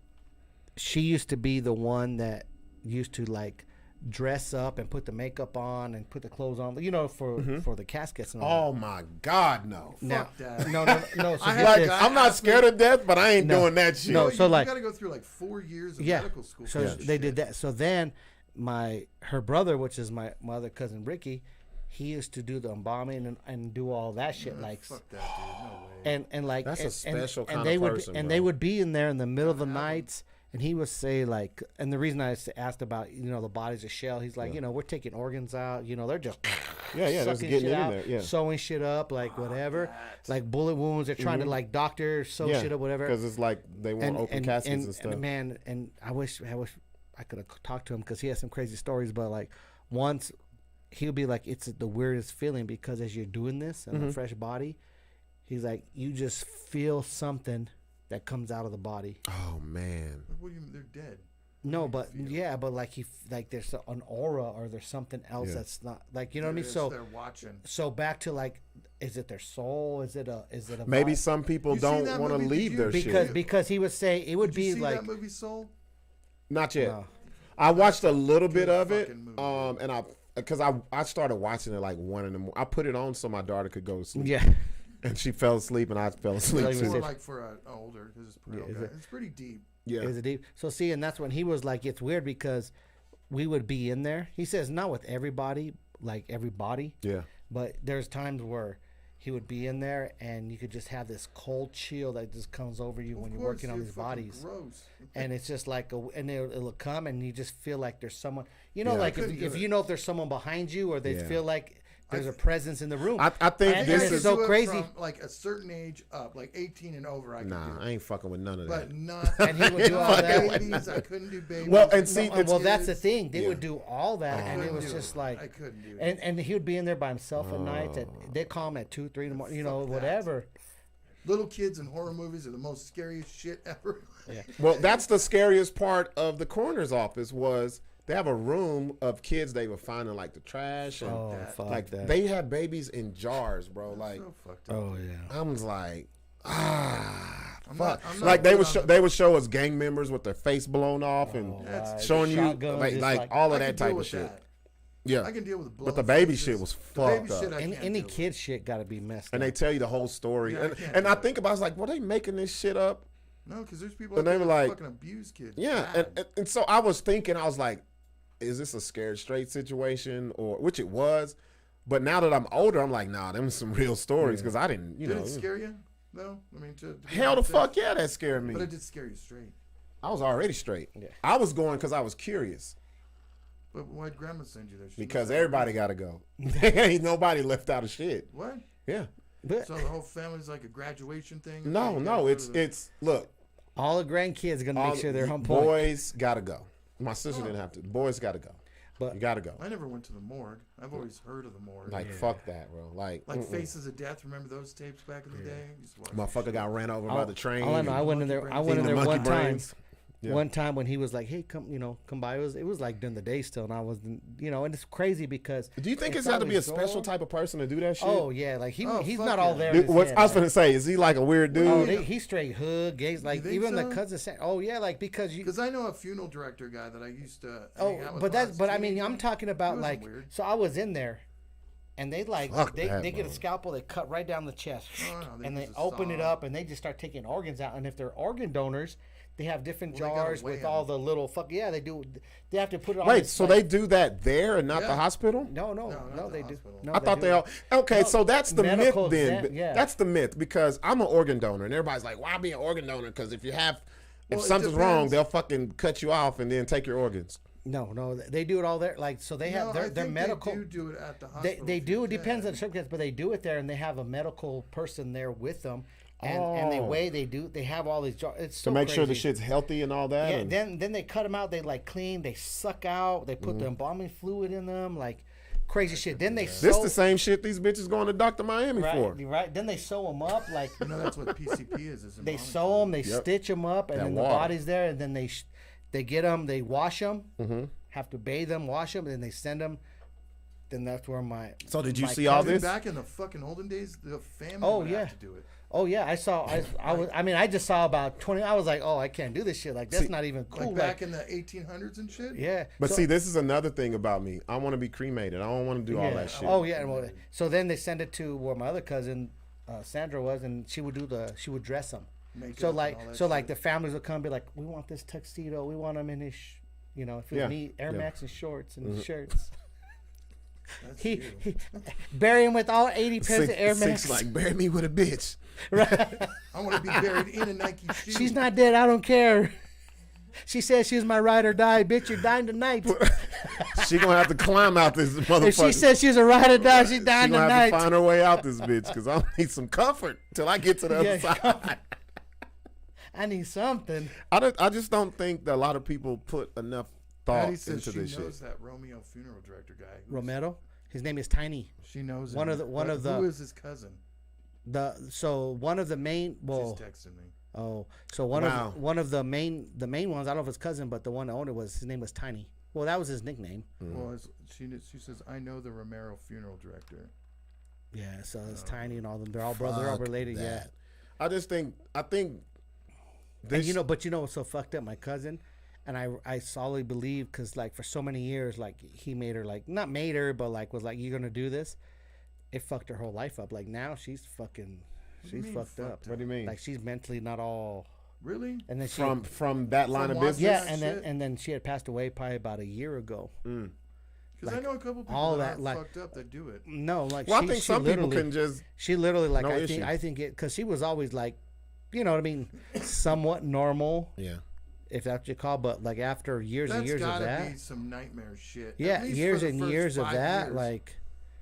she used to be the one that used to like dress up and put the makeup on and put the clothes on, for the caskets and all. Oh my God, no. Now, that. no. So I get had this. a guy- I'm not scared of death, but I ain't No. doing that shit. No, You so like- got to go through like 4 years of Yeah. medical school. So for that they shit. did that. So then her brother, which is my other cousin Ricky, he used to do the embalming and do all that shit, like Fuck that, dude. No way. and like That's a and- special and kind they of would person, and bro. they would be in there in the middle of the nights, and he would say like, and the reason I asked about the bodies of shell, he's like, we're taking organs out, they're just Yeah, they're sucking getting shit in out, there, yeah. sewing shit up, like whatever, like bullet wounds. They're trying to like doctor sew shit up, whatever. Because it's like they want open caskets and stuff. And man, and I wish I could have talked to him because he has some crazy stories. But like once he'll be like, it's the weirdest feeling because as you're doing this in a fresh body, he's like, you just feel something that comes out of the body. Oh man. What do you mean? They're dead. No, but yeah, but like like there's an aura or there's something else that's not like what I mean. So they're watching. So back to like, is it their soul? Is it a Maybe vibe? some people You seen don't that want to movie? leave Did their you- shit. because he would say it would Did you be see like that movie Soul? Not yet. No. I watched a little bit of it, fucking movie. and because I started watching it like 1 in the morning. I put it on so my daughter could go to sleep. yeah. And she fell asleep, and I fell asleep Like It's we too. more said- like for an older, because it's pretty. is it? It's pretty deep. Yeah. Is it deep? So see, and that's when he was like, it's weird because we would be in there. He says not with everybody, like everybody, Yeah. but there's times where he would be in there and you could just have this cold chill that just comes over you when Of you're course, working on you're these fucking bodies. Gross. And it's just like, and it'll come and you just feel like there's someone, Yeah. like I couldn't if do you it. know if there's someone behind you or they Yeah. feel like there's a presence in the room. I think And this it's is so Do it crazy. From like a certain age up, like 18 and over, I could Nah, do I ain't fucking with none of it. that. But not. And he would do all that. Babies, I couldn't do babies. Well, and see, No, well, that's the kids. thing. They Yeah. would do all that, and it couldn't was do just it. like, I couldn't do it. and he would be in there by himself at night. They'd call him at 2, 3 in the morning, Fuck that. whatever. Little kids in horror movies are the most scariest shit ever. Well, that's the scariest part of the coroner's office was they have a room of kids they were finding like the trash and Oh, fuck like that. they had babies in jars, bro. Like So fucked up. Oh yeah. I was like, I'm fuck. not Like they good would on show, the- they would show us gang members with their face blown off and That's showing you Shotgun, like just like like- all I of that could deal type of with shit. that. Yeah. I can deal with blood. But the baby shit was fucked up. Any kid shit got to be messed up. And they tell you the whole story. Yeah, and I think about it, I was like, were they making this shit up? No, because there's people And they were like, fucking abuse kids. Yeah, and so I was thinking, I was like, is this a scared straight situation? Which it was. But now that I'm older, I'm like, nah, them are some real stories because I didn't, Did it scare you, though? I mean, hell the fuck yeah, that scared me. But it did scare you straight. I was already straight. Yeah. I was going because I was curious. But why'd Grandma send you there? Because everybody got to go. Ain't nobody left out of shit. What? Yeah. So the whole family's like a graduation thing? No, it's look. All the grandkids are gonna make sure they're on point. Boys gotta go. My sister didn't have to. Boys gotta go. But you gotta go. I never went to the morgue. I've always heard of the morgue. Like fuck that, bro. Like Faces of Death. Remember those tapes back in the day? Motherfucker got ran over by the train. All I know, I went in there one time. Yeah. One time when he was like, "Hey, come by." It was like during the day still, and I was, and it's crazy because. Do you think it's got to be a special type of person to do that shit? Oh yeah, like he's not all there. I was gonna say, is he like a weird dude? Oh, he's straight hood, gays, like even the cousins. Oh yeah, like because I know a funeral director guy that I used to. But I mean, I'm talking about like. Weird. So I was in there. And they they get a scalpel, they cut right down the chest, and they open it up, and they just start taking organs out. And if they're organ donors, they have different jars with all the little they do. They have to put it on. Wait, so they do that there and not the hospital? No, they do. No, I thought they all. Okay, so that's the myth then. That's the myth because I'm an organ donor, and everybody's like, "Why be an organ donor?" Because if something's wrong, they'll fucking cut you off and then take your organs. No, they do it all there. Like, so they have their medical. They do it at the hospital. They do. It depends on the circumstance, but they do it there, and they have a medical person there with them, and they have all these jars. It's so to make crazy. sure the shit's healthy and all that. Yeah. Then they cut them out. They like clean. They suck out. They put the embalming fluid in them. Like crazy shit. Then they this the same shit these bitches going to Dr. Miami for. Right. Then they sew them up. Like that's what PCP is. They sew them. They stitch them up, and then the body's there, and then they get them. They wash them. Mm-hmm. Have to bathe them, wash them, and then they send them. Then that's where my. So did you see all this back in the fucking olden days? The family would have to do it. Oh yeah, I saw. I just saw about 20. I was like, oh, I can't do this shit. Like that's not even cool. Like back in the 1800s and shit. Yeah. But see, this is another thing about me. I want to be cremated. I don't want to do all that shit. Oh yeah. Well, so then they send it to where my other cousin Sandra was, and she would dress them. So like the families would come and be like, we want this tuxedo. We want them in his. If it was me, Air Max and shorts and shirts. He bury him with all 80 pairs of Air Max. Sixx like, bury me with a bitch. Right. I want to be buried in a Nike shoe. She's not dead. I don't care. She says she's my ride or die. Bitch, you're dying tonight. She gonna have to climb out this motherfucker. If she says she's a ride or die, she's dying tonight. She gonna have to find her way out this bitch because I need some comfort till I get to the other side. I need something. I just don't think that a lot of people put enough thought into this shit. She knows that Romeo funeral director guy. Romero? His name is Tiny. She knows one him. of the. Who is his cousin? One of the main. Well, she's texting me. Oh, so one of the main ones. I don't know if it's cousin, but the one that owned it his name was Tiny. Well, that was his nickname. Well, she says I know the Romero funeral director. Yeah, so it's Tiny and all them. They're all related. That. Yeah. I think. And but what's so fucked up? My cousin, and I solidly believe because like for so many years, like he made her like not made her, but like was like, you're gonna do this. It fucked her whole life up. Like now she's fucked up. What do you mean? Like she's mentally not all. Really? And then from that line of business. Yeah, and then she had passed away probably about a year ago. Because I know a couple people that are fucked up that do it. No, like I think some people can just. She literally like I think it because she was always like. You know what I mean? Somewhat normal. Yeah. If that's what you call, but like after years and years of that. That's gotta be some nightmare shit. Yeah, years and years of that. Like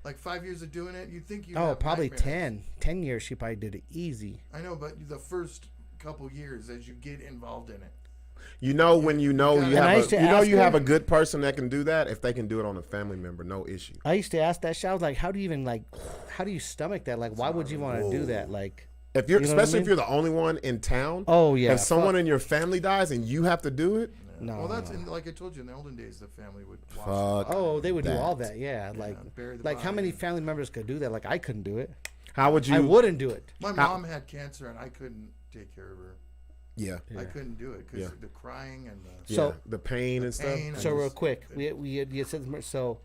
5 years of doing it, you'd think you. Oh, probably 10 years. She probably did it easy. I know, but the first couple years as you get involved in it. When you have a good person that can do that, if they can do it on a family member, no issue. I used to ask that shit. I was like, how do you stomach that? Like, why would you want to do that? Like. If you're, especially if you're the only one in town. Oh yeah. And someone in your family dies and you have to do it. No. Well, that's like I told you in the olden days, the family would. They would do all that. Yeah, like how many family members could do that? Like I couldn't do it. How would you? I wouldn't do it. My mom had cancer and I couldn't take care of her. Yeah. I couldn't do it because the crying and the the pain and stuff. So real quick, you said so.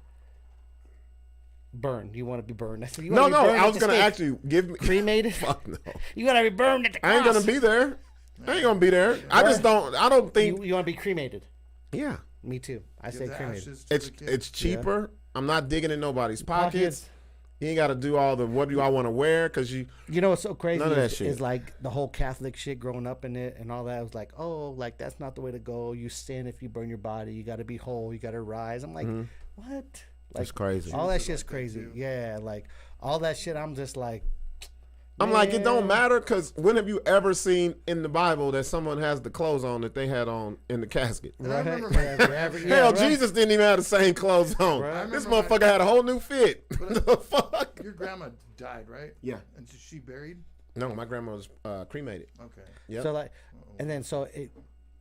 burn. You want to be burned. That's what you No, want to be burned I at was the gonna stake. actually give me Cremated? Fuck no. You want to be burned at the cross. I ain't gonna be there. I ain't gonna be there. I don't think. You want to be cremated. Yeah. Me too. I Give say the cremated. ashes to the kid. It's cheaper. I'm not digging in nobody's pockets. You ain't got to do all the what do I want to wear because you. You know what's so crazy None of that shit. is like the whole Catholic shit growing up in it and all that. I was like, oh, like that's not the way to go. You sin if you burn your body. You got to be whole. You got to rise. I'm like, what? Like, That's crazy. All that shit's crazy. Yeah, like all that shit. I'm just like, I'm like, it don't man. matter because when have you ever seen in the Bible that someone has the clothes on that they had on in the casket? And I Right. remember my Hell, Jesus didn't even have the same clothes on. Right. This remember motherfucker had a whole new fit. The fuck? your grandma died, right? Yeah. And she buried? No, my grandma was cremated. Okay. Yep. So like, and then so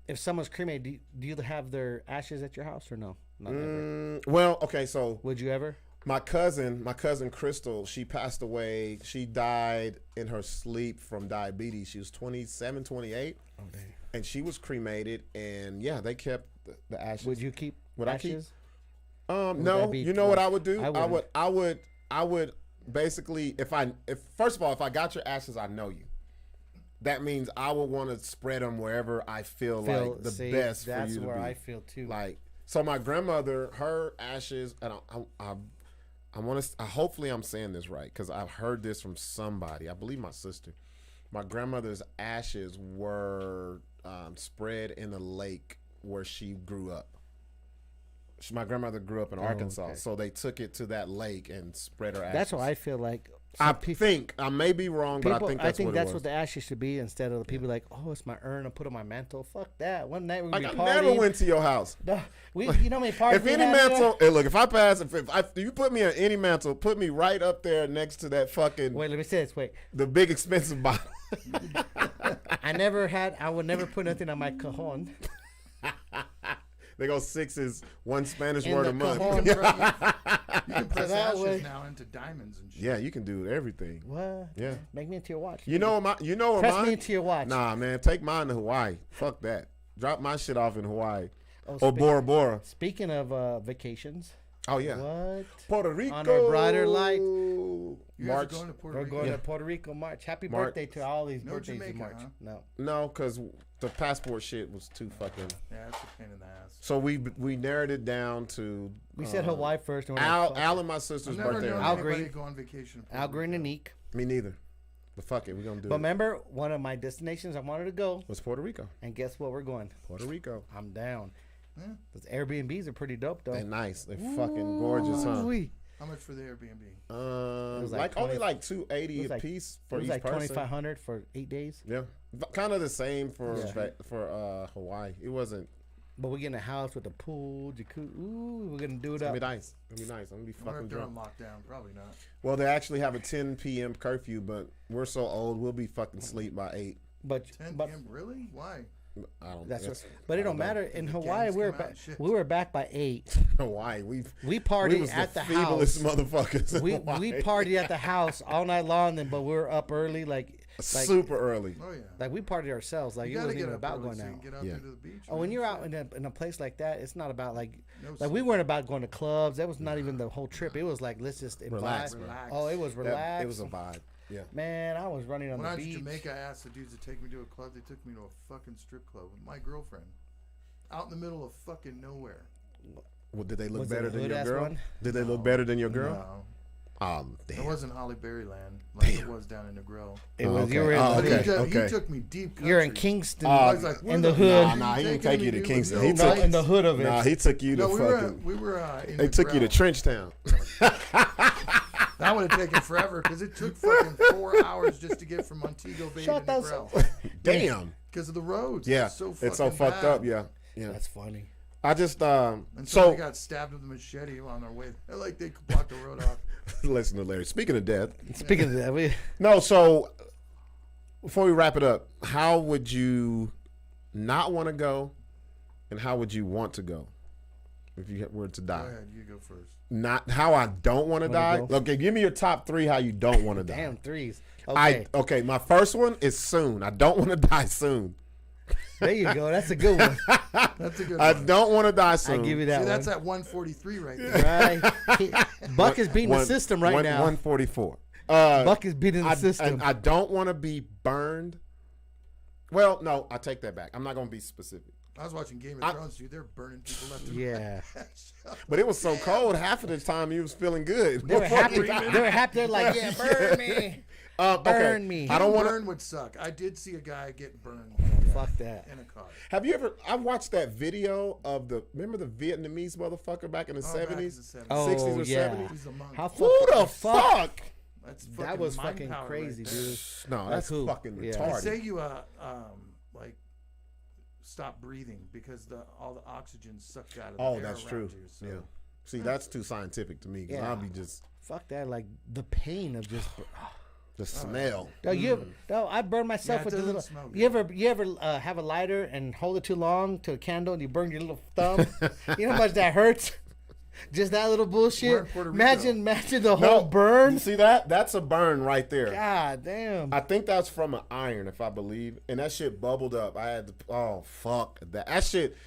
if someone's cremated, do you have their ashes at your house or no? Not ever. Well, okay, so Would you ever? my cousin Crystal, she passed away. She died in her sleep from diabetes. She was 27, 28. Oh dang. And she was cremated, and yeah, they kept the ashes. Would you keep Would I keep? ashes? No. that be You know what I would do? I I would basically if first of all, if I got your ashes, I know you. That means I would want to spread them wherever I feel like the best for That's you to where be. I feel too. Like, so my grandmother, her ashes, and I want to. Hopefully, I'm saying this right because I've heard this from somebody. I believe my sister. My grandmother's ashes were spread in a lake where she grew up. My grandmother grew up in Arkansas, okay. so they took it to that lake and spread her ashes. That's what I feel like. I think I may be wrong, but People, I think that's what the ashes should be instead of the people like, oh, it's my urn. I put it on my mantle. Fuck that. One night we like be I partying. never went to your house. No, you know how many parties If we any had there? mantle, hey, look, if I pass, if you put me on any mantle, put me right up there next to that fucking Wait, let me say this. Wait, the big expensive bottle. I would never put nothing on my cajon. They go Sixx's one Spanish In word the a month. cajon. You can press that ashes way. now into diamonds and shit. Yeah, you can do everything. What? Yeah. Make me into your watch. You know my. You know where Press mine. me into your watch. Nah, man, take mine to Hawaii. Fuck that. Drop my shit off in Hawaii. Oh, Or Bora Bora. Speaking of vacations, Oh yeah. what? Puerto Rico. On our brighter light. You guys are March. going to Puerto We're Rico? going to Puerto Rico March. Happy March. birthday to all these No birthdays Jamaica, in March. huh? No. No, because the passport shit was too fucking. Yeah, that's a pain in the ass. So we narrowed it down to. We said Hawaii first. And we're Al like, fuck and my sister's I've never birthday. known Al anybody Green. go on vacation. to Al Puerto Green Rico. and Neek. Me neither. But fuck it, we're gonna do But it. remember, one of my destinations I wanted to go, What's Puerto Rico? and guess what? We're going. Puerto Rico. I'm down. Yeah. Those Airbnbs are pretty dope, though. They're nice. They're fucking gorgeous, huh? Ooh-wee. How much for the Airbnb? It was Like like only 20 like $280 it was a like- piece It for was each like person. $2,500 for 8 days. Yeah, kind of the same for Yeah. Hawaii. It wasn't. But we're getting a house with a pool, jacuzzi. Ooh, we're gonna do it It's up. gonna be nice. It's gonna be nice. I'm gonna be I wonder fucking if they're on drunk. lockdown. Probably not. Well, they actually have a 10 p.m. curfew, but we're so old, we'll be fucking asleep by 8. But 10 but p.m. Really? Why? I don't. that's that's, but it I don't matter. In The Hawaii, gangs we were come out back. and shit. We were back by 8. Hawaii. We We partied was at the feeblest house. motherfuckers. in We Hawaii. partied at the house all night long. Then, but we were up early, like super early. Oh yeah. like we partied ourselves. Like You it gotta wasn't get even up about early going so you out. can get out Yeah. there to the beach. Oh, when man. you're out in a place like that, it's not about like No like we sleep. weren't about going to clubs. That was not even the whole trip. It was like let's just Relax, invite. bro. Relax. Oh, it was relaxed. It was a vibe. Yeah. Man, I was running on When the I was beach. in Jamaica, I asked the dudes to take me to a club. They took me to a fucking strip club with my girlfriend, out in the middle of fucking nowhere. Well, did they look Was it better a than your hood-ass girl? one? Did they look better than your girl? No, Damn. it wasn't Holly Berry Land like it was down in the Grill. It was okay. you were in Oh, the okay. He, hood. he took me deep. Country. You're in Kingston. I was like, in where the hood. Nah, he didn't taking take me you to with Kingston. no He No, took in the hood of it. Nah, he took you to No, fucking. we were in They the took you to Grill. Trenchtown. That would have taken forever because it took fucking 4 hours just to get from Montego Bay Shut to the that Grill Damn. because of the roads. Yeah. It's so It's so fucked bad. up. Yeah. Yeah. That's funny. I just And so somebody got stabbed with a machete on their way. They're like they blocked the road off. listen to Larry. Speaking of death, Speaking of that, we no. So before we wrap it up, how would you not want to go, and how would you want to go if you were to Go die? ahead, you go first. Not how I don't want to die. go? Okay, give me your top 3 how you don't want to die. damn threes. Okay. Okay, my first one is soon. I don't want to die soon. There you go. That's a good one. That's a good I one. don't want to die soon. I give you that See, one. that's at 143 right there. Right. Buck is beating the system right now. 144. Buck is beating the system. I don't want to be burned. Well, no, I take that back. I'm not going to be specific. I was watching Game of Thrones, dude. They're burning people left and Yeah. But it was so cold, half of the time he was feeling good. They were happy. They're like, yeah, burn me. Burn me. I don't want burn would suck. I did see a guy get burned. Fuck that. In a car. Have you ever? I watched that video of remember the Vietnamese motherfucker back in the 70s, 60s Oh, or yeah. 70s? He's a monk. How Who the fuck? That's That was mind fucking power crazy, right there. dude. No, that's who? fucking Yeah. They retarded. say you like stop breathing because all the oxygen sucked out of the air That's around true. you, so. Yeah. See, that's too scientific to me. 'Cause Yeah. I'll be just Fuck that. Like the pain of just. the smell. No, I burn myself Yeah, it with the doesn't little. smell You ever have a lighter and hold it too long to a candle and you burn your little thumb? You know how much that hurts? Just that little We're bullshit. in Puerto Rico. Imagine the whole burn. You see that? That's a burn right there. God damn. I think that's from an iron, if I believe. And that shit bubbled up. I had to. Oh fuck that. That shit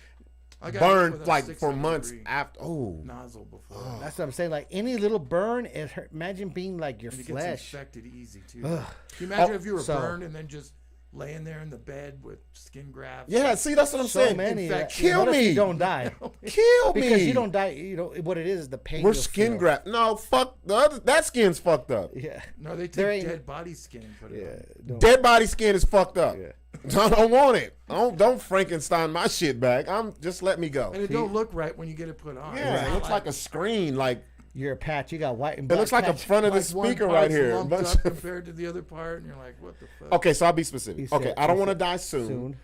I got hit burned with a like 600 for months degree after. Oh, nozzle before. That's what I'm saying. Like any little burn, it hurt. Imagine being like your And it flesh. gets infected easy too. Can you imagine if you were so- burned and then just laying there in the bed with skin grafts? yeah. See, that's what I'm So saying. many. infection. Kill What if me. you don't die? Kill me. Because you don't die. You know what it is the pain. We're you'll skin feel. graft. No, fuck the other. That skin's fucked up. Yeah. No, they There take ain't- dead body skin and put it on. Don't- Dead body skin is fucked up. Yeah. I don't want it. Don't Frankenstein my shit back. Just let me go. And it don't look right when you get it put on. Yeah, It's it looks not like a screen. Like You're a patch. You got white and it black. looks like a patch. front of the like one speaker right part's here. A lumped bunch up of- compared to the other part, and you're like, what the fuck? Okay, so I'll be specific. He Okay, said- I don't he want to said die soon. soon.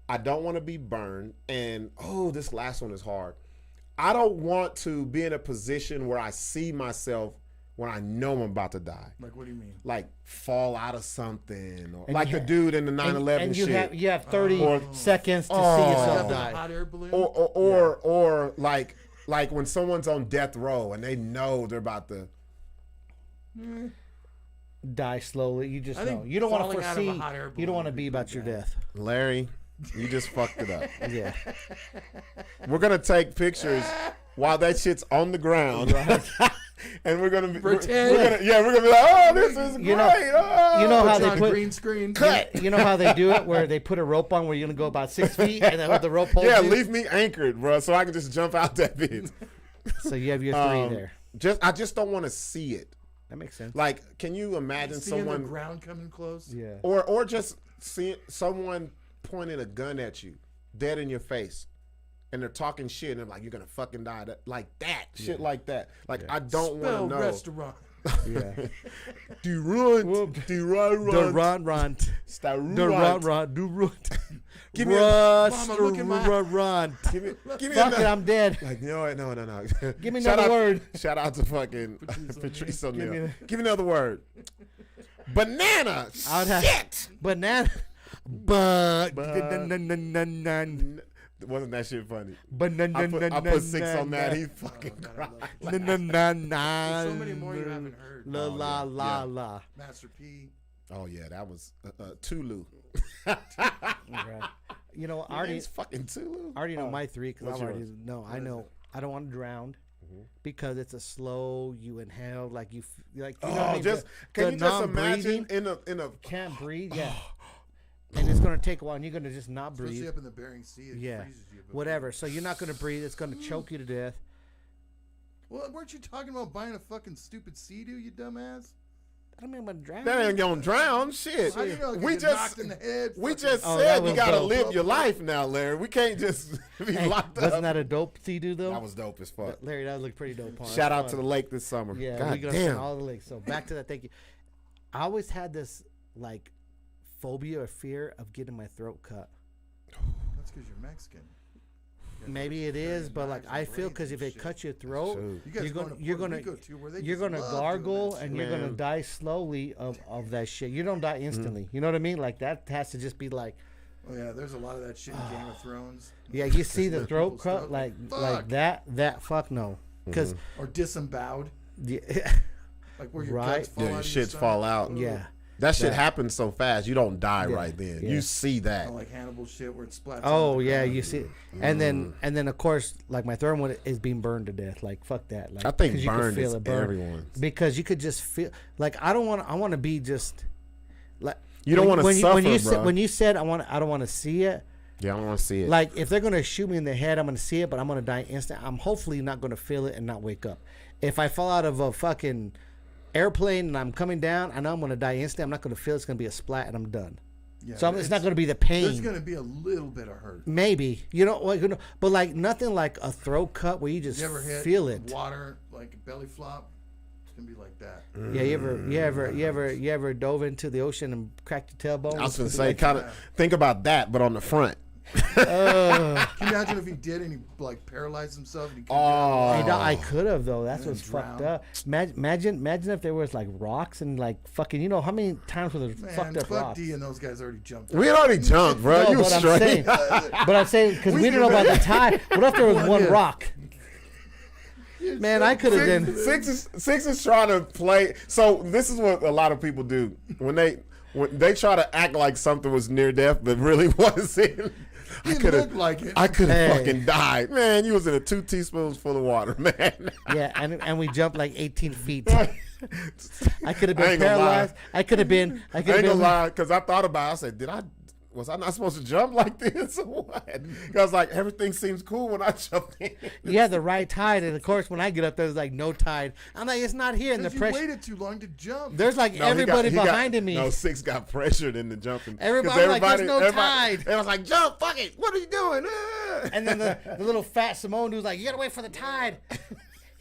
I don't want to be burned. And this last one is hard. I don't want to be in a position where I see myself when I know I'm about to die. Like, what do you mean? Like fall out of something, or And like you the ha- dude in the 9/11 and you shit. have 30 Or- seconds to see Oh. yourself Up in a die. hot air balloon? Or like when someone's on death row and they know they're about to. Die slowly. You just I know. think You don't want to falling out of a foresee. hot air You don't balloon want to would be be about pretty your bad. death. Larry, you just fucked it up. Yeah. We're gonna take pictures while that shit's on the ground, and we're gonna be Pretend. We're gonna be like, oh, this is great. You know- oh. you know how It's they on put- green screen. cut. You know how they do it, where they put a rope on where you're gonna go about 6 feet, and then with the rope holds Yeah, you? leave me anchored, bro, so I can just jump out that bitch. So you have your three there. I just don't want to see it. That makes sense. Like, can you imagine Seeing the someone, ground coming close. Yeah. or just seeing someone pointing a gun at you, dead in your face, and they're talking shit, and they're like, "You're gonna fucking die," like that, shit like that. Like, I don't want Spell to know. restaurant. Yeah. Do run, Durant. Give me a- Mama, look at my- Run. Give me Fuck it, another. I'm dead. Like, no. Give me Shout another out- word. Shout out to fucking Patrice Give me O'Neal. Give me another word. Banana. I would have- Shit. Banana. But. Wasn't that shit funny? Banana. I put 6 on that. He fucking cried. There's so many more you haven't heard. La la la Yeah. la. Master P. Oh yeah, that was Tulu. Right. You know, I already It's fucking Tulu. know my three because What's I already yours? know. I know. I don't want to drown because it's a slow. You inhale like you like. You know what I Oh, mean? just The can you just imagine non-breathing, in a can't breathe. Yeah. And it's gonna take a while. And you're gonna just not Especially breathe. up in the Bering Sea. It Yeah. freezes you. before- Whatever. So you're not gonna breathe. It's gonna choke you to death. Well, weren't you talking about buying a fucking stupid Sea-Doo, you dumbass? I don't mean I'm gonna drown. that ain't gonna drown. Shit. How do you know? We Get just knocked in the head. we fucking- just Oh, that said you was gotta dope. live your life now, Larry. We can't just be Hey, locked wasn't up. that a dope Sea-Doo though? That was dope as fuck. But Larry, that looked pretty dope. Shout out to the lake this summer. Yeah, God we gonna damn. send all the links. So back to that. Thank you. I always had this like phobia or fear of getting my throat cut. That's because you're Mexican. Maybe it is, but like knives I and feel blades because if and it shit. cuts your throat, Shoot. You guys you're going gonna to you're Puerto gonna Rico too, where they you're just gonna love doing gargle that and shit. you're gonna Man. die slowly of that shit. You don't die instantly. You know what I mean? Like that has to just be like, Oh yeah, there's a lot of that shit in Game of Thrones. yeah, you see the People's throat cut throat, like fuck. that. Fuck no, because Or disemboweled, yeah, like where your Right. guts fall Yeah, out your of your shits stomach. fall out. yeah, That shit happens so fast. You don't die right then. You see that. Like Hannibal shit where it splats. Oh yeah, you see it. And then of course, like my third one is being burned to death. Like fuck that. Like I think you burned feel is it burn. everyone's. Because you could just feel like I want to be just like you don't want to suffer, bro. When you said I don't want to see it. Yeah, I don't want to see it. Like if they're gonna shoot me in the head, I'm gonna see it, but I'm gonna die instant. I'm hopefully not gonna feel it and not wake up. If I fall out of a fucking airplane and I'm coming down, I know I'm gonna die instantly. I'm not gonna feel it. It's gonna be a splat and I'm done. Yeah, so it's not gonna be the pain. There's gonna be a little bit of hurt. Maybe but like nothing like a throat cut where you just feel it. Water like a belly flop. It's gonna be like that. Yeah, you ever dove into the ocean and cracked your tailbone? I was gonna say, kind of think about that, but on the front. Can you imagine if he did and he like paralyzed himself? And he I could have though. That's what's fucked up. Imagine if there was like rocks and like fucking. You know how many times were there fucked up Buck rocks? D and those guys already jumped. We had already jumped, bro. No, you but straight. But I'm saying because we didn't know about the tide. What if there was one rock? Man, I could have been. Sixx is trying to play. So this is what a lot of people do when they try to act like something was near death, but really wasn't. I could have fucking died, man. You was in 2 teaspoons full of water, man. Yeah, and we jumped like 18 feet. I could have been paralyzed. I could have been. I ain't gonna lie, because I thought about it. I said, was I not supposed to jump like this or what? Because like everything seems cool when I jumped in. You had the right tide, and of course when I get up there's like no tide. I'm like, it's not here, and the pressure. You waited too long to jump. There's like everybody behind me. No, Sixx got pressured into jumping. Everybody like, there's no tide. It was like, jump, fuck it. What are you doing? And then the little fat Simone dude's like, you gotta wait for the tide.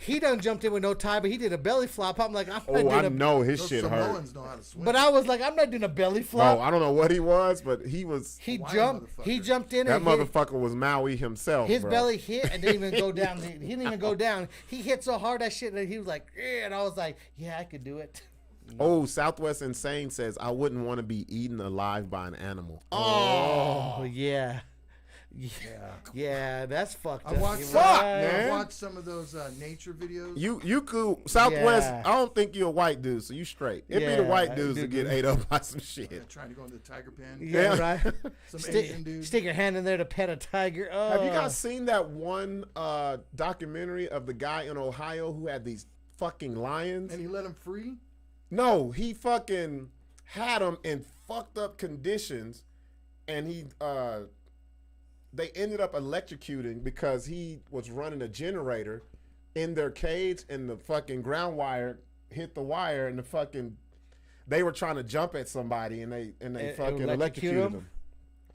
He done jumped in with no tide, but he did a belly flop. I'm like, I'm not doing I know his shit hurt. Know how to swim. But I was like, I'm not doing a belly flop. Bro, I don't know what he was, but he was. He jumped in. That motherfucker was Maui himself. His belly hit and didn't even go down. He didn't even go down. He hit so hard that shit that he was like, eh, and I was like, yeah, I could do it. Oh, Southwest Insane says I wouldn't want to be eaten alive by an animal. Oh yeah. Yeah, that's fucked up. I watched some of those nature videos. You cool. Southwest, I don't think you're a white dude, so you straight. It'd be the white dudes that get ate up by some shit. Trying to go into the tiger pen. Yeah, right. Some Asian dude. Stick your hand in there to pet a tiger. Oh. Have you guys seen that one documentary of the guy in Ohio who had these fucking lions? And he let them free? No, he fucking had them in fucked up conditions, and they ended up electrocuting because he was running a generator in their cage and the fucking ground wire hit the wire and they were trying to jump at somebody and they fucking electrocuted them.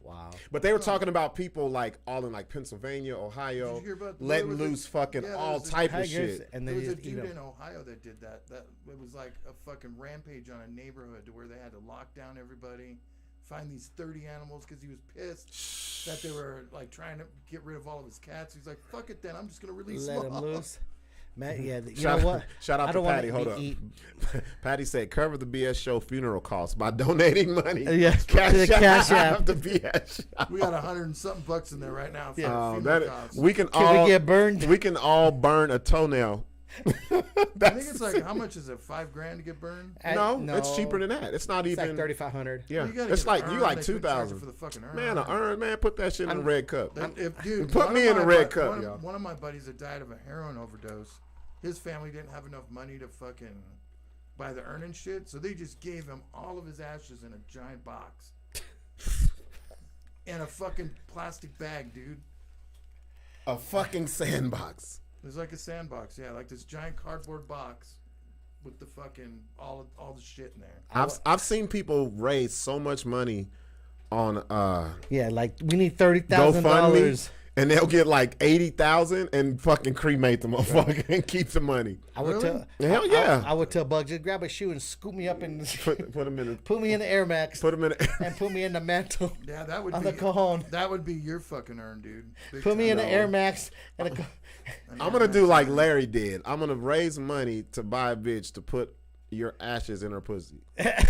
Wow. But they were talking about people like all in like Pennsylvania, Ohio, letting loose fucking all type of shit. And there was a dude in Ohio that did that. It was like a fucking rampage on a neighborhood to where they had to lock down everybody. Find these 30 animals because he was pissed that they were like trying to get rid of all of his cats. He's like, "Fuck it, then I'm just gonna release them all." Loose. Man, yeah, you know what? Shout out to Patty. Hold up. Patty said, "Cover the BS show funeral costs by donating money." Yeah, cash out the BS show. We got $100 and something bucks in there right now. We can get burned. We can all burn a toenail. I think it's like, how much is it? $5,000 to get burned? No, it's cheaper than that. It's not even like $3,500. Yeah, it's like you like $2,000 for the fucking urn. Man, an urn, man, put that shit in a red cup. Put me in a red cup, y'all. One of my buddies that died of a heroin overdose, his family didn't have enough money to fucking buy the urn and shit, so they just gave him all of his ashes in a giant box, in a fucking plastic bag, dude. A fucking sandbox. It was like a sandbox, yeah, like this giant cardboard box with the fucking all the shit in there. I've seen people raise so much money on like we need $30,000, and they'll get like 80,000 and fucking cremate the motherfucker and keep the money. I would tell. Hell yeah. I would tell Bug, just grab a shoe and scoop me up and put him in. Put me in the Air Max. Put him in. And put me in the mantle. Yeah, that would on be the cajon. That would be your fucking urn, dude. Put me in the Air Max and I'm gonna do like Larry did. I'm gonna raise money to buy a bitch to put your ashes in her pussy. Have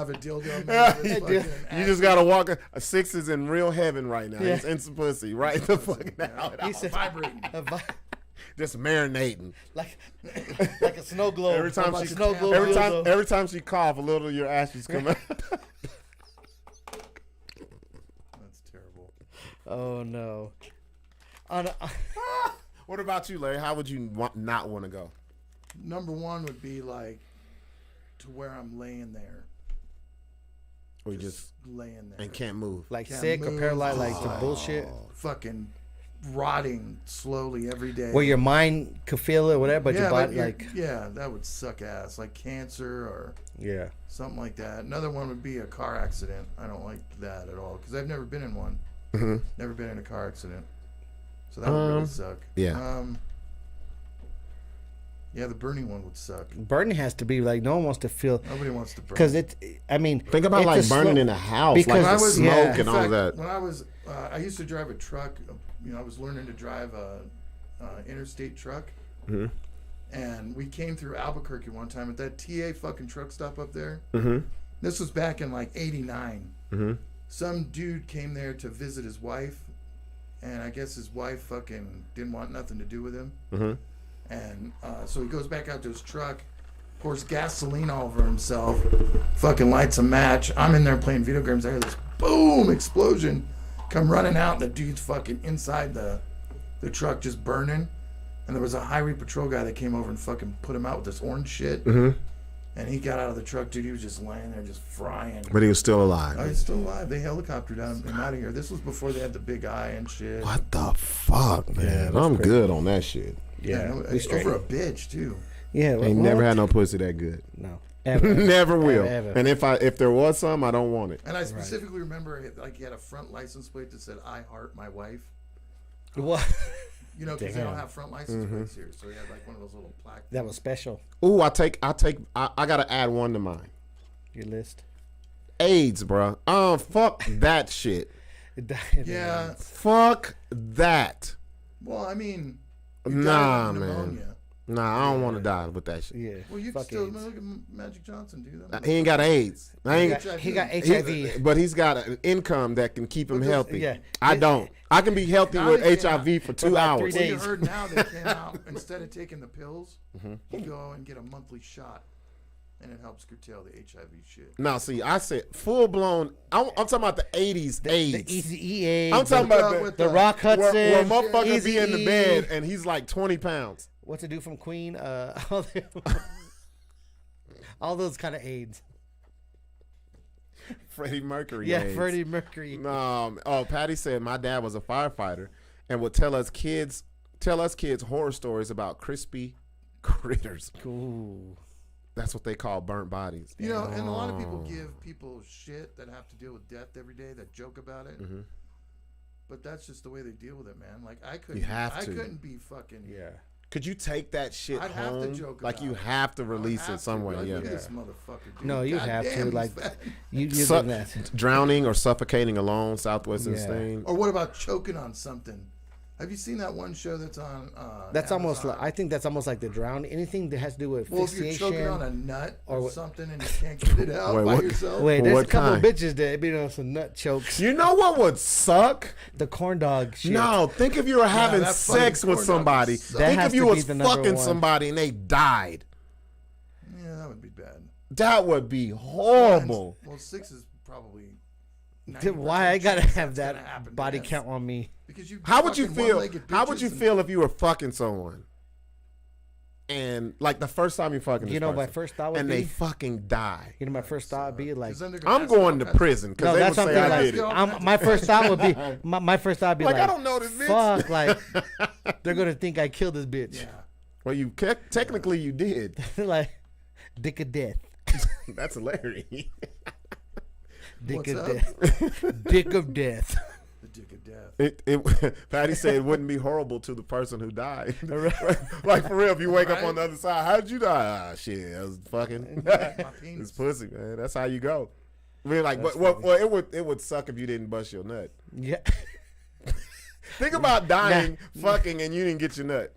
a dildo. You just gotta walk. Sixx is in real heaven right now. He's in some pussy right the fucking out. He's vibrating. just marinating. Like a snow globe. Every time she cough, a little of your ashes come out. That's terrible. Oh no. What about you, Larry? How would you not want to go? Number one would be like to where I'm laying there. Or you just laying there and can't move. Like Can't sick move. or paralyzed, like the bullshit. Fucking rotting slowly every day. Where your mind could feel it, whatever, but your body that would suck ass. Like cancer or yeah, something like that. Another one would be a car accident. I don't like that at all because I've never been in one. Mm-hmm. Never been in a car accident. So that would really suck. Yeah. Yeah, the burning one would suck. burning has to be like no one wants to feel Nobody wants to burn. because I think about like burning in a house, because like the smoke and all of that. When I was, I used to drive a truck. I was learning to drive a interstate truck, and we came through Albuquerque one time at that TA fucking truck stop up there. Mm-hmm. This was back in like '89. Mm-hmm. Some dude came there to visit his wife, and I guess his wife fucking didn't want nothing to do with him. Mm-hmm. And so he goes back out to his truck, pours gasoline all over himself, fucking lights a match. I'm in there playing video games. I hear this boom explosion, come running out, and the dude's fucking inside the truck just burning. And there was a highway patrol guy that came over and fucking put him out with this orange shit. Mm-hmm. And he got out of the truck, dude. He was just laying there, just frying. But he was still alive. Oh, he's still alive. They helicoptered him out of here. This was before they had the big eye and shit. What the fuck, man? I'm crazy. Good on that shit. Yeah, over a bitch too. Yeah, ain't never had no pussy that good. No, ever, never will. Ever. And if there was some, I don't want it. And I specifically remember like he had a front license plate that said "I heart my wife." What? You know, because they don't have front license plates here, so he had like one of those little plaques. That was special. Ooh, I gotta add one to mine. Your list. AIDS, bro. Oh, fuck that shit. Yeah. Fuck that. Well, I mean. Nah, man. Nah, I don't want to die with that shit. Yeah. Well, you can still look at Magic Johnson, dude. He ain't got AIDS. He got HIV. But he's got an income that can keep him healthy. Yeah. I don't. I can be healthy with HIV for 2 hours. Well, you heard now they came out, instead of taking the pills, you go and get a monthly shot. And it helps curtail the HIV shit. Now, see, I said full blown. I'm talking about the 80s AIDS. The Easy AIDS. I'm talking about the Rock Hudson. Where motherfucker be in the bed and he's like 20 pounds. What's it do from Queen? All those kind of AIDS. Freddie Mercury. Yeah, AIDS. Freddie Mercury. Patty said my dad was a firefighter and would tell us kids horror stories about crispy critters. Ooh. That's what they call burnt bodies. You know, and a lot of people give people shit that have to deal with death every day that joke about it. Mm-hmm. But that's just the way they deal with it, man. Like I couldn't be fucking. Yeah. Could you take that shit I'd home? have to joke like about you have to release it some way. Like, yeah. This motherfucker. Dude. No, you God have damn, to. Like you that. Drowning or suffocating alone, Southwestern Stain. Or what about choking on something? Have you seen that one show that's on? That's Amazon? almost like, I think that's almost like the drowning. Anything that has to do with if you're choking on a nut or something and you can't get it out by yourself. Wait, there's a couple of bitches that be on some nut chokes. You know what would suck? The corn dog shit. No, think if you were having sex with somebody. Think if you was fucking somebody and they died. Yeah, that would be bad. That would be horrible. Well, 6 is probably. Why I gotta have that body count on me? Because you. How would you feel? How would you feel if you were fucking someone, and like the first time you fucking, you know, my first thought would be, and they fucking die. You know, my first thought would be like, I'm going to prison because they would say I did it. My first thought would be, my first thought would be like, I don't know this bitch. Fuck, like they're gonna think I killed this bitch. Yeah. Well, you technically you did. Like, dick of death. That's hilarious. Dick of death. Dick of death. The dick of death. Patty said it wouldn't be horrible to the person who died. Like for real, if you wake up on the other side, how did you die? Ah, shit, I was fucking. It's pussy, man. That's how you go. I mean, like, it would suck if you didn't bust your nut. Yeah. Think about dying, fucking, and you didn't get your nut.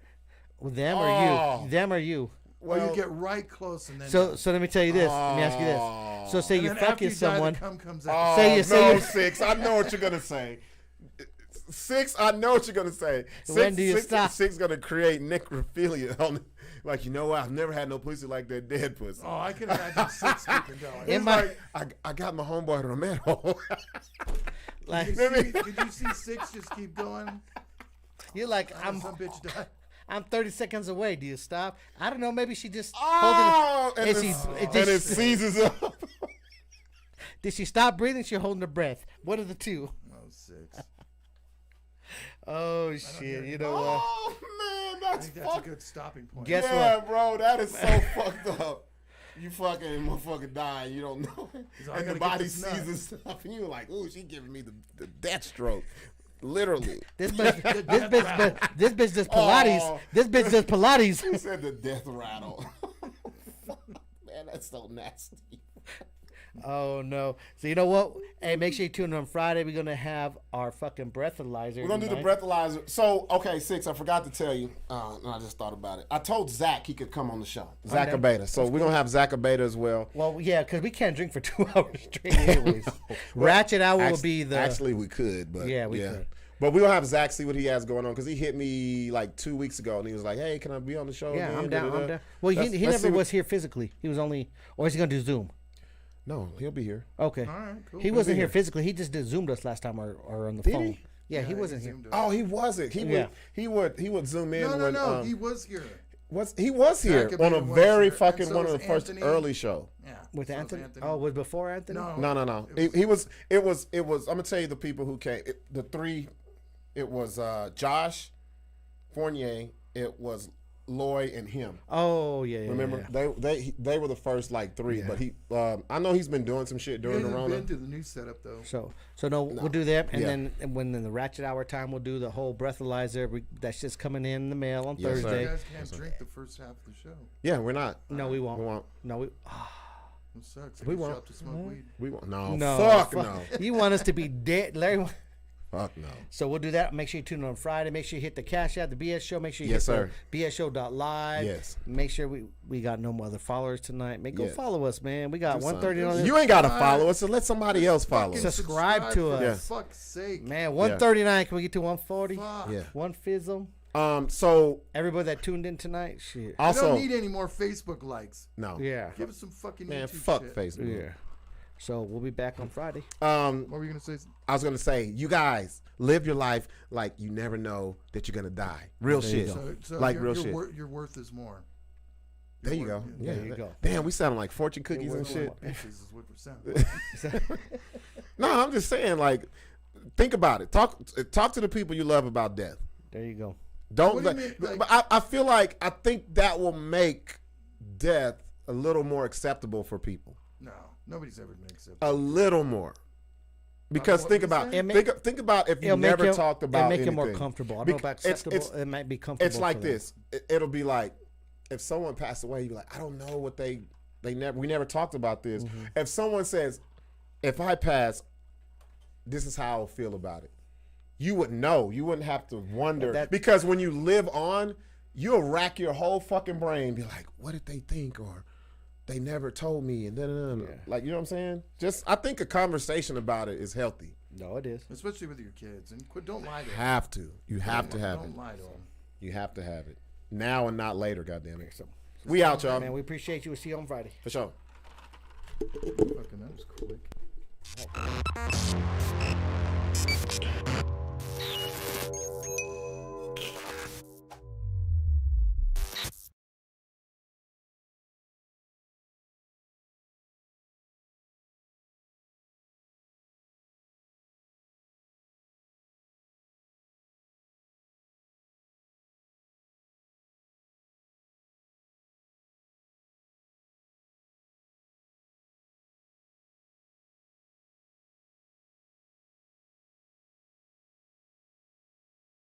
Well, them or you? Them or you? Well, you get right close and then. So let me tell you this. Let me ask you this. So say you're fucking someone. Comes Say 6. I know what you're gonna say. Sixx, I know what you're gonna say. When do you stop? Sixx gonna create necrophilia on, like, you know what? I've never had no pussy like that dead pussy. Oh, I can imagine Sixx keeping going. It's like I got my homeboy to a manhole. Like, Did you see Sixx just keep going? you're like, Some bitch died. I'm 30 seconds away. Do you stop? I don't know. Maybe she just And holding. it seizes up. Did she stop breathing? She holding her breath. What are the two? Oh, Sixx. Oh shit! You know what? Oh man, I that's think that's a good stopping point. Guess yeah, what? bro, that is so fucked up. You fucking motherfucker dying, you don't know, and the body seizes stuff, and you're like, ooh, she giving me the death stroke. Literally. This bitch does Pilates. Oh. This bitch does Pilates. You said the death rattle. Man, that's so nasty. Oh no! So you know what? Hey, make sure you tune in on Friday. We're gonna have our fucking breathalyzer. We're gonna do the breathalyzer. So, okay, Sixx, I forgot to tell you. No, I just thought about it. I told Zach he could come on the show. Zach Abeta. So we're gonna have Zach Abeta as well. Well, yeah, because we can't drink for 2 hours straight. Anyways, Ratchet Hour will be the. Actually, we could, but Yeah, we could. But we'll have Zach see what he has going on, because he hit me like 2 weeks ago and he was like, "Hey, can I be on the show?" Yeah, again? I'm down. I'm down. Well, he never was here physically. He was only, or is he gonna do Zoom? No, he'll be here. Okay. All right, cool. He wasn't here physically. He just did Zoomed us last time or on the Did phone. he? Yeah, he wasn't here. Oh, he wasn't. He would zoom in. No, he was here. He was here Zach on a Abeta was very here, fucking and so one of was the first Anthony. early show. Yeah. With so was Anthony? Oh, was before Anthony? No. No. It was. I'm gonna tell you the people who came. The three. It was Josh Fournier. It was Loy and him. Oh yeah. Remember, they were the first like three. Yeah. But he, I know he's been doing some shit during the He hasn't Rona. been to the new setup though. So we'll do that, and Yeah. then when in the Ratchet Hour time, we'll do the whole breathalyzer. That's just coming in the mail on Yes, sir. Thursday. You guys can't drink the first half of the show. Yeah, we're not. No, we won't. We won't. No, we. It sucks. We We won't. Up to smoke weed. We won't. No. No, Fuck no. You want us to be dead, Larry? Fuck no. So we'll do that. Make sure you tune in on Friday. Make sure you hit the Cash App, the BS Show. Make sure you Yes, hit sir. the BSShow.live. Yes. Make sure we got no more other followers tonight. Go Yes. follow us, man. We got 130 on You ain't gotta follow us, so let somebody else follow us. Subscribe to for us. fuck's sake. Man, 139. Can we get to 140? Fuck. Yeah. One fizzle. So Everybody that tuned in tonight, shit. I also don't need any more Facebook likes. no. Yeah. Give us some fucking Man, YouTube fuck shit. Facebook. Yeah. So we'll be back on Friday. What were you gonna say? I was gonna say, you guys live your life like you never know that you're gonna die. Real There you shit. go. So like your, real your shit. Your worth is more. There you go. Yeah, Yeah, there you go. Damn, we sound like fortune cookies and shit. Bitches is what we're sounding. No, I'm just saying, like, think about it. Talk to the people you love about death. There you go. Don't. What do you mean, like- but I feel like I think that will make death a little more acceptable for people. No, nobody's ever been accepted. A little more. Because What think you about saying? think about if you It'll make never him- talked about it'll make anything. it more comfortable. I don't know about acceptable. It might be comfortable. It's like for them. this. It'll be like if someone passed away, you'd be like, I don't know what we never talked about this. Mm-hmm. If someone says, if I pass, this is how I'll feel about it. You would know. You wouldn't have to wonder. Because when you live on, you'll rack your whole fucking brain, be like, what did they think? Or they never told me. And then, like, you know what I'm saying? Just, I think a conversation about it is healthy. No, it is. Especially with your kids. And don't lie to them. Have to. You have to have it. Don't lie to them. You have to have it. Now and not later, goddammit. So, we out, y'all. Man, we appreciate you. We'll see you on Friday. For sure. Fucking that was quick.